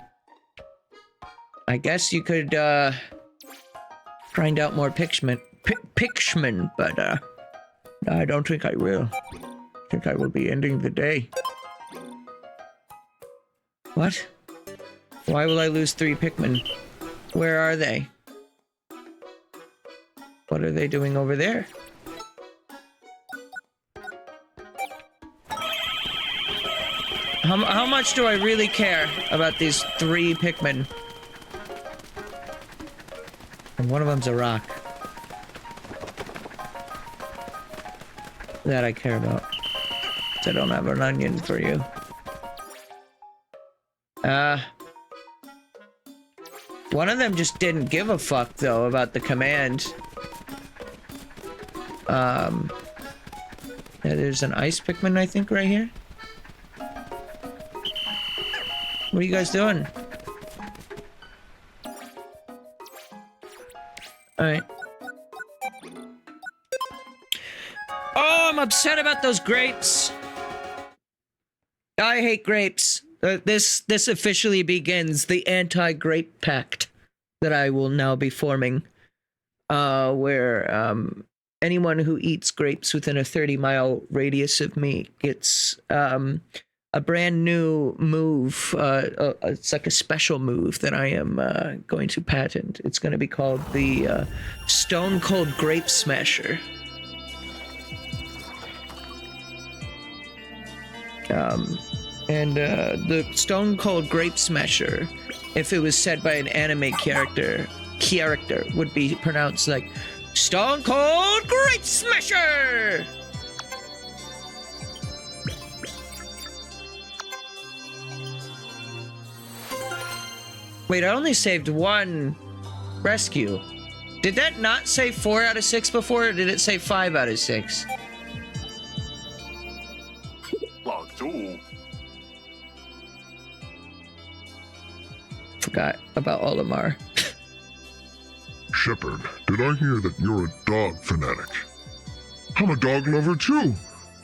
I guess you could, grind out more Pikmin, but, I don't think I will. I think I will be ending the day. What? Why will I lose 3 Pikmin? Where are they? What are they doing over there? How much do I really care about these 3 Pikmin? And one of them's a rock. That I care about. So I don't have an onion for you. One of them just didn't give a fuck, though, about the command. Yeah, there's an ice Pikmin, I think, right here. What are you guys doing? Alright. Oh, I'm upset about those grapes. I hate grapes. This officially begins the anti-grape pact that I will now be forming. Where anyone who eats grapes within a 30-mile radius of me gets a brand new move. It's like a special move that I am going to patent. It's going to be called the Stone Cold Grape Smasher. And the Stone Cold Grape Smasher, if it was said by an anime character, character would be pronounced like Stone Cold Great Smasher. Wait, I only saved one rescue. Did that not say 4 out of 6 before, or did it say 5 out of 6? Forgot about Olimar. Shepard, did I hear that you're a dog fanatic? I'm a dog lover too.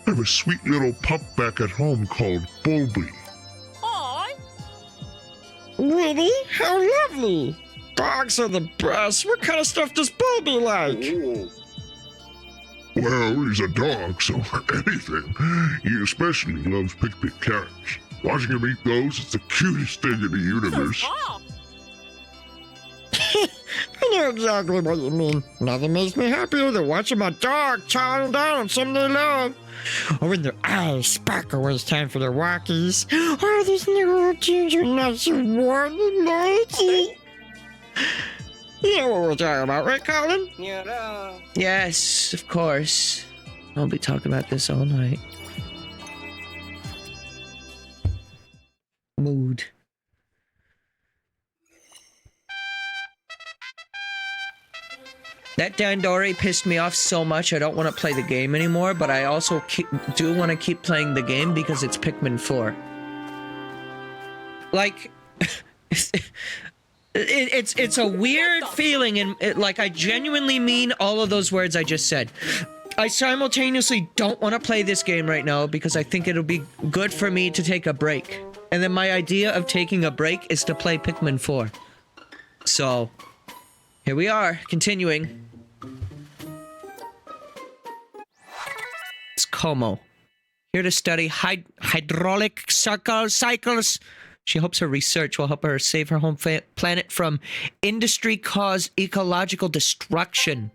I have a sweet little pup back at home called Bulby. Really? How lovely! Dogs are the best. What kind of stuff does Bulby like? Well, he's a dog, so anything. He especially loves Pikmin carrots. Watching him eat those is the cutest thing in the universe. I know exactly what you mean. Nothing makes me happier than watching my dog chowing down on something they love. Or when their eyes sparkle when it's time for their walkies. Or these new ginger nuts are warm and lighty. You know what we're talking about, right, Colin? Yeah. Yes, of course. I'll be talking about this all night. Mood. That Dandori pissed me off so much I don't want to play the game anymore, but I also do want to keep playing the game because it's Pikmin 4. Like, it's a weird feeling, and like I genuinely mean all of those words I just said. I simultaneously don't want to play this game right now because I think it'll be good for me to take a break. And then my idea of taking a break is to play Pikmin 4. So, here we are, continuing. It's Como. Here to study hydraulic cycles. She hopes her research will help her save her home planet from industry-caused ecological destruction.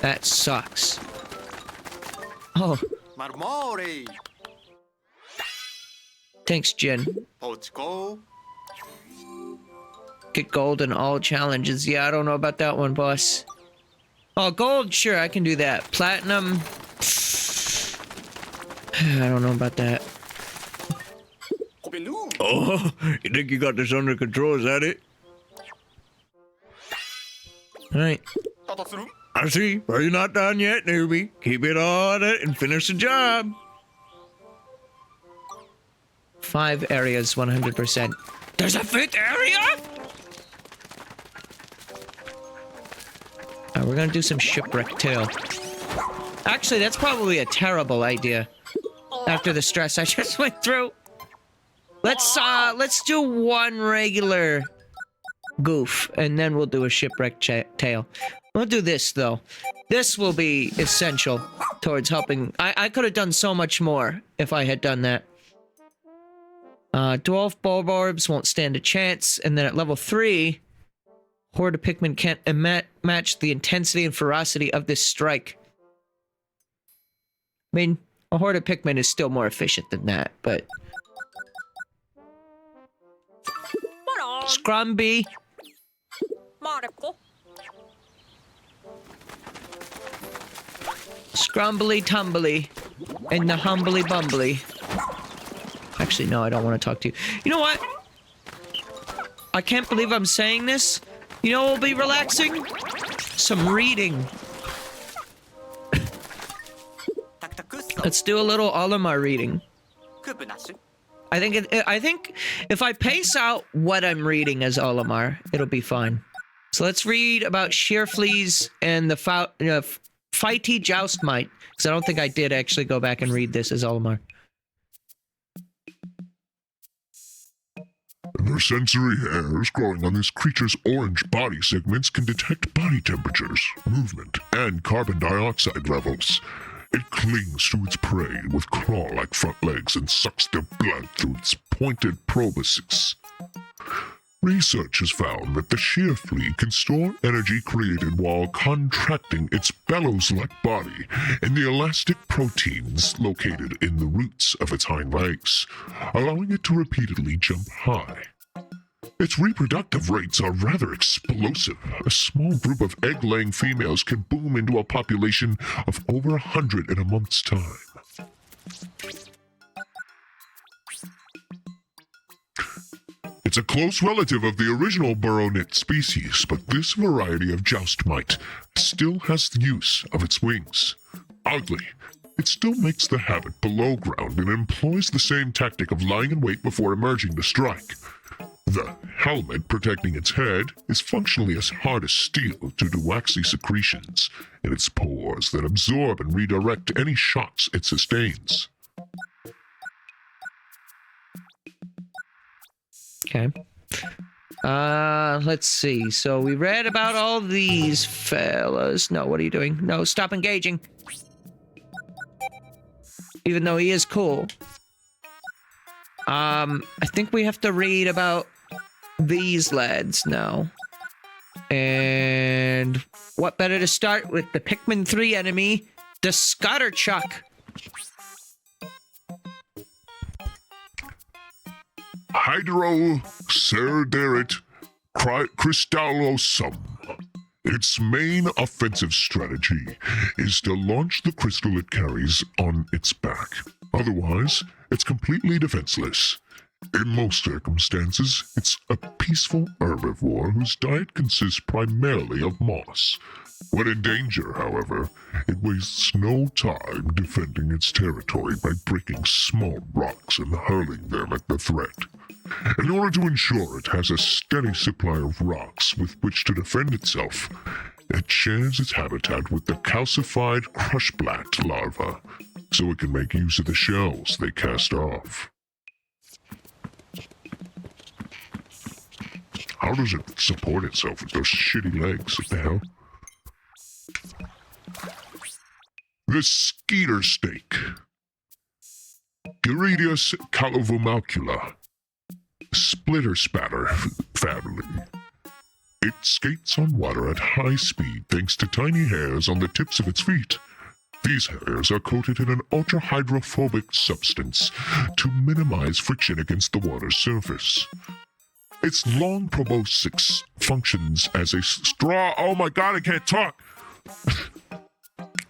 That sucks. Oh. Marmore. Thanks, Jin. Pochko. Get gold in all challenges. Yeah, I don't know about that one, boss. Oh, gold, sure, I can do that. Platinum. I don't know about that. Oh, you think you got this under control, is that it? Alright. I see. Well, you're not done yet, newbie. Keep it on it and finish the job. 5 areas, 100%. There's a 5th area? We're gonna do some shipwreck tale. Actually, that's probably a terrible idea. After the stress I just went through. Let's do one regular goof, and then we'll do a shipwreck tale. We'll do this, though. This will be essential towards helping. I could have done so much more if I had done that. Dwarf Bulborbs won't stand a chance, and then at level 3, Horde of Pikmin can't match the intensity and ferocity of this strike. I mean, a Horde of Pikmin is still more efficient than that, but... Scrumby. Scrumbly tumbly. And the humbly bumbly. Actually, no, I don't want to talk to you. You know what? I can't believe I'm saying this. You know what will be relaxing? Some reading. Let's do a little Olimar reading. I think if I pace out what I'm reading as Olimar, it'll be fine. So let's read about Shearfleas and the Fighty Joustmite, because I don't think I did actually go back and read this as Olimar. The sensory hairs growing on this creature's orange body segments can detect body temperatures, movement, and carbon dioxide levels. It clings to its prey with claw-like front legs and sucks their blood through its pointed proboscis. Research has found that the shearflea can store energy created while contracting its bellows-like body in the elastic proteins located in the roots of its hind legs, allowing it to repeatedly jump high. Its reproductive rates are rather explosive. A small group of egg-laying females can boom into a population of over 100 in a month's time. It's a close relative of the original burrow-knit species, but this variety of joust mite still has the use of its wings. Oddly, it still makes the habit below ground and employs the same tactic of lying in wait before emerging to strike. The helmet protecting its head is functionally as hard as steel due to waxy secretions in its pores that absorb and redirect any shots it sustains. Okay. Let's see. So we read about all these fellas. No, what are you doing? No, stop engaging. Even though he is cool. I think we have to read about these lads now. And what better to start with the Pikmin 3 enemy, the Scatterchuck. Hydro Cerderit Crystallosum. Its main offensive strategy is to launch the crystal it carries on its back. Otherwise, it's completely defenseless. In most circumstances, it's a peaceful herbivore whose diet consists primarily of moss. When in danger, however, it wastes no time defending its territory by breaking small rocks and hurling them at the threat. In order to ensure it has a steady supply of rocks with which to defend itself, it shares its habitat with the calcified crushblat larva, so it can make use of the shells they cast off. How does it support itself with those shitty legs? What the hell? The skeeter snake. Giridius calovomacula. Splitter spatter family. It skates on water at high speed thanks to tiny hairs on the tips of its feet. These hairs are coated in an ultra-hydrophobic substance to minimize friction against the water's surface. Its long proboscis functions as a straw. Oh my god, I can't talk!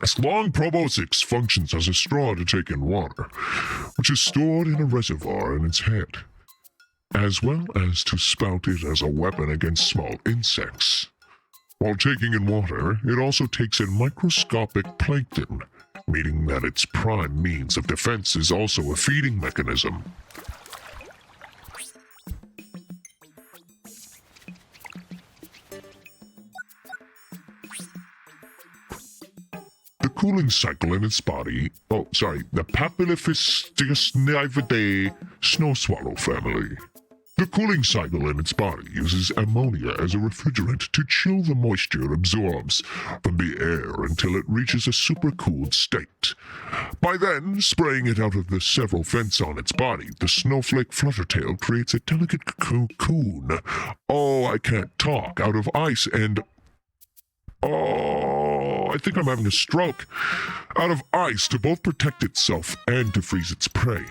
Its long proboscis functions as a straw to take in water, which is stored in a reservoir in its head, as well as to spout it as a weapon against small insects. While taking in water, it also takes in microscopic plankton, meaning that its prime means of defense is also a feeding mechanism. The cooling cycle in its body, the Papilophistidae snow swallow family. The cooling cycle in its body uses ammonia as a refrigerant to chill the moisture it absorbs from the air until it reaches a supercooled state. By then, spraying it out of the several vents on its body, the snowflake fluttertail creates a delicate cocoon. Oh, I can't talk. Out of ice and... Oh, I think I'm having a stroke. Out of ice to both protect itself and to freeze its prey.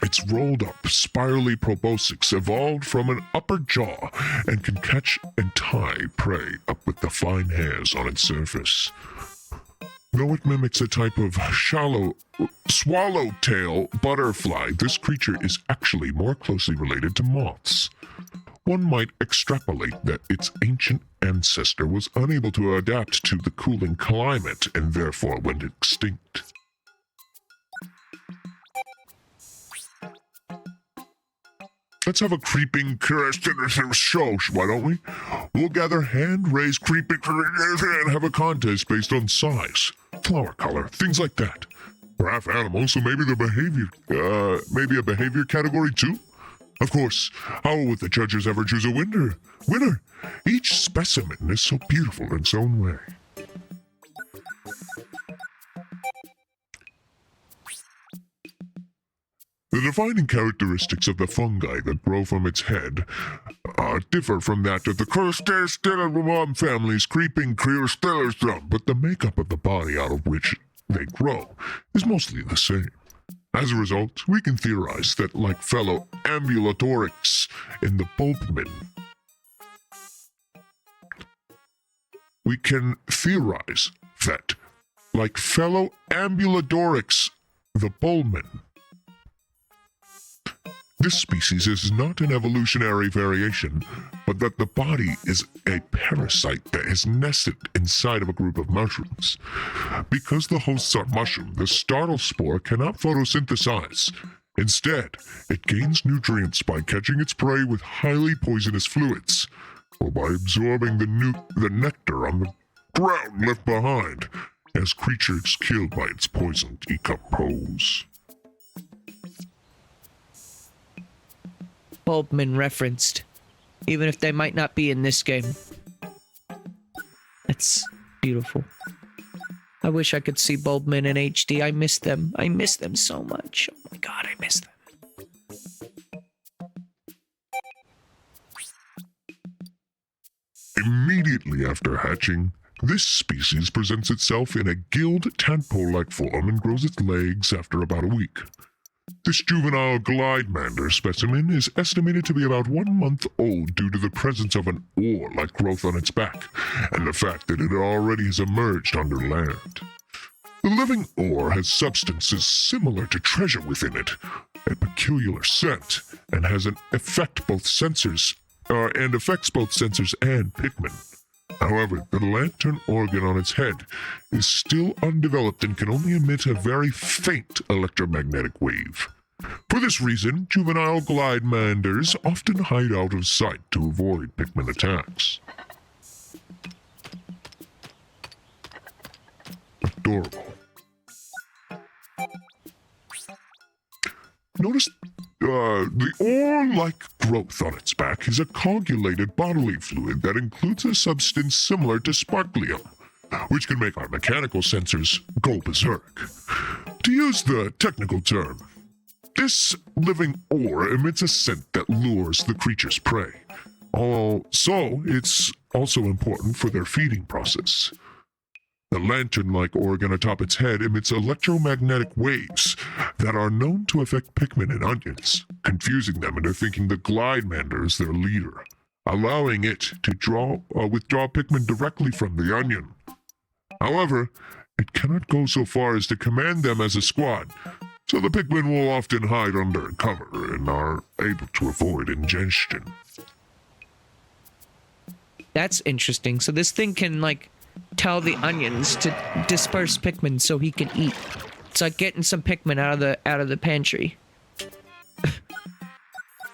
Its rolled up, spirally proboscis evolved from an upper jaw and can catch and tie prey up with the fine hairs on its surface. Though it mimics a type of swallowtail butterfly, this creature is actually more closely related to moths. One might extrapolate that its ancient ancestor was unable to adapt to the cooling climate and therefore went extinct. Let's have a creeping show, why don't we? We'll gather hand-raised creeping and have a contest based on size, flower color, things like that. We're half animals, so maybe maybe a behavior category too? Of course, how would the judges ever choose a winner? Each specimen is so beautiful in its own way. The defining characteristics of the fungi that grow from its head differ from that of the Crustacea family's creeping Crustacea, but the makeup of the body out of which they grow is mostly the same. As a result, we can theorize that, like fellow ambulatorics in the Bulbmin, the Bullman, this species is not an evolutionary variation, but that the body is a parasite that has nested inside of a group of mushrooms. Because the hosts are mushroom, the startle spore cannot photosynthesize. Instead, it gains nutrients by catching its prey with highly poisonous fluids, or by absorbing the nectar on the ground left behind as creatures killed by its poison decompose. Bulbmin referenced, even if they might not be in this game. That's beautiful. I wish I could see Bulbmin in HD. I miss them. I miss them so much. Oh my god, I miss them. Immediately after hatching, this species presents itself in a gilled tadpole-like form and grows its legs after about a week. This juvenile glidemander specimen is estimated to be about 1 month old due to the presence of an oar-like growth on its back, and the fact that it already has emerged under land. The living ore has substances similar to treasure within it, a peculiar scent, and has an affects both sensors and Pikmin. However, the lantern organ on its head is still undeveloped and can only emit a very faint electromagnetic wave. For this reason, juvenile glidemanders often hide out of sight to avoid Pikmin attacks. Adorable. Notice the ore-like growth on its back is a coagulated bodily fluid that includes a substance similar to sparklium, which can make our mechanical sensors go berserk. To use the technical term, this living ore emits a scent that lures the creature's prey. So, it's also important for their feeding process. The lantern-like organ atop its head emits electromagnetic waves that are known to affect Pikmin and onions, confusing them into thinking the glidemander is their leader, allowing it to withdraw Pikmin directly from the onion. However, it cannot go so far as to command them as a squad, so the Pikmin will often hide under cover and are able to avoid ingestion. That's interesting. So this thing can, like, tell the onions to disperse Pikmin so he can eat. It's like getting some Pikmin out of the pantry.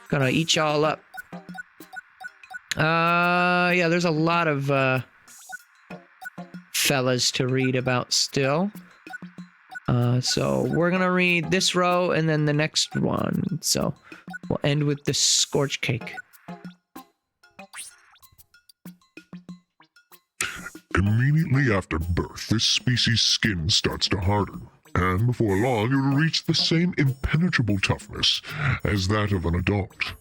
Gonna eat y'all up. Yeah, there's a lot of fellas to read about still. So we're gonna read this row and then the next one. So we'll end with the scorch cake. Immediately after birth, this species' skin starts to harden, and before long it will reach the same impenetrable toughness as that of an adult.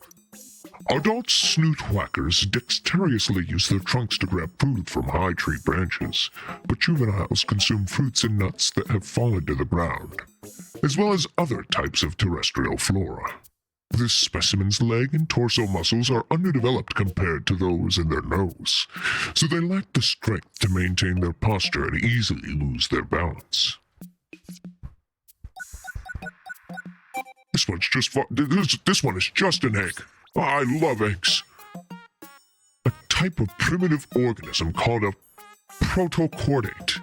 Adult snoot whackers dexterously use their trunks to grab food from high tree branches, but juveniles consume fruits and nuts that have fallen to the ground, as well as other types of terrestrial flora. This specimen's leg and torso muscles are underdeveloped compared to those in their nose, so they lack the strength to maintain their posture and easily lose their balance. This one is just an egg. I love eggs. A type of primitive organism called a protochordate.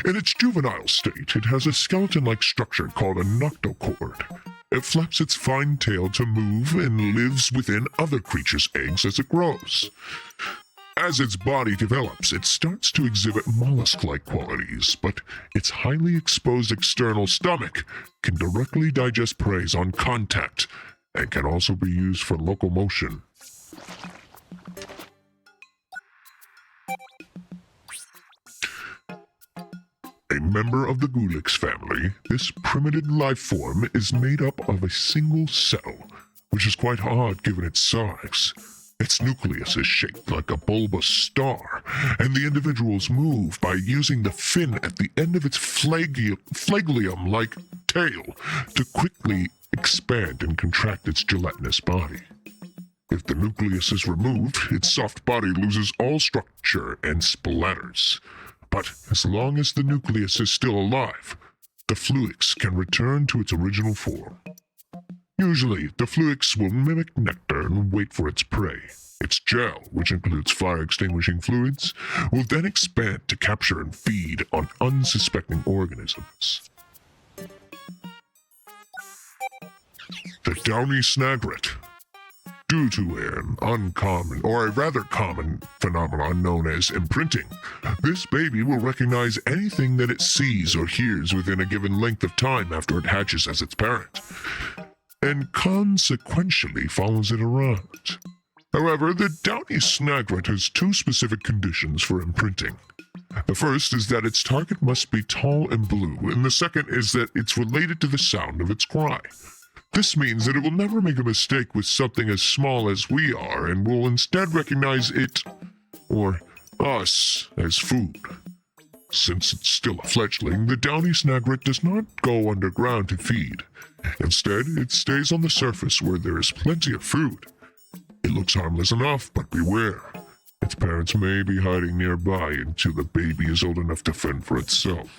In its juvenile state, it has a skeleton-like structure called a noctochord. It flaps its fine tail to move and lives within other creatures' eggs as it grows. As its body develops, it starts to exhibit mollusk-like qualities, but its highly exposed external stomach can directly digest prey on contact and can also be used for locomotion. A member of the Gulix family, this primitive life form is made up of a single cell, which is quite odd given its size. Its nucleus is shaped like a bulbous star, and the individuals move by using the fin at the end of its flagellium like tail to quickly expand and contract its gelatinous body. If the nucleus is removed, its soft body loses all structure and splatters. But as long as the nucleus is still alive, the fluix can return to its original form. Usually, the fluix will mimic nectar and wait for its prey. Its gel, which includes fire-extinguishing fluids, will then expand to capture and feed on unsuspecting organisms. The downy snagret. Due to an uncommon, or a rather common, phenomenon known as imprinting, this baby will recognize anything that it sees or hears within a given length of time after it hatches as its parent, and consequentially follows it around. However, the downy snagret has two specific conditions for imprinting. The first is that its target must be tall and blue, and the second is that it's related to the sound of its cry. This means that it will never make a mistake with something as small as we are and will instead recognize it, or us, as food. Since it's still a fledgling, the downy snagret does not go underground to feed. Instead, it stays on the surface where there is plenty of food. It looks harmless enough, but beware. Its parents may be hiding nearby until the baby is old enough to fend for itself.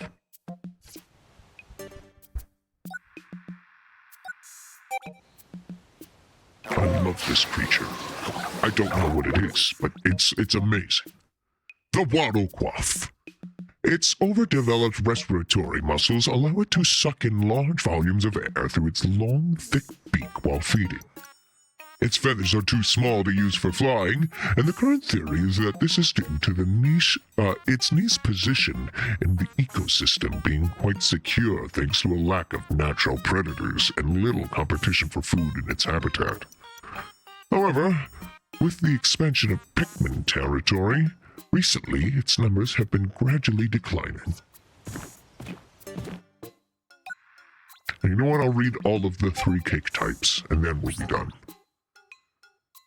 I love this creature. I don't know what it is, but it's amazing. The waddlequaff. Its overdeveloped respiratory muscles allow it to suck in large volumes of air through its long, thick beak while feeding. Its feathers are too small to use for flying, and the current theory is that this is due to its niche position in the ecosystem being quite secure thanks to a lack of natural predators and little competition for food in its habitat. However, with the expansion of Pikmin territory, recently its numbers have been gradually declining. And you know what? I'll read all of the 3 cake types, and then we'll be done.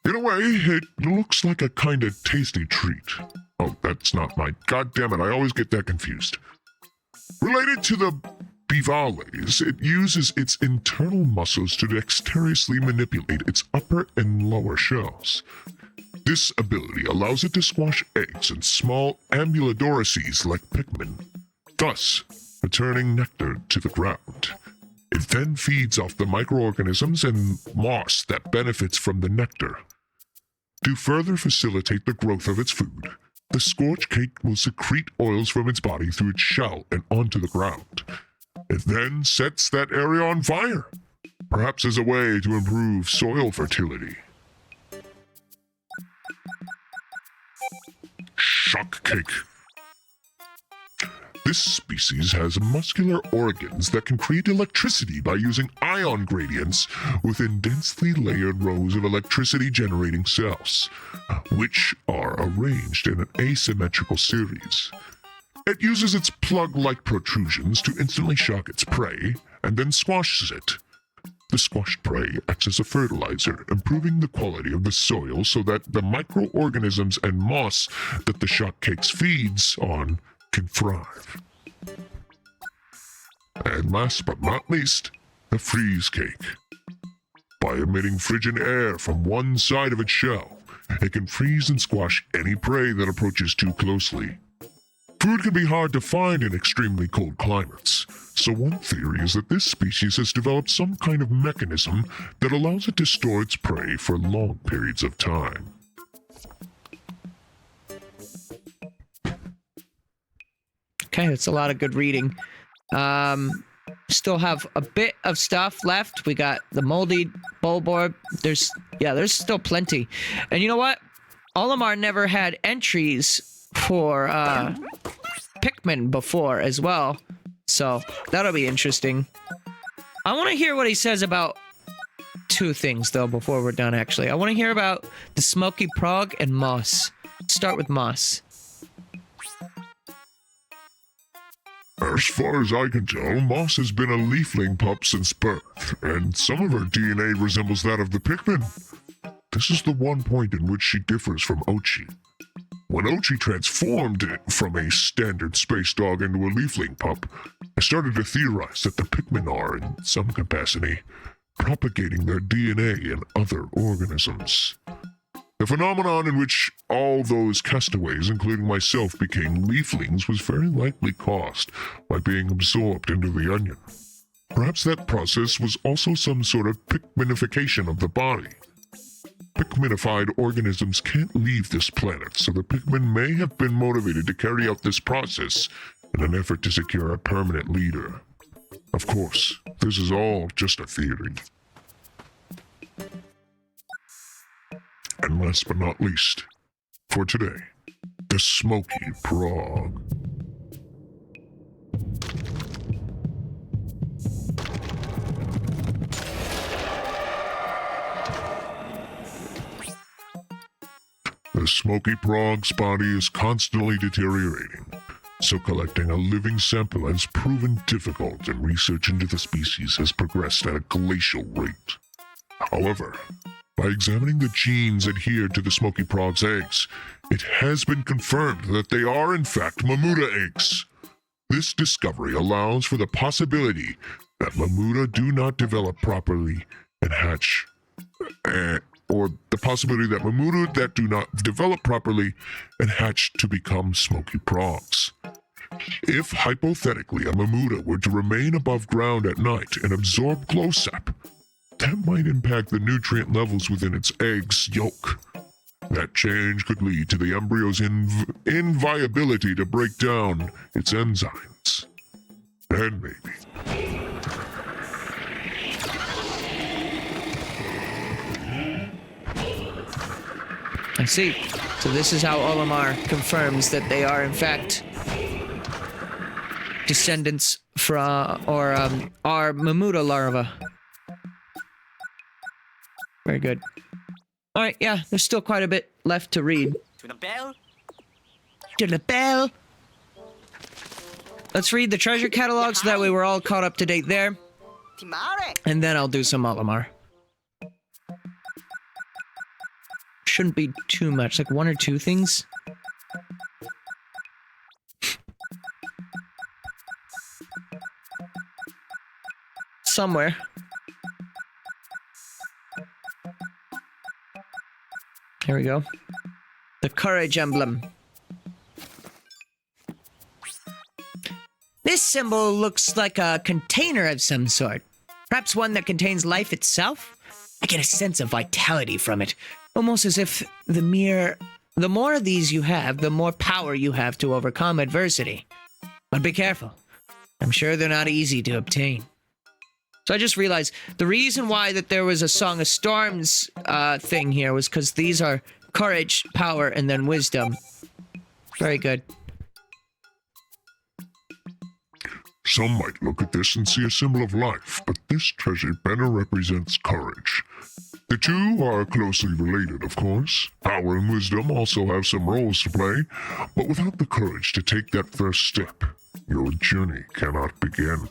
In a way, it looks like a kind of tasty treat. Oh, that's not my... God damn it, I always get that confused. Related to the bivalves, it uses its internal muscles to dexterously manipulate its upper and lower shells. This ability allows it to squash eggs and small ambuladorices like Pikmin, thus returning nectar to the ground. It then feeds off the microorganisms and moss that benefits from the nectar. To further facilitate the growth of its food, the scorch cake will secrete oils from its body through its shell and onto the ground. It then sets that area on fire, perhaps as a way to improve soil fertility. Shock cake. This species has muscular organs that can create electricity by using ion gradients within densely layered rows of electricity-generating cells, which are arranged in an asymmetrical series. It uses its plug-like protrusions to instantly shock its prey, and then squashes it. The squashed prey acts as a fertilizer, improving the quality of the soil so that the microorganisms and moss that the shock cake feeds on can thrive. And last but not least, the freeze cake. By emitting frigid air from one side of its shell, it can freeze and squash any prey that approaches too closely. Food can be hard to find in extremely cold climates, so one theory is that this species has developed some kind of mechanism that allows it to store its prey for long periods of time. Okay, that's a lot of good reading. Still have a bit of stuff left. We got the moldy board. There's still plenty. And you know what? Olimar never had entries for Pikmin before as well. So that'll be interesting. I want to hear what he says about 2 things though before we're done actually. I want to hear about the Smoky Prog and moss. Start with moss. As far as I can tell, Moss has been a leafling pup since birth, and some of her DNA resembles that of the Pikmin. This is the one point in which she differs from Ochi. When Ochi transformed it from a standard space dog into a leafling pup, I started to theorize that the Pikmin are, in some capacity, propagating their DNA in other organisms. The phenomenon in which all those castaways, including myself, became leaflings was very likely caused by being absorbed into the onion. Perhaps that process was also some sort of Pikminification of the body. Pikminified organisms can't leave this planet, so the Pikmin may have been motivated to carry out this process in an effort to secure a permanent leader. Of course, this is all just a theory. And last but not least, for today, the Smoky Prog. The Smoky Prog's body is constantly deteriorating, so collecting a living sample has proven difficult, and research into the species has progressed at a glacial rate. However, by examining the genes adhered to the Smoky Prog's eggs, it has been confirmed that they are in fact Mamuta eggs. This discovery allows for the possibility that Mamuta do not develop properly and hatch, or the possibility that Mamuta that do not develop properly and hatch to become Smoky Progs. If, hypothetically, a Mamuta were to remain above ground at night and absorb glow sap, that might impact the nutrient levels within its egg's yolk. That change could lead to the embryo's inviability to break down its enzymes. And maybe. I see. So this is how Olimar confirms that they are in fact descendants from, or are Mamuta larvae. Very good. All right, yeah, there's still quite a bit left to read. To the bell. To the bell. Let's read the treasure catalog so that way we're all caught up to date there. Timare. And then I'll do some Olimar. Shouldn't be too much, like one or two things. Somewhere. Here we go. The courage emblem. This symbol looks like a container of some sort. Perhaps one that contains life itself? I get a sense of vitality from it. Almost as if the more of these you have, the more power you have to overcome adversity. But be careful. I'm sure they're not easy to obtain. So I just realized the reason why that there was a Song of Storms thing here was because these are courage, power, and then wisdom. Very good. Some might look at this and see a symbol of life, but this treasure better represents courage. The two are closely related, of course. Power and wisdom also have some roles to play, but without the courage to take that first step, your journey cannot begin.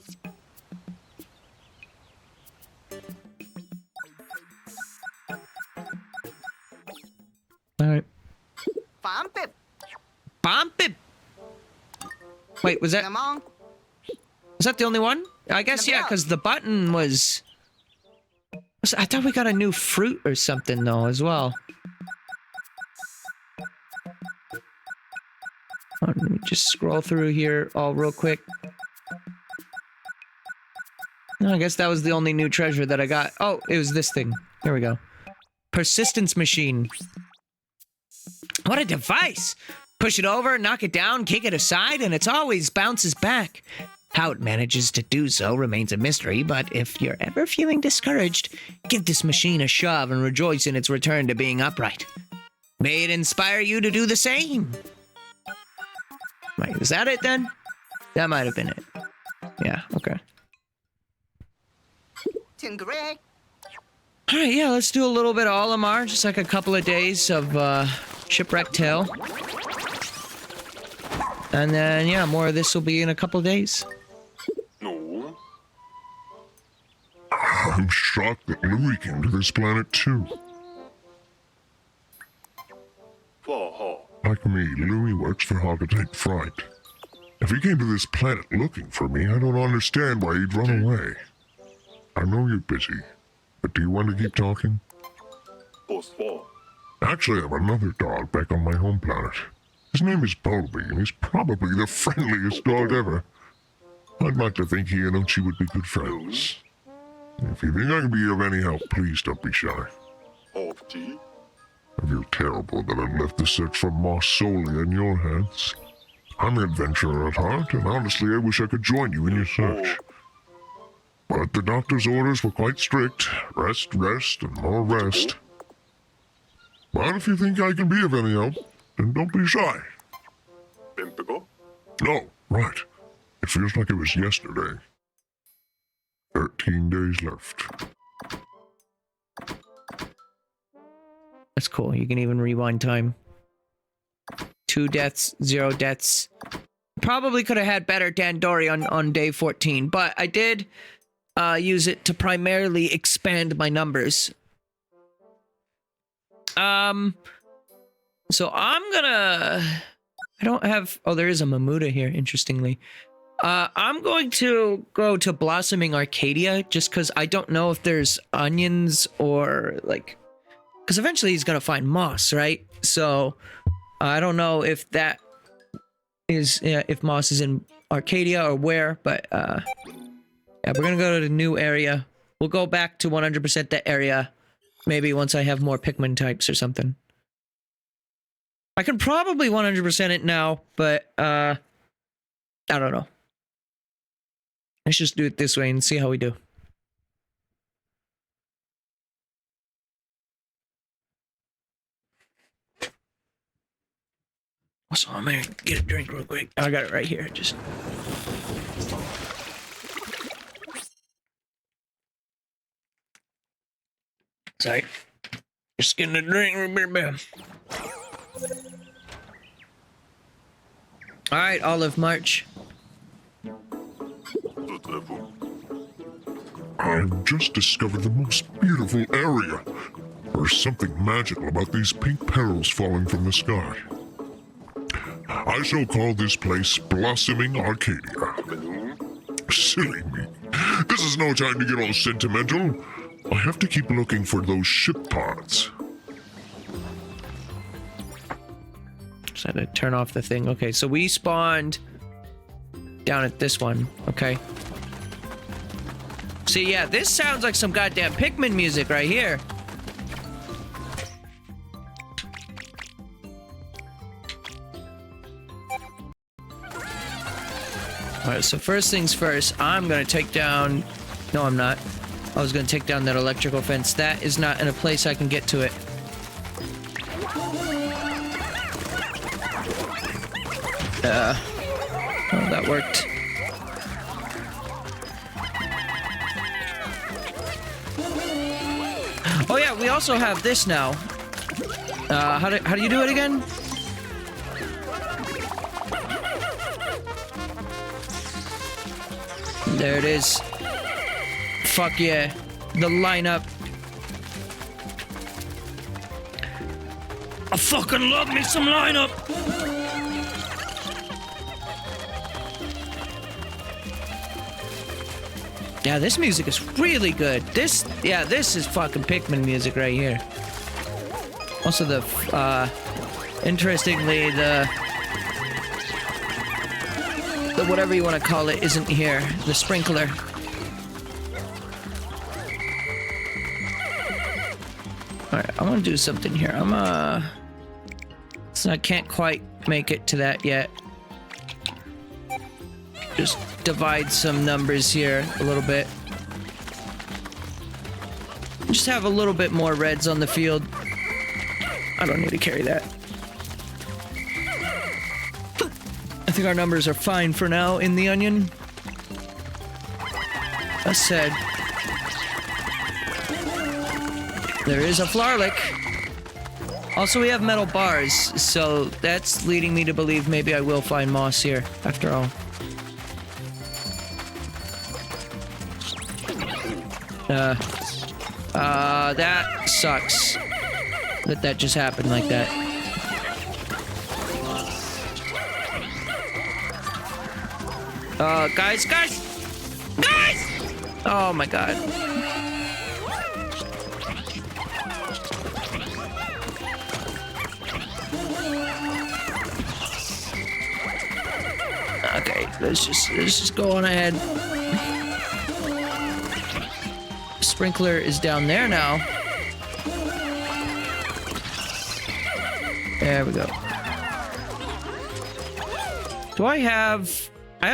Alright. Bump it. Bump it! Wait, was that... Come on. Was that the only one? I guess, yeah, because the button was... I thought we got a new fruit or something, though, as well. Let me just scroll through here all real quick. No, I guess that was the only new treasure that I got. Oh, it was this thing. Here we go. Persistence machine. What a device! Push it over, knock it down, kick it aside, and it always bounces back. How it manages to do so remains a mystery, but if you're ever feeling discouraged, give this machine a shove and rejoice in its return to being upright. May it inspire you to do the same. Wait, is that it then? That might have been it. Yeah, okay. Tingray. Alright, yeah, let's do a little bit of Olimar, just like a couple of days of Shipwreck Tale. And then, yeah, more of this will be in a couple of days. No. I'm shocked that Louis came to this planet too. Whoa. I like me, Louis works for Hoggetite Fright. If he came to this planet looking for me, I don't understand why he'd run away. I know you're busy, but do you want to keep talking? Actually, I have another dog back on my home planet. His name is Bulby, and he's probably the friendliest dog ever. I'd like to think he and Uchi would be good friends. If you think I can be of any help, please don't be shy. I feel terrible that I've left the search for Moss solely in your hands. I'm an adventurer at heart, and honestly I wish I could join you in your search. But the doctor's orders were quite strict. Rest, rest, and more rest. But if you think I can be of any help, then don't be shy. Oh, right. It feels like it was yesterday. 13 days left. That's cool. You can even rewind time. 2 deaths, 0 deaths. Probably could have had better Dandori on day 14, but I did use it to primarily expand my numbers. So I'm gonna... I don't have... Oh, there is a Mamuda here, interestingly. I'm going to go to Blossoming Arcadia, just because I don't know if there's onions or, like... Because eventually he's gonna find moss, right? So, I don't know if that is... if moss is in Arcadia or where, but, yeah, we're gonna go to the new area. We'll go back to 100% that area. Maybe once I have more Pikmin types or something. I can probably 100% it now, but, I don't know. Let's just do it this way and see how we do. So I'm gonna get a drink real quick. I got it right here, just... Sorry. Just getting a drink real bit. Alright, Olive March. I've just discovered the most beautiful area. There's something magical about these pink petals falling from the sky. I shall call this place Blossoming Arcadia. Silly me. This is no time to get all sentimental. I have to keep looking for those ship pods. Just had to turn off the thing. Okay, so we spawned down at this one. Okay. See, yeah, this sounds like some goddamn Pikmin music right here. Alright, so first things first, I'm gonna take down... No, I'm not. I was gonna take down that electrical fence. That is not in a place I can get to it. Oh, that worked. Oh yeah, we also have this now. How do you do it again? There it is. Fuck yeah. The lineup. I fucking love me some lineup. Yeah, this music is really good. This is fucking Pikmin music right here. Also interestingly, the whatever you want to call it isn't here. The sprinkler. Alright, I want to do something here. So I can't quite make it to that yet. Just divide some numbers here a little bit. Just have a little bit more reds on the field. I don't need to carry that. I think our numbers are fine for now in the onion. As said, there is a Flarlick. Also, we have metal bars, so that's leading me to believe maybe I will find moss here, after all. That sucks. That just happened like that. Guys! Oh my god. Okay, let's just go on ahead. Sprinkler is down there now. There we go. Do I have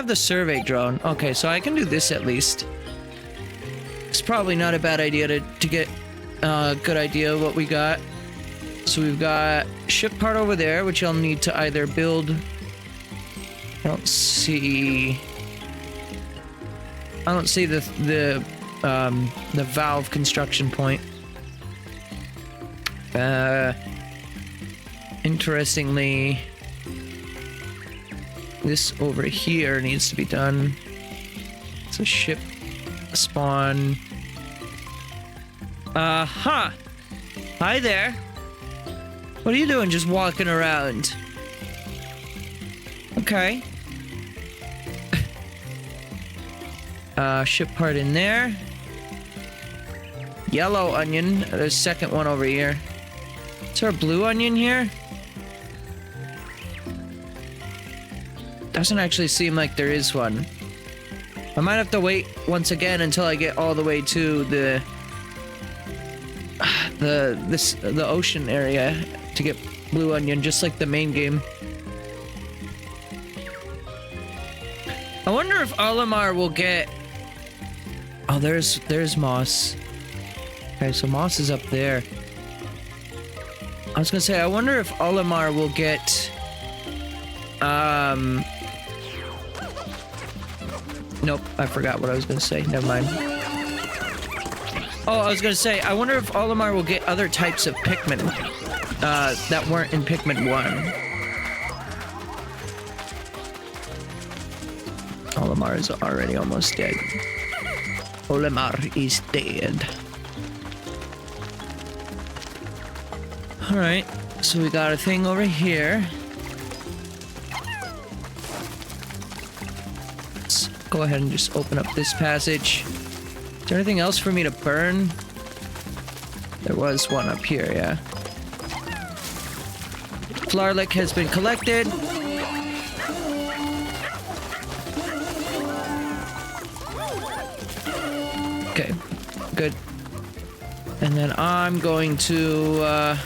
the survey drone. Okay, so I can do this at least. It's probably not a bad idea to get a good idea of what we got. So we've got ship part over there, which I'll need to either build. I don't see the valve construction point. Interestingly, this over here needs to be done. It's a ship spawn. Hi there. What are you doing just walking around? Okay. Ship part in there. Yellow onion. There's a second one over here. Is there a blue onion here? Doesn't actually seem like there is one. I might have to wait once again until I get all the way to the ocean area to get blue onion, just like the main game. I wonder if Olimar will get... Oh, there's Moss. Okay, so Moss is up there. I was gonna say, I wonder if Olimar will get... Nope, I forgot what I was gonna say. Never mind. Oh, I was gonna say, I wonder if Olimar will get other types of Pikmin that weren't in Pikmin 1. Olimar is already almost dead. Olimar is dead. Alright, so we got a thing over here. Let's go ahead and just open up this passage. Is there anything else for me to burn? There was one up here, yeah. Flarlick has been collected. Okay, good. And then I'm going to,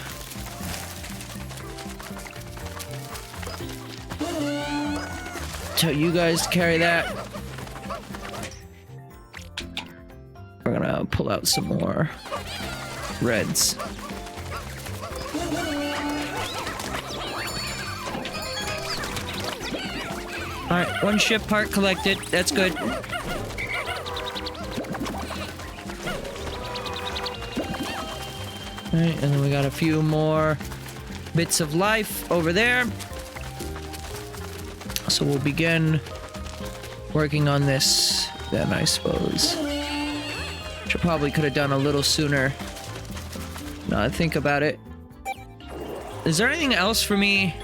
tell you guys to carry that. We're gonna pull out some more reds. Alright, one ship part collected. That's good. Alright, and then we got a few more bits of life over there. So we'll begin working on this then, I suppose. Which I probably could have done a little sooner. Now I think about it. Is there anything else for me?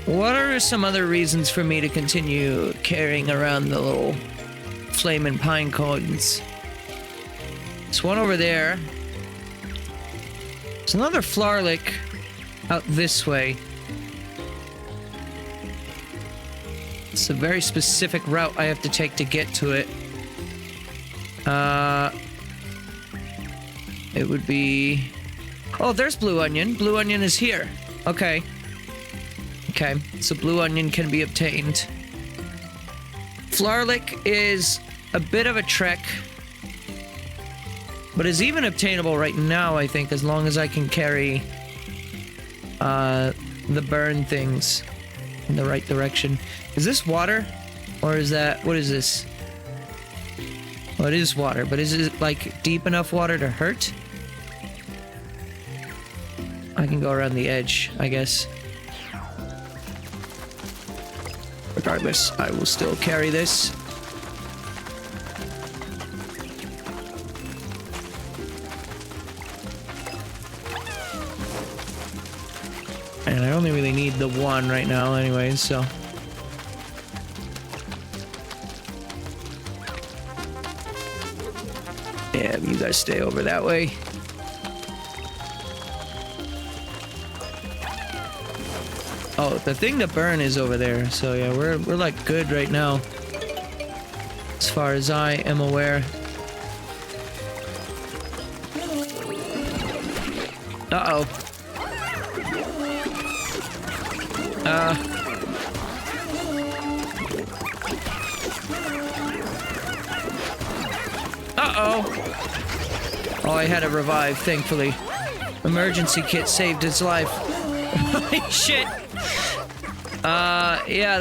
What are some other reasons for me to continue carrying around the little flaming pine cones? There's one over there. There's another Flarlick out this way. It's a very specific route I have to take to get to it. It would be... Oh, there's Blue Onion. Blue Onion is here. Okay. Okay, so Blue Onion can be obtained. Flarlick is a bit of a trek, but is even obtainable right now, I think, as long as I can carry the burn things in the right direction. Is this water? Or is that... What is this? Well, it is water, but is it, like, deep enough water to hurt? I can go around the edge, I guess. Regardless, I will still carry this. And I only really need the one right now anyway, so... Yeah, you guys stay over that way. Oh, the thing to burn is over there. So yeah, we're like good right now. As far as I am aware. Uh-oh. Uh-oh. Oh, I had a revive, thankfully. Emergency kit saved his life. Holy shit. Yeah,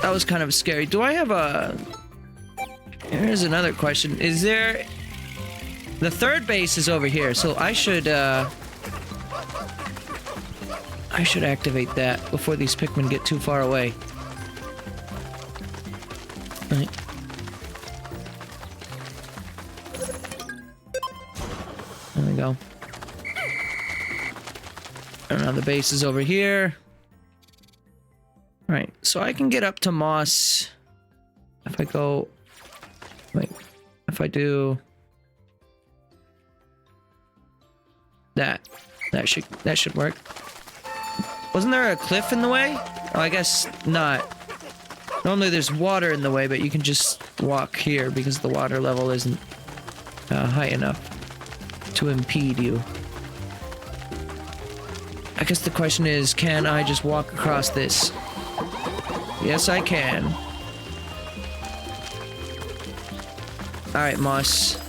that was kind of scary. Do I have a... Here's another question. Is there... The third base is over here, so I should activate that before these Pikmin get too far away. Right. There we go. And now the base is over here. Right, so I can get up to Moss if I go... Wait, if I do... That should work. Wasn't there a cliff in the way? Oh, I guess not. Normally there's water in the way, but you can just walk here because the water level isn't high enough to impede you. I guess the question is, can I just walk across this? Yes, I can. Alright, Moss.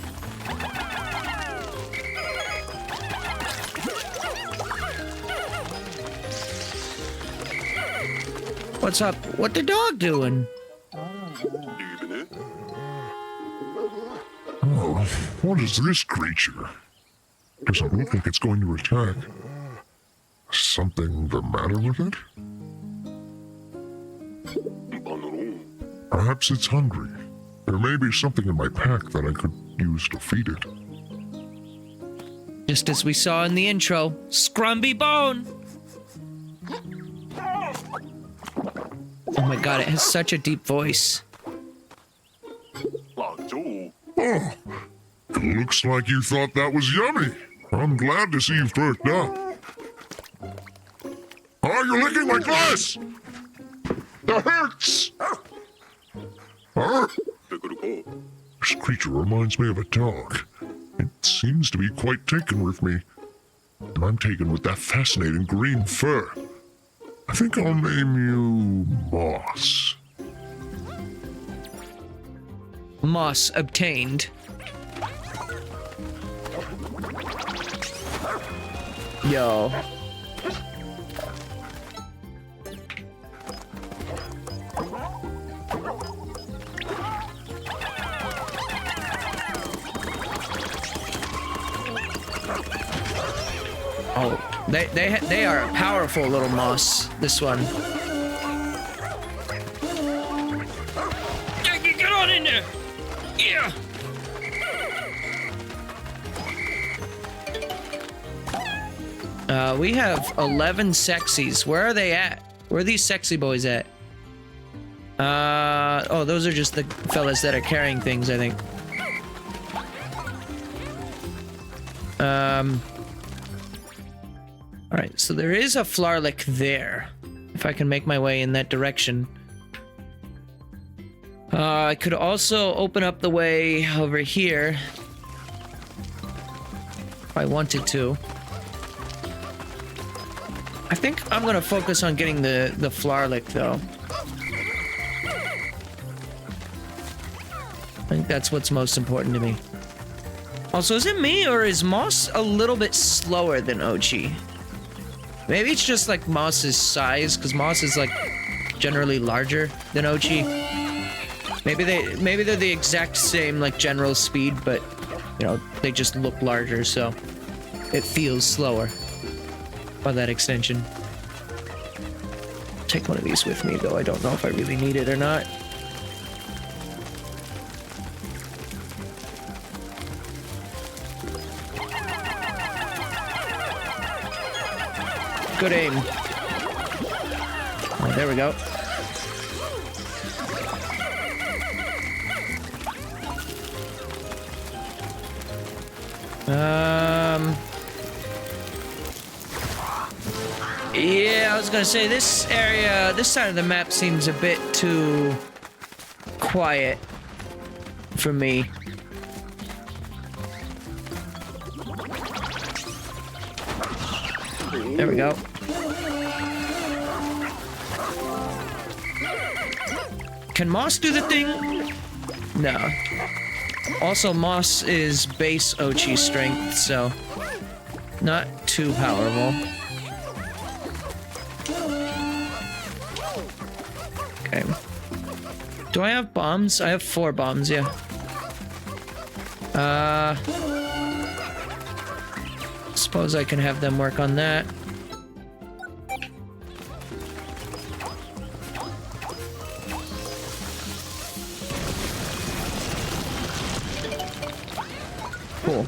What's up? What the dog doing? Oh, what is this creature? Doesn't look like it's going to attack. Something the matter with it? Perhaps it's hungry. There may be something in my pack that I could use to feed it. Just as we saw in the intro, Scrumby Bone! Oh my god, it has such a deep voice. Oh, it looks like you thought that was yummy. I'm glad to see you've perked up. Oh, you're licking my glass! That hurts! Huh? This creature reminds me of a dog. It seems to be quite taken with me. And I'm taken with that fascinating green fur. I think I'll name you Moss. Moss obtained. Yo. Oh, they are a powerful little moss, this one. Get on in there! Yeah! We have 11 sexies. Where are they at? Where are these sexy boys at? Oh, those are just the fellas that are carrying things, I think. Alright, so there is a Flarlick there. If I can make my way in that direction. I could also open up the way over here. If I wanted to. I think I'm gonna focus on getting the Flarlick, though. I think that's what's most important to me. Also, is it me, or is Moss a little bit slower than Ochi? Maybe it's just like Moss's size, because Moss is like generally larger than Ochi. Maybe they're the exact same like general speed, but you know, they just look larger, so it feels slower by that extension. Take one of these with me, though. I don't know if I really need it or not. Good aim. Oh, there we go. Yeah, I was gonna say this area, this side of the map seems a bit too quiet for me. There we go. Can Moss do the thing? No. Also, Moss is base Ochi strength, so not too powerful. Okay. Do I have bombs? I have 4 bombs, yeah. Suppose I can have them work on that. Cool.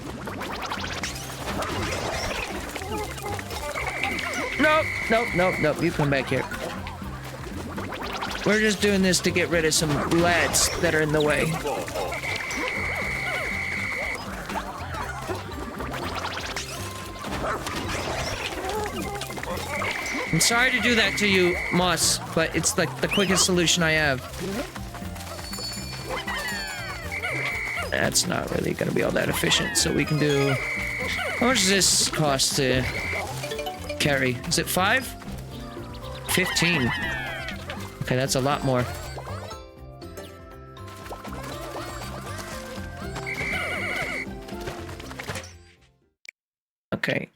Nope, you come back here. We're just doing this to get rid of some lads that are in the way. I'm sorry to do that to you, Moss, but it's like the quickest solution I have. That's not really gonna be all that efficient, so we can do... How much does this cost to carry? Is it 5? 15. Okay, that's a lot more. Okay,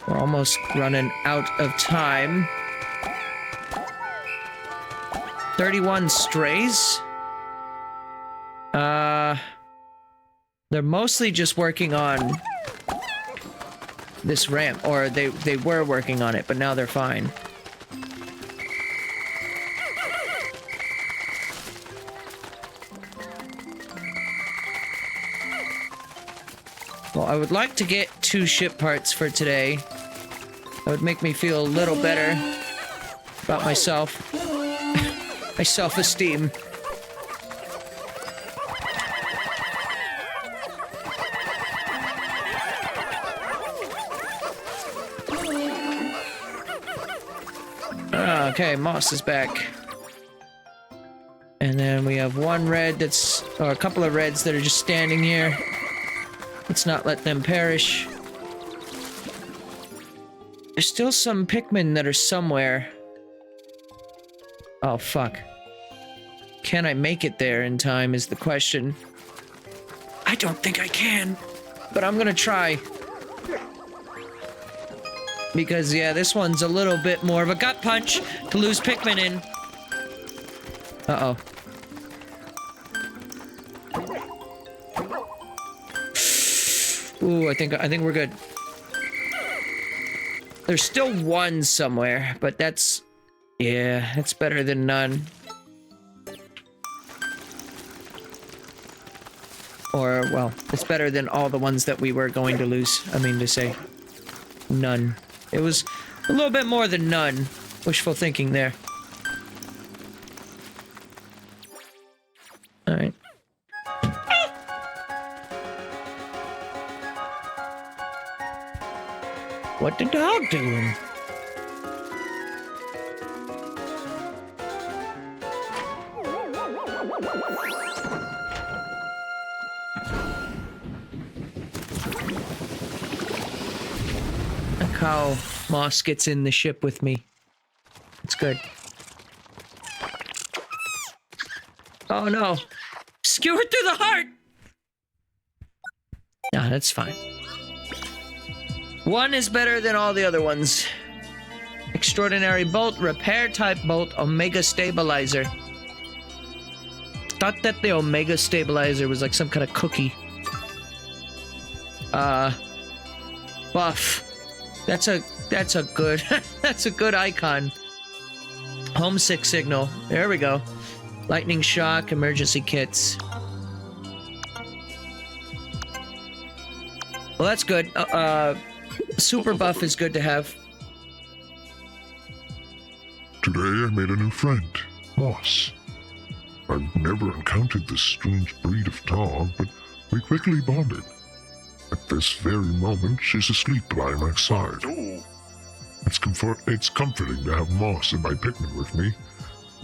we're almost running out of time. 31 strays? They're mostly just working on this ramp, or they were working on it, but now they're fine. Well, I would like to get 2 ship parts for today. That would make me feel a little better about myself. My self-esteem. Okay, Moss is back. And then we have one red that's... or a couple of reds that are just standing here. Let's not let them perish. There's still some Pikmin that are somewhere. Oh, fuck. Can I make it there in time is the question. I don't think I can, but I'm gonna try. Because, yeah, this one's a little bit more of a gut punch to lose Pikmin in. Uh-oh. Ooh, I think we're good. There's still one somewhere, but that's... yeah, that's better than none. Or, well, it's better than all the ones that we were going to lose. I mean to say. None. It was a little bit more than none. Wishful thinking there. Alright. What the dog doing? Look how Moss gets in the ship with me. It's good. Oh no. Skewered through the heart! No, that's fine. One is better than all the other ones. Extraordinary bolt, repair type bolt, omega stabilizer. Thought that the omega stabilizer was like some kind of cookie. Buff. That's a good that's a good icon. Homesick signal. There we go. Lightning shock, emergency kits. Well, that's good. Super buff is good to have. Today I made a new friend, Moss. I've never encountered this strange breed of dog, but we quickly bonded. At this very moment, she's asleep by my side. It's comforting to have Moss and my Pikmin with me.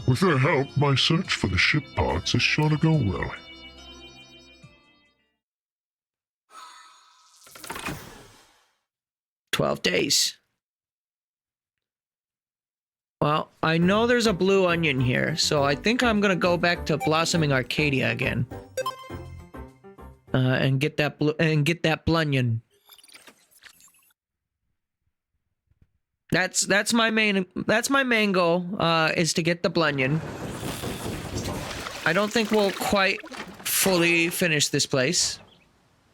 With their help, my search for the ship parts is sure to go well. "12 days. Well, I know there's a blue onion here, so I think I'm gonna go back to Blossoming Arcadia again. And get that blunion. That's my main goal, is to get the blunion. I don't think we'll quite fully finish this place.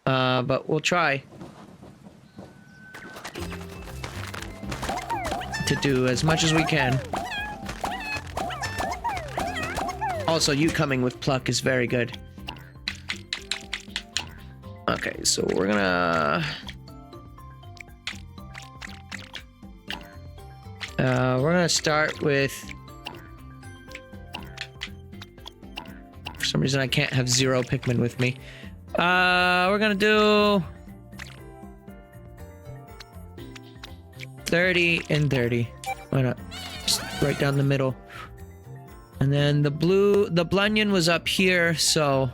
But we'll try to do as much as we can. Also, you coming with pluck is very good. Okay, so we're gonna start with, for some reason I can't have 0 Pikmin with me. We're gonna do 30 and 30. Why not? Just right down the middle. And then the blunion was up here, so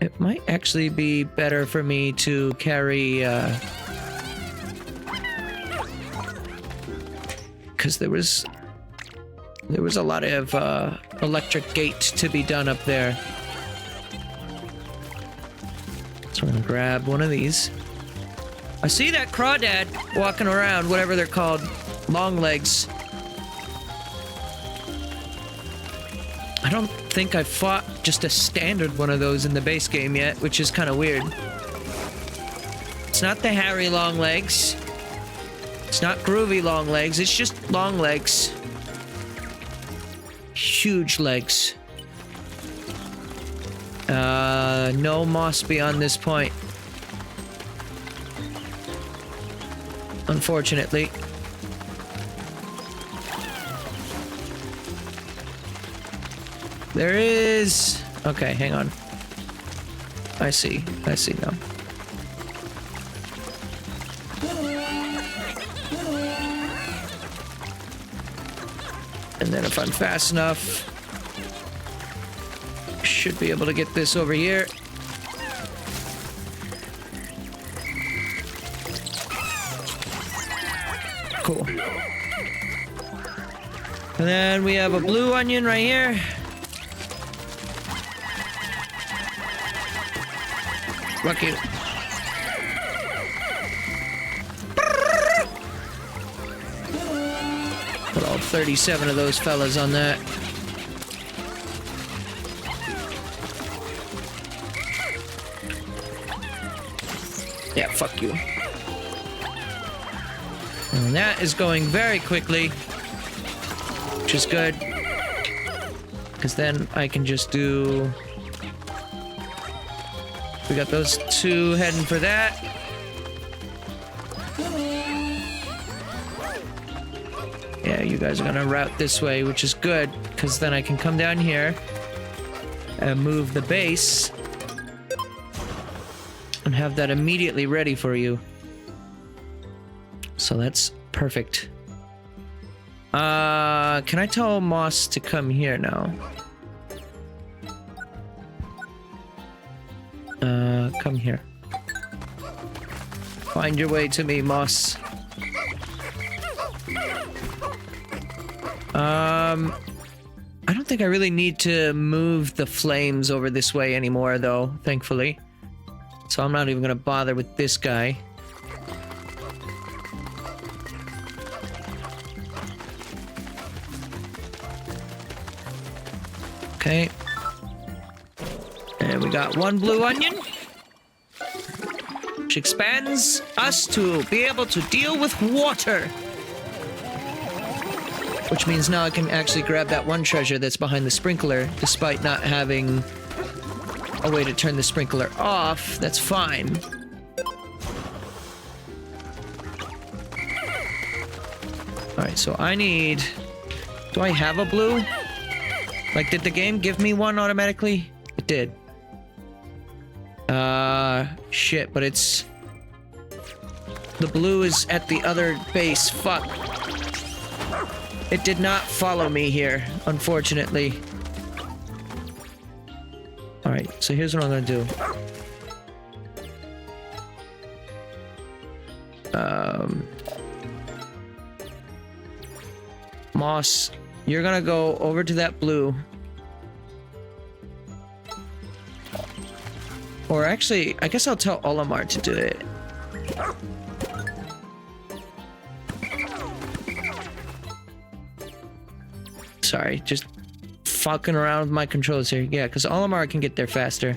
it might actually be better for me to carry, because there was a lot of electric gate to be done up there. So I'm gonna grab one of these. I see that crawdad walking around, whatever they're called, long legs. I don't think I've fought just a standard one of those in the base game yet, which is kind of weird. It's not the hairy long legs. It's not groovy long legs, it's just long legs. Huge legs. No moss beyond this point. Unfortunately. There is... Okay, hang on. I see now. And then if I'm fast enough, should be able to get this over here. Cool. And then we have a blue onion right here. Lucky. Put all 37 of those fellas on that. Yeah, fuck you. And that is going very quickly, which is good. Because then I can just do... We got those two heading for that. Yeah, you guys are gonna route this way, which is good, because then I can come down here and move the base and have that immediately ready for you. So that's perfect. Can I tell Moss to come here now? Come here. Find your way to me, Moss. I don't think I really need to move the flames over this way anymore, though, thankfully. So I'm not even gonna bother with this guy. Okay. And we got one blue onion, which expands us to be able to deal with water. Which means now I can actually grab that one treasure that's behind the sprinkler, despite not having a way to turn the sprinkler off. That's fine. Alright, so I need... Do I have a blue? Like, did the game give me one automatically? It did. Shit, but it's... The blue is at the other base. Fuck. It did not follow me here, unfortunately. Alright, so here's what I'm gonna do. Moss, you're gonna go over to that blue. Or actually, I guess I'll tell Olimar to do it. Sorry, just fucking around with my controls here. Yeah, because Olimar can get there faster.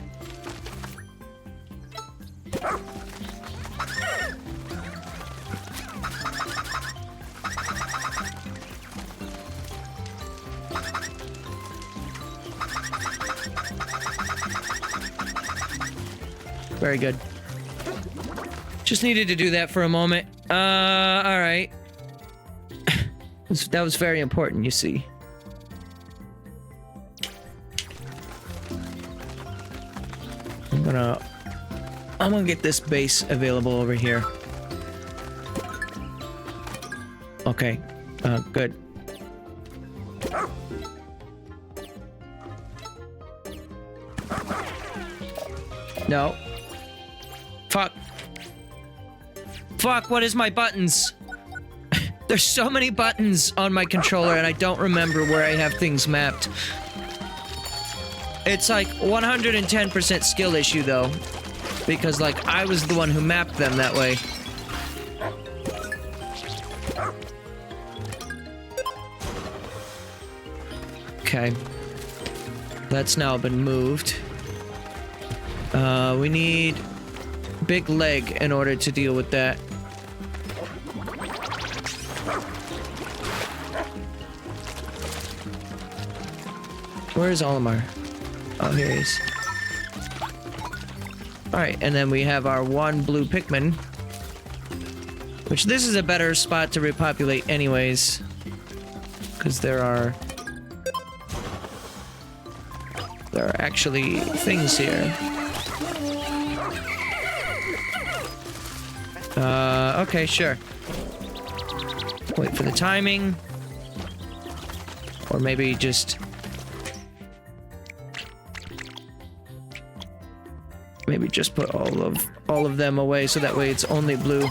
Very good. Just needed to do that for a moment. Alright. That was very important, you see. I'm gonna get this base available over here. Okay. Good. No. Fuck. Fuck, what is my buttons? There's so many buttons on my controller and I don't remember where I have things mapped. It's like 110% skill issue though. Because like I was the one who mapped them that way. Okay. That's now been moved. We need big leg in order to deal with that. Where is Olimar? Oh, here he is. Alright, and then we have our one blue Pikmin. Which this is a better spot to repopulate anyways. Because there are actually things here. Okay, sure. Wait for the timing. Or maybe just... Maybe just put all of them away so that way it's only blue.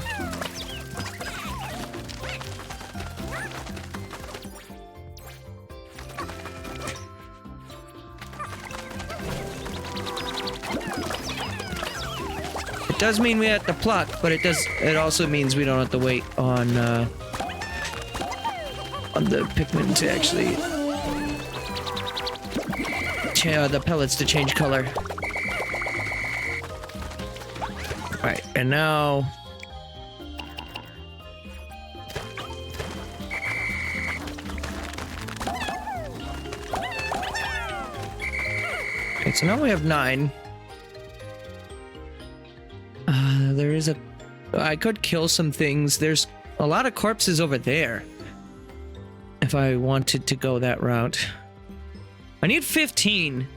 It does mean we have to pluck, but it also means we don't have to wait on the Pikmin to actually the pellets to change color. Alright, and now okay, so now we have 9. There is a... I could kill some things. There's a lot of corpses over there. If I wanted to go that route. I need 15.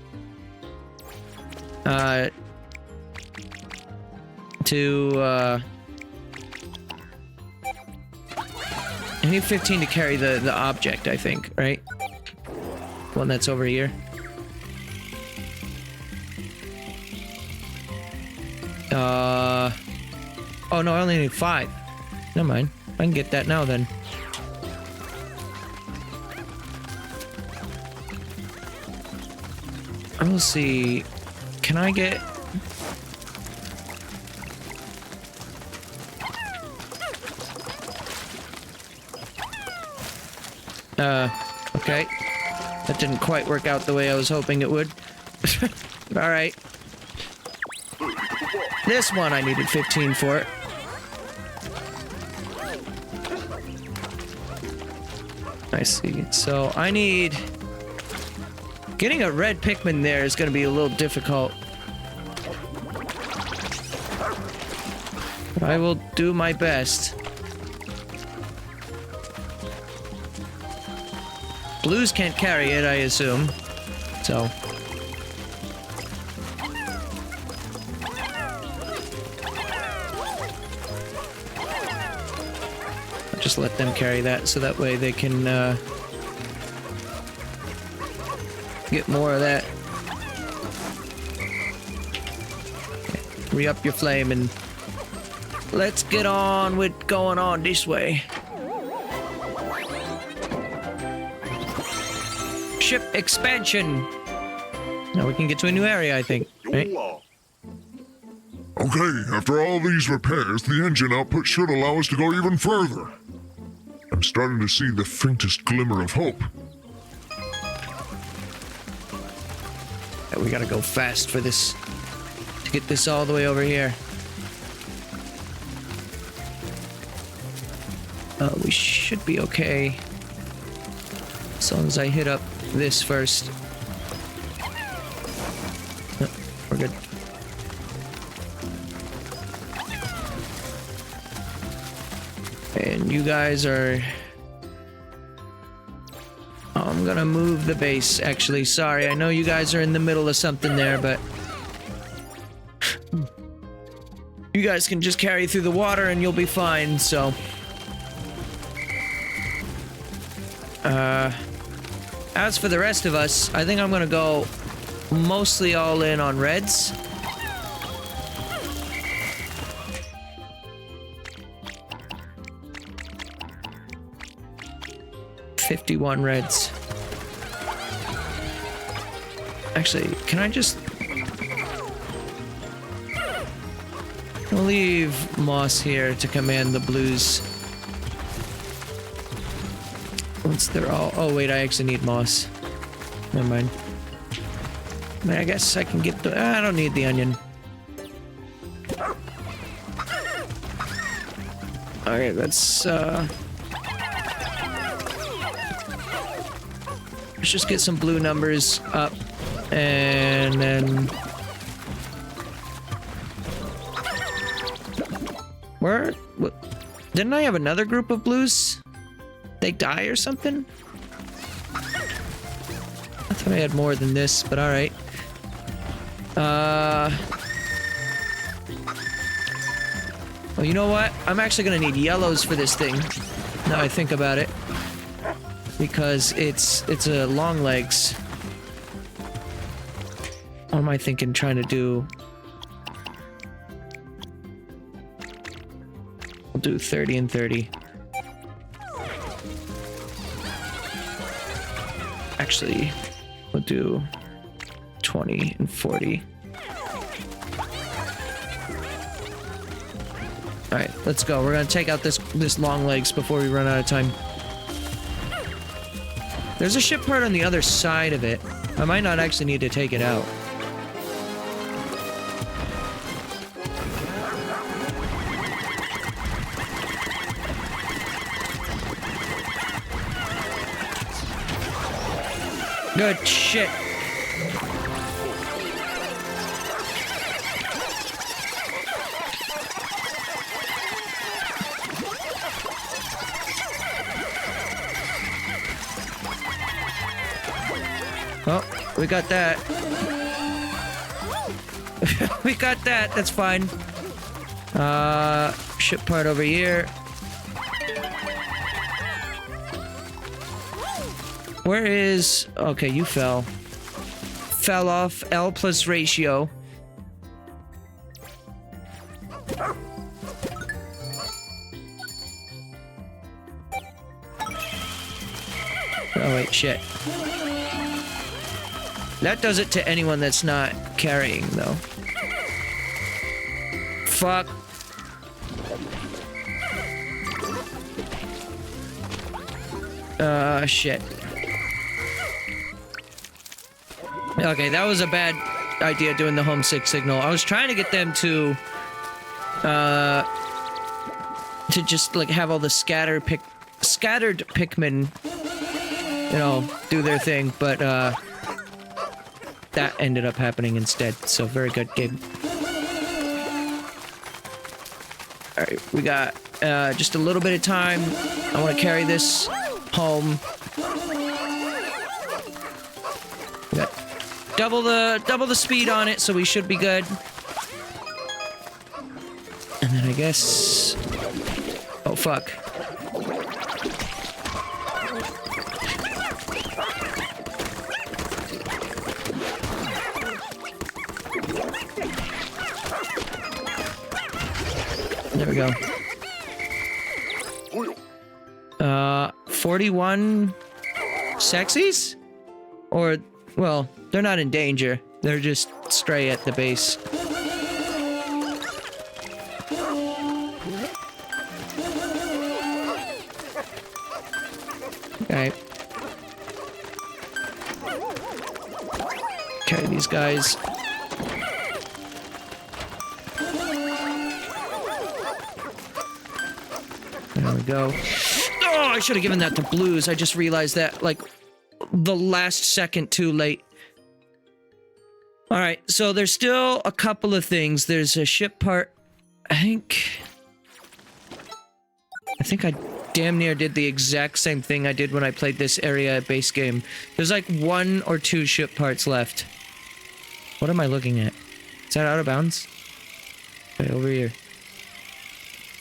I need 15 to carry the object, I think, right? One that's over here. Oh no, I only need 5. Never mind. I can get that now then. I will see. Can I get... Okay. That didn't quite work out the way I was hoping it would. Alright. This one I needed 15 for it. I see. So I need... Getting a red Pikmin there is going to be a little difficult. But I will do my best. Blues can't carry it, I assume. So I'll just let them carry that so that way they can get more of that. Okay. Re-up your flame and let's get on with going on this way. Ship expansion. Now we can get to a new area, I think. Right? Okay, after all these repairs, the engine output should allow us to go even further. I'm starting to see the faintest glimmer of hope. Yeah, we gotta go fast for this to get this all the way over here. We should be okay as long as I hit up this first. No, we're good. And you guys are... I'm gonna move the base, actually. Sorry, I know you guys are in the middle of something there, but... you guys can just carry through the water and you'll be fine, so... as for the rest of us, I think I'm gonna go mostly all in on reds. $51 reds. Actually, can I just... I'll leave Moss here to command the blues. Once they're all... Oh, wait, I actually need Moss. Never mind. I mean, I guess I can get the... I don't need the onion. Alright, let's just get some blue numbers up. And then... Where? What? Didn't I have another group of blues? They die or something? I thought I had more than this, but alright. Well, you know what? I'm actually gonna need yellows for this thing. Now I think about it. Because it's a long legs. What am I thinking trying to do? We'll do 30 and 30. Actually, we'll do 20 and 40. Alright, let's go. We're gonna take out this long legs before we run out of time. There's a ship part on the other side of it. I might not actually need to take it out. Good shit. Oh, we got that. We got that. That's fine. Ship part over here. Where is... Okay, you fell. Fell off. L plus ratio. Oh, wait, shit. That does it to anyone that's not carrying, though. Fuck. Shit. Okay, that was a bad idea doing the homesick signal. I was trying to get them to just, like, have all the scattered Pikmin, you know, do their thing, but, that ended up happening instead, so very good, Gabe. Alright, we got just a little bit of time. I want to carry this home. We got double the speed on it, so we should be good. And then I guess... Oh, fuck. There we go. 41 sexies? Or, well, they're not in danger. They're just stray at the base. Okay. Okay, these guys. There we go. Oh, I should have given that to blues. I just realized that, like, the last second too late. Alright, so there's still a couple of things. There's a ship part. I think I damn near did the exact same thing I did when I played this area at base game. There's like 1 or 2 ship parts left. What am I looking at? Is that out of bounds? Okay, over here.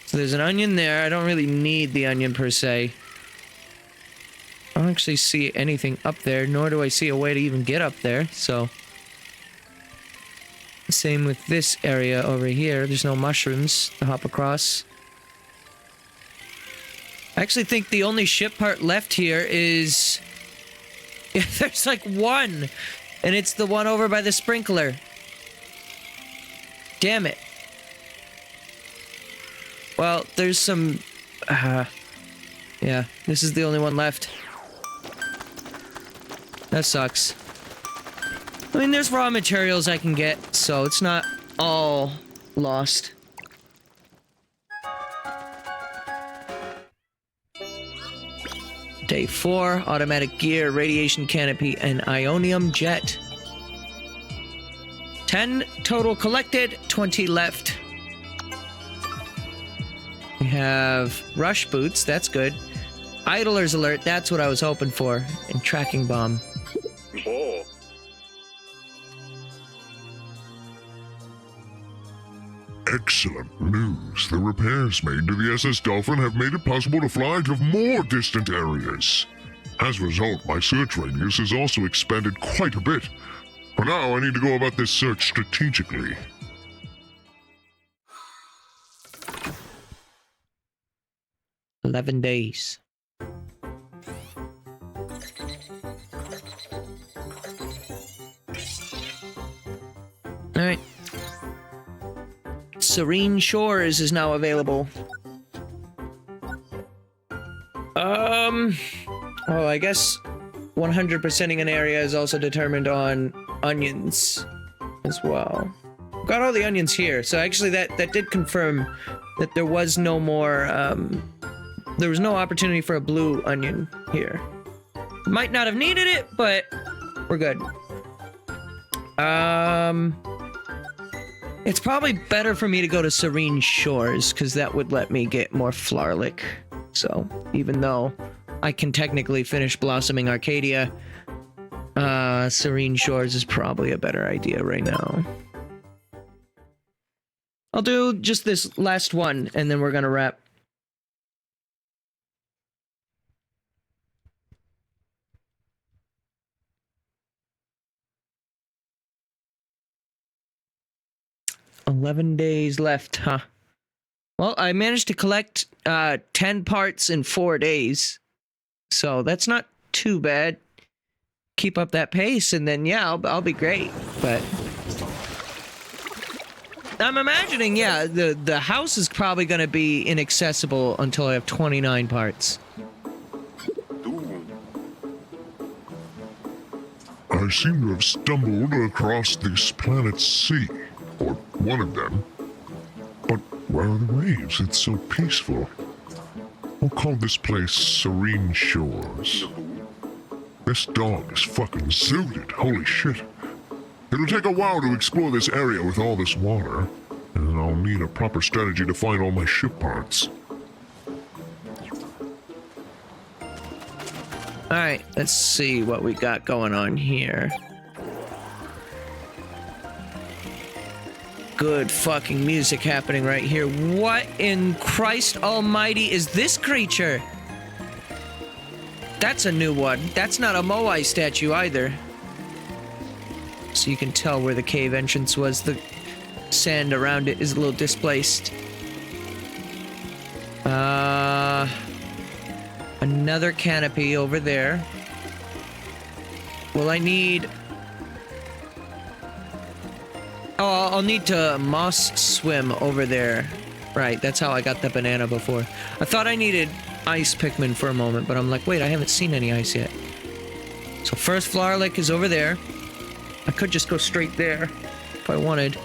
So there's an onion there. I don't really need the onion per se. I don't actually see anything up there, nor do I see a way to even get up there, so... Same with this area over here. There's no mushrooms to hop across. I actually think the only ship part left here is... Yeah, there's like 1! And it's the one over by the sprinkler. Damn it. Well, there's some... yeah, this is the only one left. That sucks. I mean, there's raw materials I can get, so it's not all lost. Day 4, automatic gear, radiation canopy, and ionium jet. 10 total collected, 20 left. We have rush boots, that's good. Idler's alert, that's what I was hoping for. And tracking bomb. Oh. Excellent news. The repairs made to the SS Dolphin have made it possible to fly to more distant areas. As a result, my search radius has also expanded quite a bit. For now, I need to go about this search strategically. $11 days. Alright. Serene Shores is now available. Oh, I guess 100%ing an area is also determined on onions as well. Got all the onions here, so actually that did confirm that there was no more, there was no opportunity for a blue onion here. Might not have needed it, but we're good. It's probably better for me to go to Serene Shores, because that would let me get more Flarlic. So, even though I can technically finish Blossoming Arcadia, Serene Shores is probably a better idea right now. I'll do just this last one, and then we're gonna wrap. $11 days left, huh? Well, I managed to collect 10 parts in 4 days. So that's not too bad. Keep up that pace, and then, yeah, I'll be great. But I'm imagining, yeah, the house is probably going to be inaccessible until I have 29 parts. I seem to have stumbled across this planet's sea, or one of them. But where are the waves? It's so peaceful. We'll call this place Serene Shores. This dog is fucking zooted, holy shit. It'll take a while to explore this area with all this water, and I'll need a proper strategy to find all my ship parts. Alright, let's see what we got going on here. good fucking music happening right here. What in Christ almighty is this creature? That's a new one. That's not a Moai statue either. So you can tell where the cave entrance was. The sand around it is a little displaced. Another canopy over there. Will I need... Oh, I'll need to moss swim over there. Right, that's how I got the banana before. I thought I needed ice Pikmin for a moment, but I'm like, wait, I haven't seen any ice yet. So first flower lake is over there. I could just go straight there if I wanted.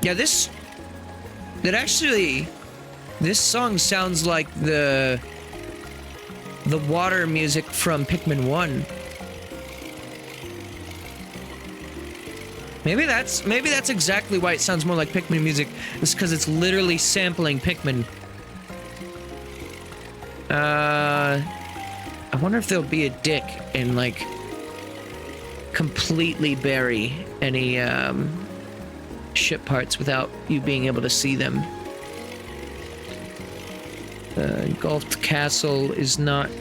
Yeah, this song sounds like the water music from Pikmin 1. Maybe that's exactly why it sounds more like Pikmin music. It's because it's literally sampling Pikmin. I wonder if there'll be a dick and like completely bury any ship parts without you being able to see them. Engulfed Castle is not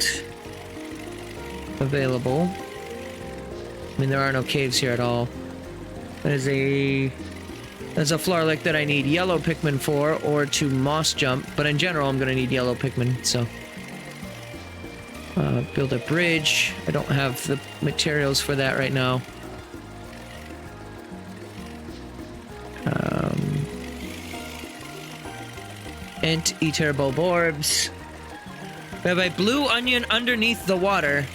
available. I mean, there are no caves here at all. There's a flower lake that I need yellow Pikmin for, or to moss jump, but in general I'm gonna need yellow Pikmin, so. Build a bridge. I don't have the materials for that right now. Eater Bulborbs. We have a blue onion underneath the water.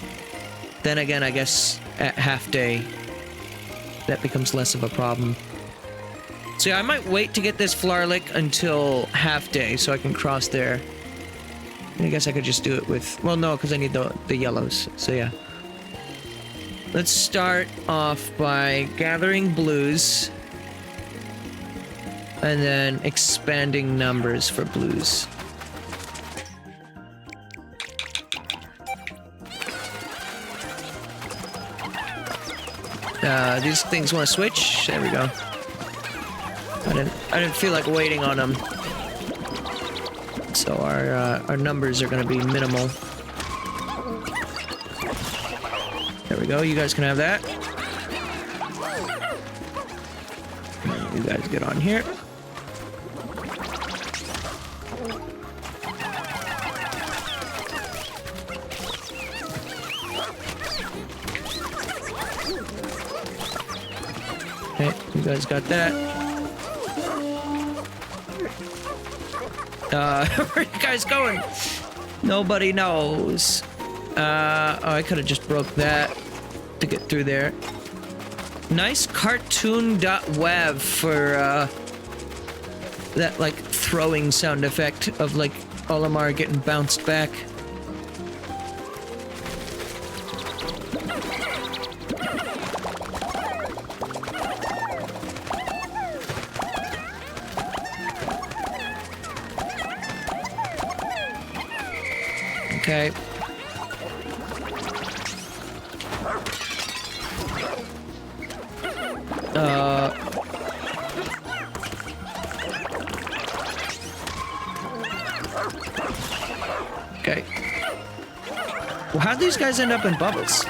Then again, I guess at half day, that becomes less of a problem. So yeah, I might wait to get this flower lake until half day so I can cross there. And I guess I could just do it with... Well, no, because I need the yellows. So yeah. Let's start off by gathering blues. And then expanding numbers for blues. These things want to switch. There we go. I didn't feel like waiting on them. So our numbers are going to be minimal. There we go. You guys can have that. You guys get on here. Okay, you guys got that. Where are you guys going? Nobody knows. Oh, I could have just broke that to get through there. Nice cartoon.wav for that like throwing sound effect of like Olimar getting bounced back. Okay. Okay. Well, how'd these guys end up in bubbles?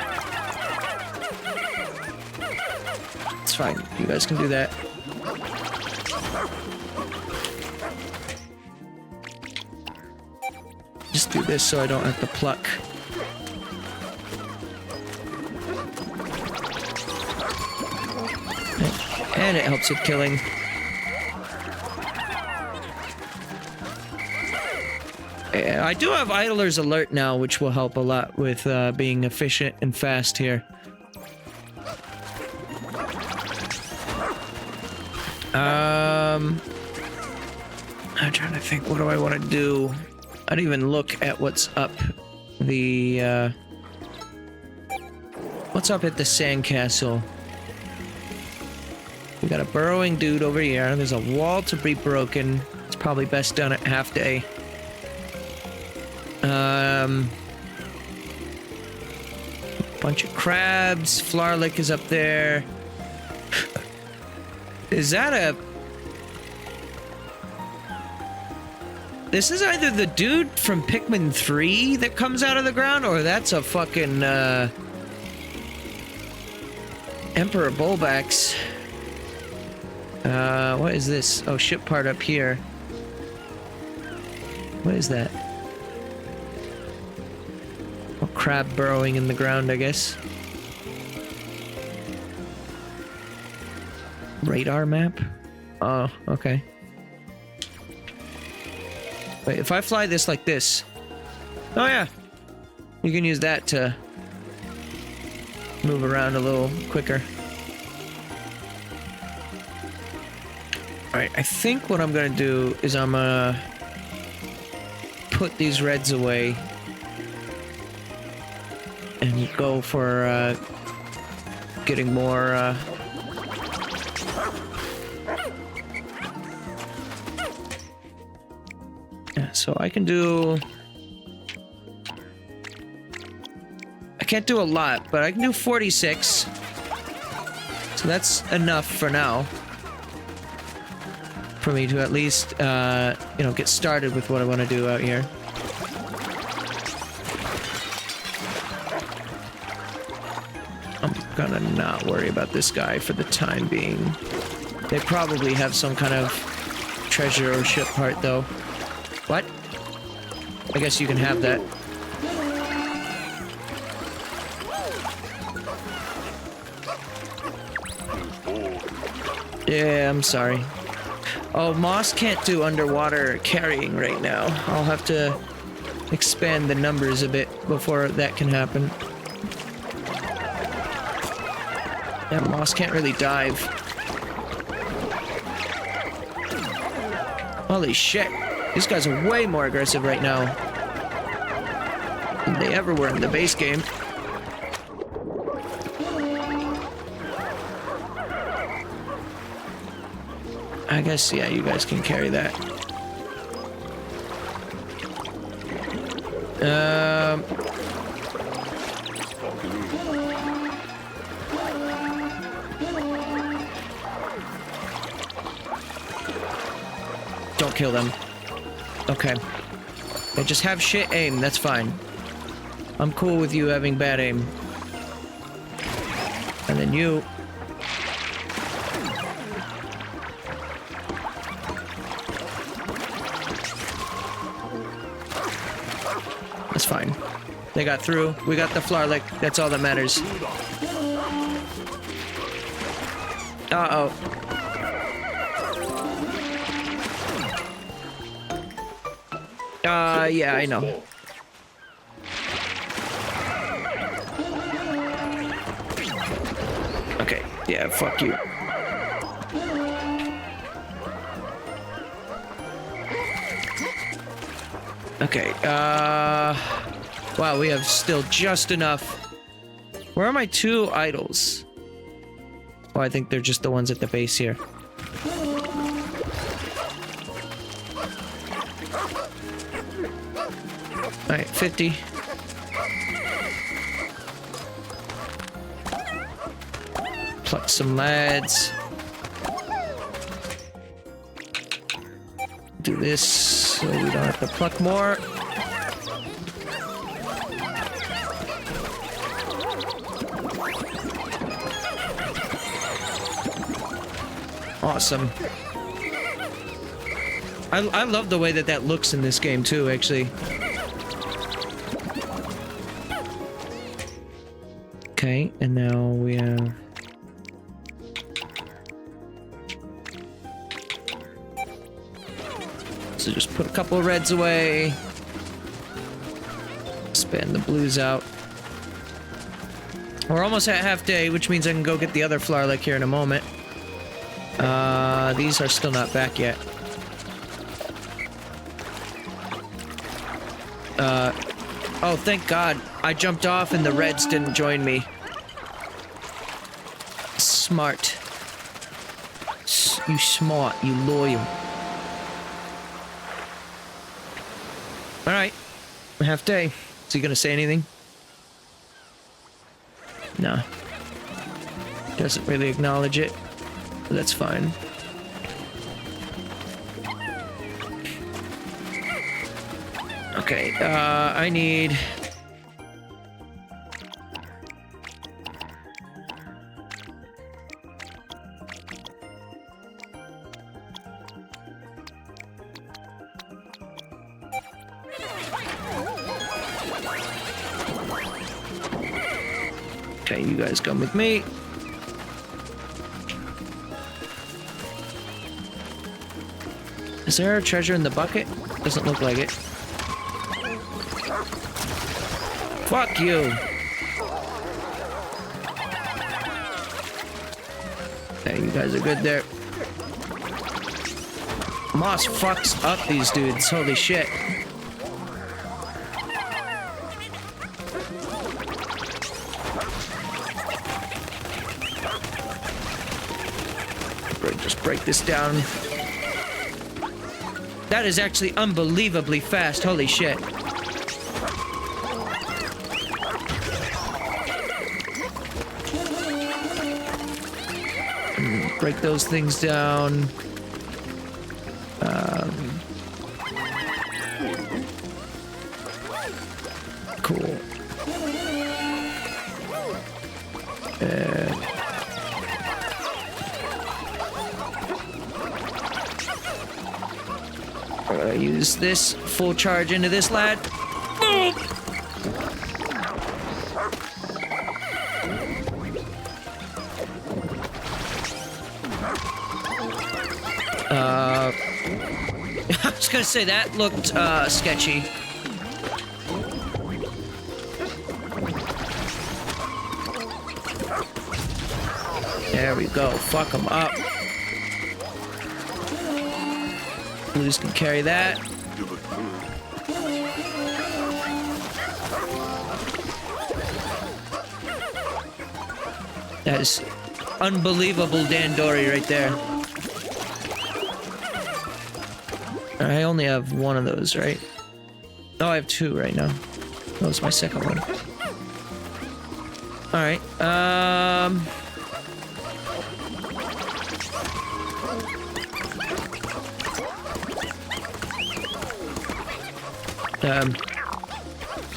It's fine. You guys can do that. Just do this so I don't have to pluck. And it helps with killing. I do have Idler's Alert now, which will help a lot with being efficient and fast here. I'm trying to think, what do I want to do? I didn't even look at what's up the, what's up at the sandcastle. We got a burrowing dude over here. There's a wall to be broken. It's probably best done at half day. Bunch of crabs. Flower Lake is up there. Is that a... This is either the dude from Pikmin 3 that comes out of the ground, or that's a fucking, Emperor Bullbax. What is this? Oh, ship part up here. What is that? Oh, crab burrowing in the ground, I guess. Radar map? Oh, okay. Wait, if I fly this like this... Oh yeah! You can use that to move around a little quicker. Alright, I think what I'm gonna do is I'm gonna put these reds away and go for getting more yeah, so I can do... I can't do a lot, but I can do 46. So that's enough for now. For me to at least, you know, get started with what I want to do out here. I'm gonna not worry about this guy for the time being. They probably have some kind of treasure or ship part, though. What? I guess you can have that. Yeah, I'm sorry. Oh, Moss can't do underwater carrying right now. I'll have to expand the numbers a bit before that can happen. Yeah, Moss can't really dive. Holy shit. These guys are way more aggressive right now than they ever were in the base game. I guess, yeah, you guys can carry that. Don't kill them. Okay. They just have shit aim, that's fine. I'm cool with you having bad aim. And then you... That's fine. They got through. We got the Flarlick. That's all that matters. Uh-oh. Yeah, I know. Okay, yeah, fuck you. Okay, wow, we have still just enough. Where are my two idols? Oh, I think they're just the ones at the base here. Alright, 50. Pluck some lads. Do this so we don't have to pluck more. Awesome. I love the way that that looks in this game too, actually. Okay, and now we have... So just put a couple of reds away. Expand the blues out. We're almost at half day, which means I can go get the other Flarlick here in a moment. These are still not back yet. Oh, thank God. I jumped off and the reds didn't join me. Smart. You smart, you loyal. Alright. Half day. Is he gonna say anything? No. Doesn't really acknowledge it. But that's fine. Okay, I need... Okay, you guys come with me. Is there a treasure in the bucket? Doesn't look like it. Fuck you! Okay, you guys are good there. Moss fucks up these dudes, holy shit. Just break this down. That is actually unbelievably fast, holy shit. Break those things down. Cool. Use this full charge into this lad. Boom! I was gonna say that looked sketchy. There we go. Fuck them up. Blues can carry that. That is unbelievable Dandori right there. I only have one of those, right? Oh, I have two right now. That was my second one. Alright,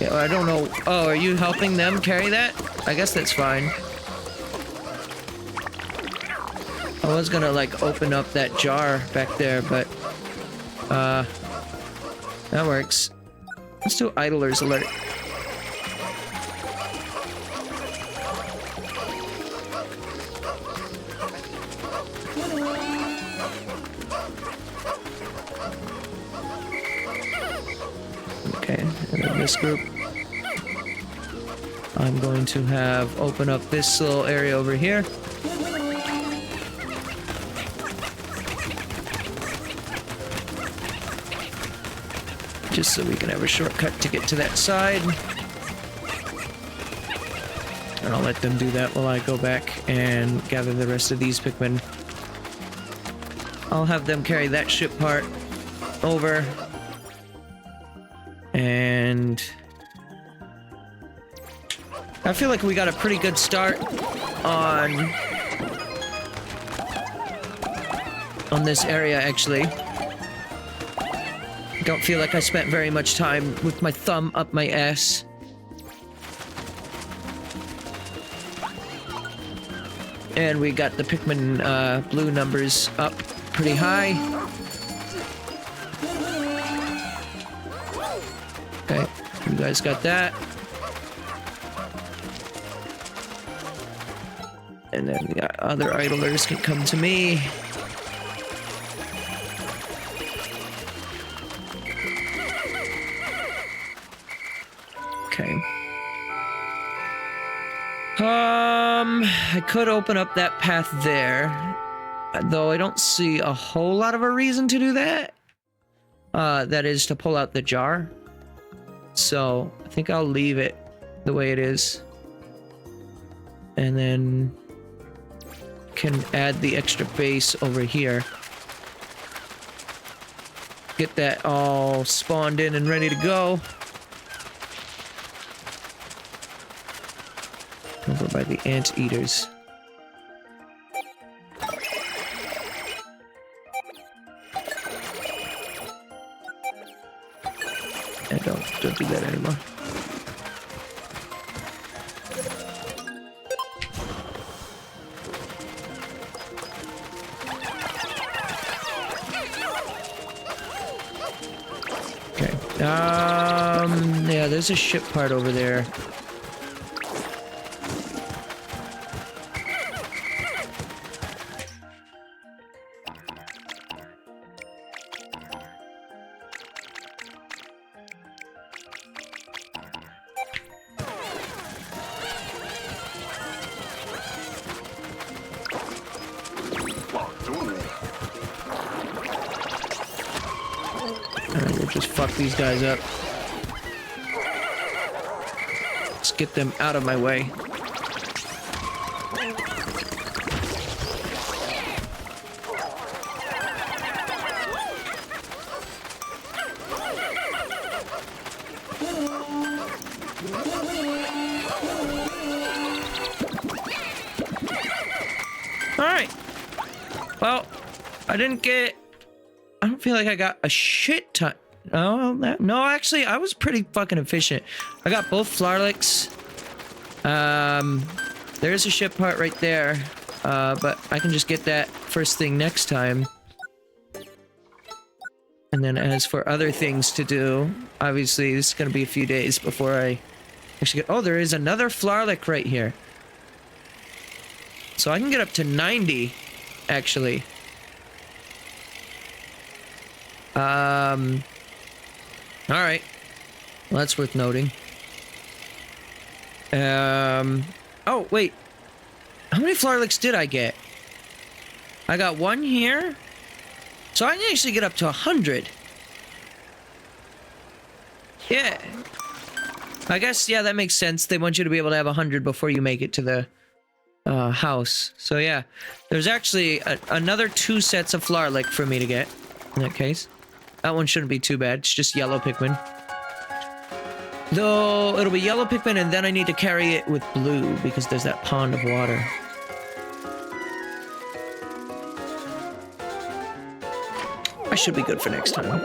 yeah, I don't know. Oh, are you helping them carry that? I guess that's fine. I was gonna, like, open up that jar back there, but... that works. Let's do Idler's Alert. Okay, and then this group. I'm going to have open up this little area over here. Just so we can have a shortcut to get to that side. And I'll let them do that while I go back and gather the rest of these Pikmin. I'll have them carry that ship part over. And... I feel like we got a pretty good start on this area, actually. Don't feel like I spent very much time with my thumb up my ass. And we got the Pikmin blue numbers up pretty high. Okay, you guys got that. And then the other idlers can come to me. Okay. I could open up that path there, though I don't see a whole lot of a reason to do that. That is to pull out the jar. So I think I'll leave it the way it is. And then can add the extra base over here. Get that all spawned in and ready to go. Over by the anteaters. Don't do that anymore. Okay. Yeah, there's a ship part over there. Alright, we'll just fuck these guys up. Let's get them out of my way. Alright. Well, I didn't get... I don't feel like I got a shit ton. Oh, no, actually, I was pretty fucking efficient. I got both Flarlicks. There's a ship part right there. But I can just get that first thing next time. And then as for other things to do, obviously, this is going to be a few days before I actually get... Oh, there is another Flarlick right here. So I can get up to 90, actually. Alright. Well, that's worth noting. Oh, wait. How many Flarlicks did I get? I got one here. So I can actually get up to 100. Yeah. I guess, yeah, that makes sense. They want you to be able to have 100 before you make it to the house. So yeah, there's actually another 2 sets of Flarlick for me to get in that case. That one shouldn't be too bad. It's just yellow Pikmin. Though it'll be yellow Pikmin and then I need to carry it with blue because there's that pond of water. I should be good for next time.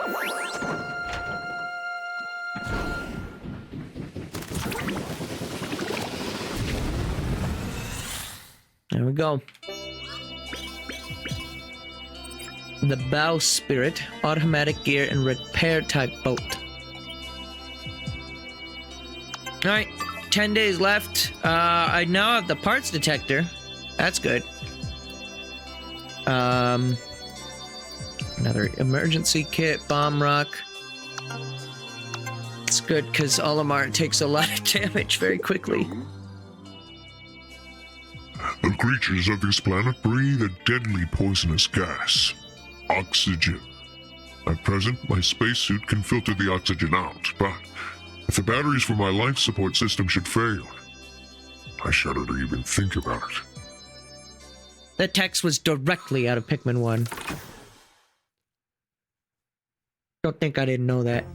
There we go. The Bow Spirit, automatic gear and repair type boat. Alright, 10 days left. I now have the parts detector. That's good. Another emergency kit, bomb rock. It's good because Olimar takes a lot of damage very quickly. The creatures of this planet breathe a deadly poisonous gas. Oxygen. At present, my spacesuit can filter the oxygen out, but if the batteries for my life support system should fail, I shudder to even think about it. The text was directly out of Pikmin 1. Don't think I didn't know that.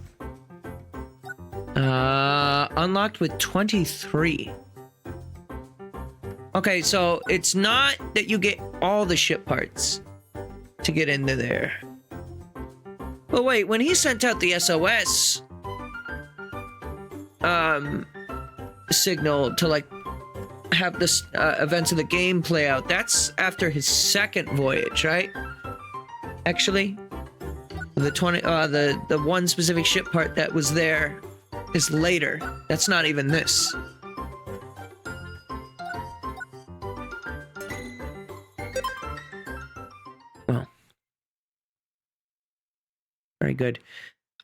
Unlocked with 23. Okay, so it's not that you get all the ship parts to get into there. But wait, when he sent out the SOS signal to like have this events of the game play out, that's after his second voyage, right? Actually, the one specific ship part that was there is later. That's not even this. Well, very good.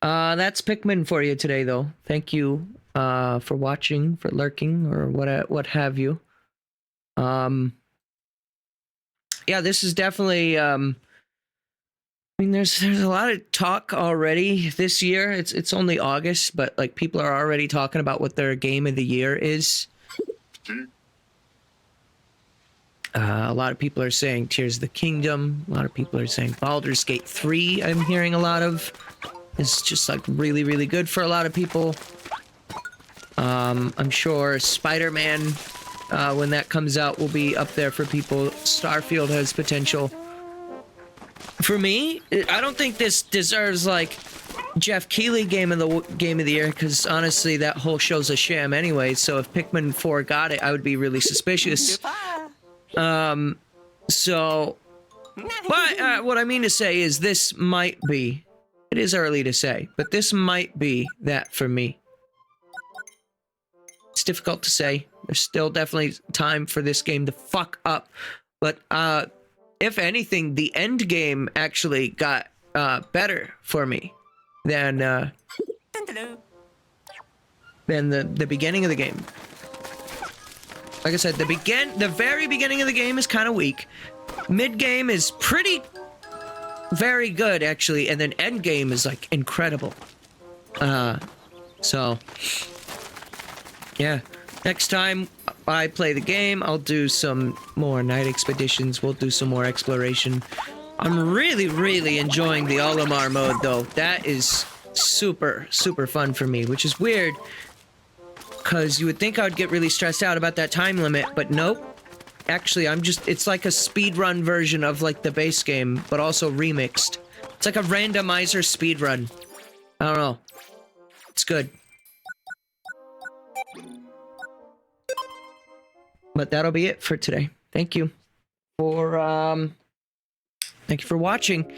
That's Pikmin for you today, though. Thank you for watching, for lurking, or what have you. Yeah, this is definitely. I mean, there's a lot of talk already this year. It's only August, but like people are already talking about what their game of the year is. A lot of people are saying Tears of the Kingdom. A lot of people are saying Baldur's Gate 3. I'm hearing a lot of. It's just like really, really good for a lot of people. I'm sure Spider-Man, when that comes out, will be up there for people. Starfield has potential. For me, I don't think this deserves like Jeff Keighley game of the year, because honestly, that whole show's a sham anyway. So if Pikmin 4 got it, I would be really suspicious. So, but what I mean to say is this might be. It is early to say, but this might be that for me. It's difficult to say. There's still definitely time for this game to fuck up. But if anything, the end game actually got better for me than the beginning of the game. Like I said, the very beginning of the game is kind of weak. Mid game is very good actually, and then end game is like incredible. So yeah, next time I play the game, I'll do some more night expeditions. We'll do some more exploration. I'm really enjoying the Olimar mode though. That is super fun for me, which is weird because you would think I would get really stressed out about that time limit, but nope. Actually, it's like a speedrun version of like the base game, but also remixed. It's like a randomizer speedrun. I don't know. It's good. But that'll be it for today. Thank you for watching.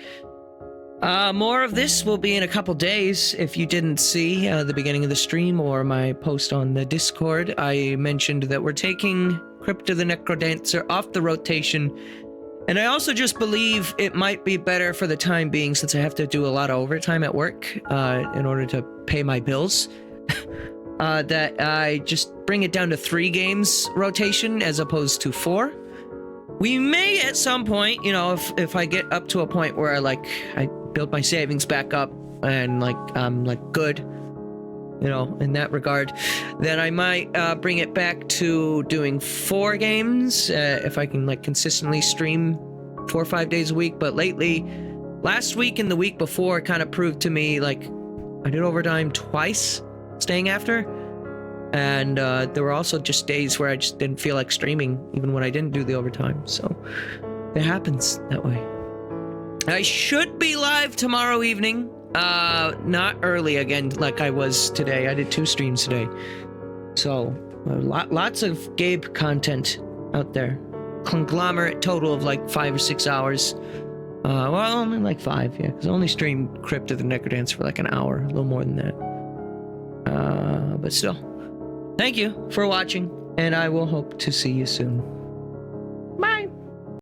More of this will be in a couple days. If you didn't see the beginning of the stream or my post on the Discord, I mentioned that we're taking Crypto the Necrodancer off the rotation. And I also just believe it might be better for the time being, since I have to do a lot of overtime at work in order to pay my bills, that I just bring it down to 3 games rotation as opposed to 4. We may at some point, you know, if I get up to a point where I build my savings back up and I'm good, you know, in that regard, then I might bring it back to doing 4 games if I can consistently stream 4 or 5 days a week. But lately, last week and the week before kind of proved to me I did overtime twice staying after. And there were also just days where I just didn't feel like streaming, even when I didn't do the overtime. So it happens that way. I should be live tomorrow evening. Not early again like I was today. I did 2 streams today. So lots of Gabe content out there. Conglomerate total of 5 or 6 hours. Well, only 5, yeah. Because I only streamed Crypto the Necrodancer for an hour. A little more than that. But still. Thank you for watching, and I will hope to see you soon.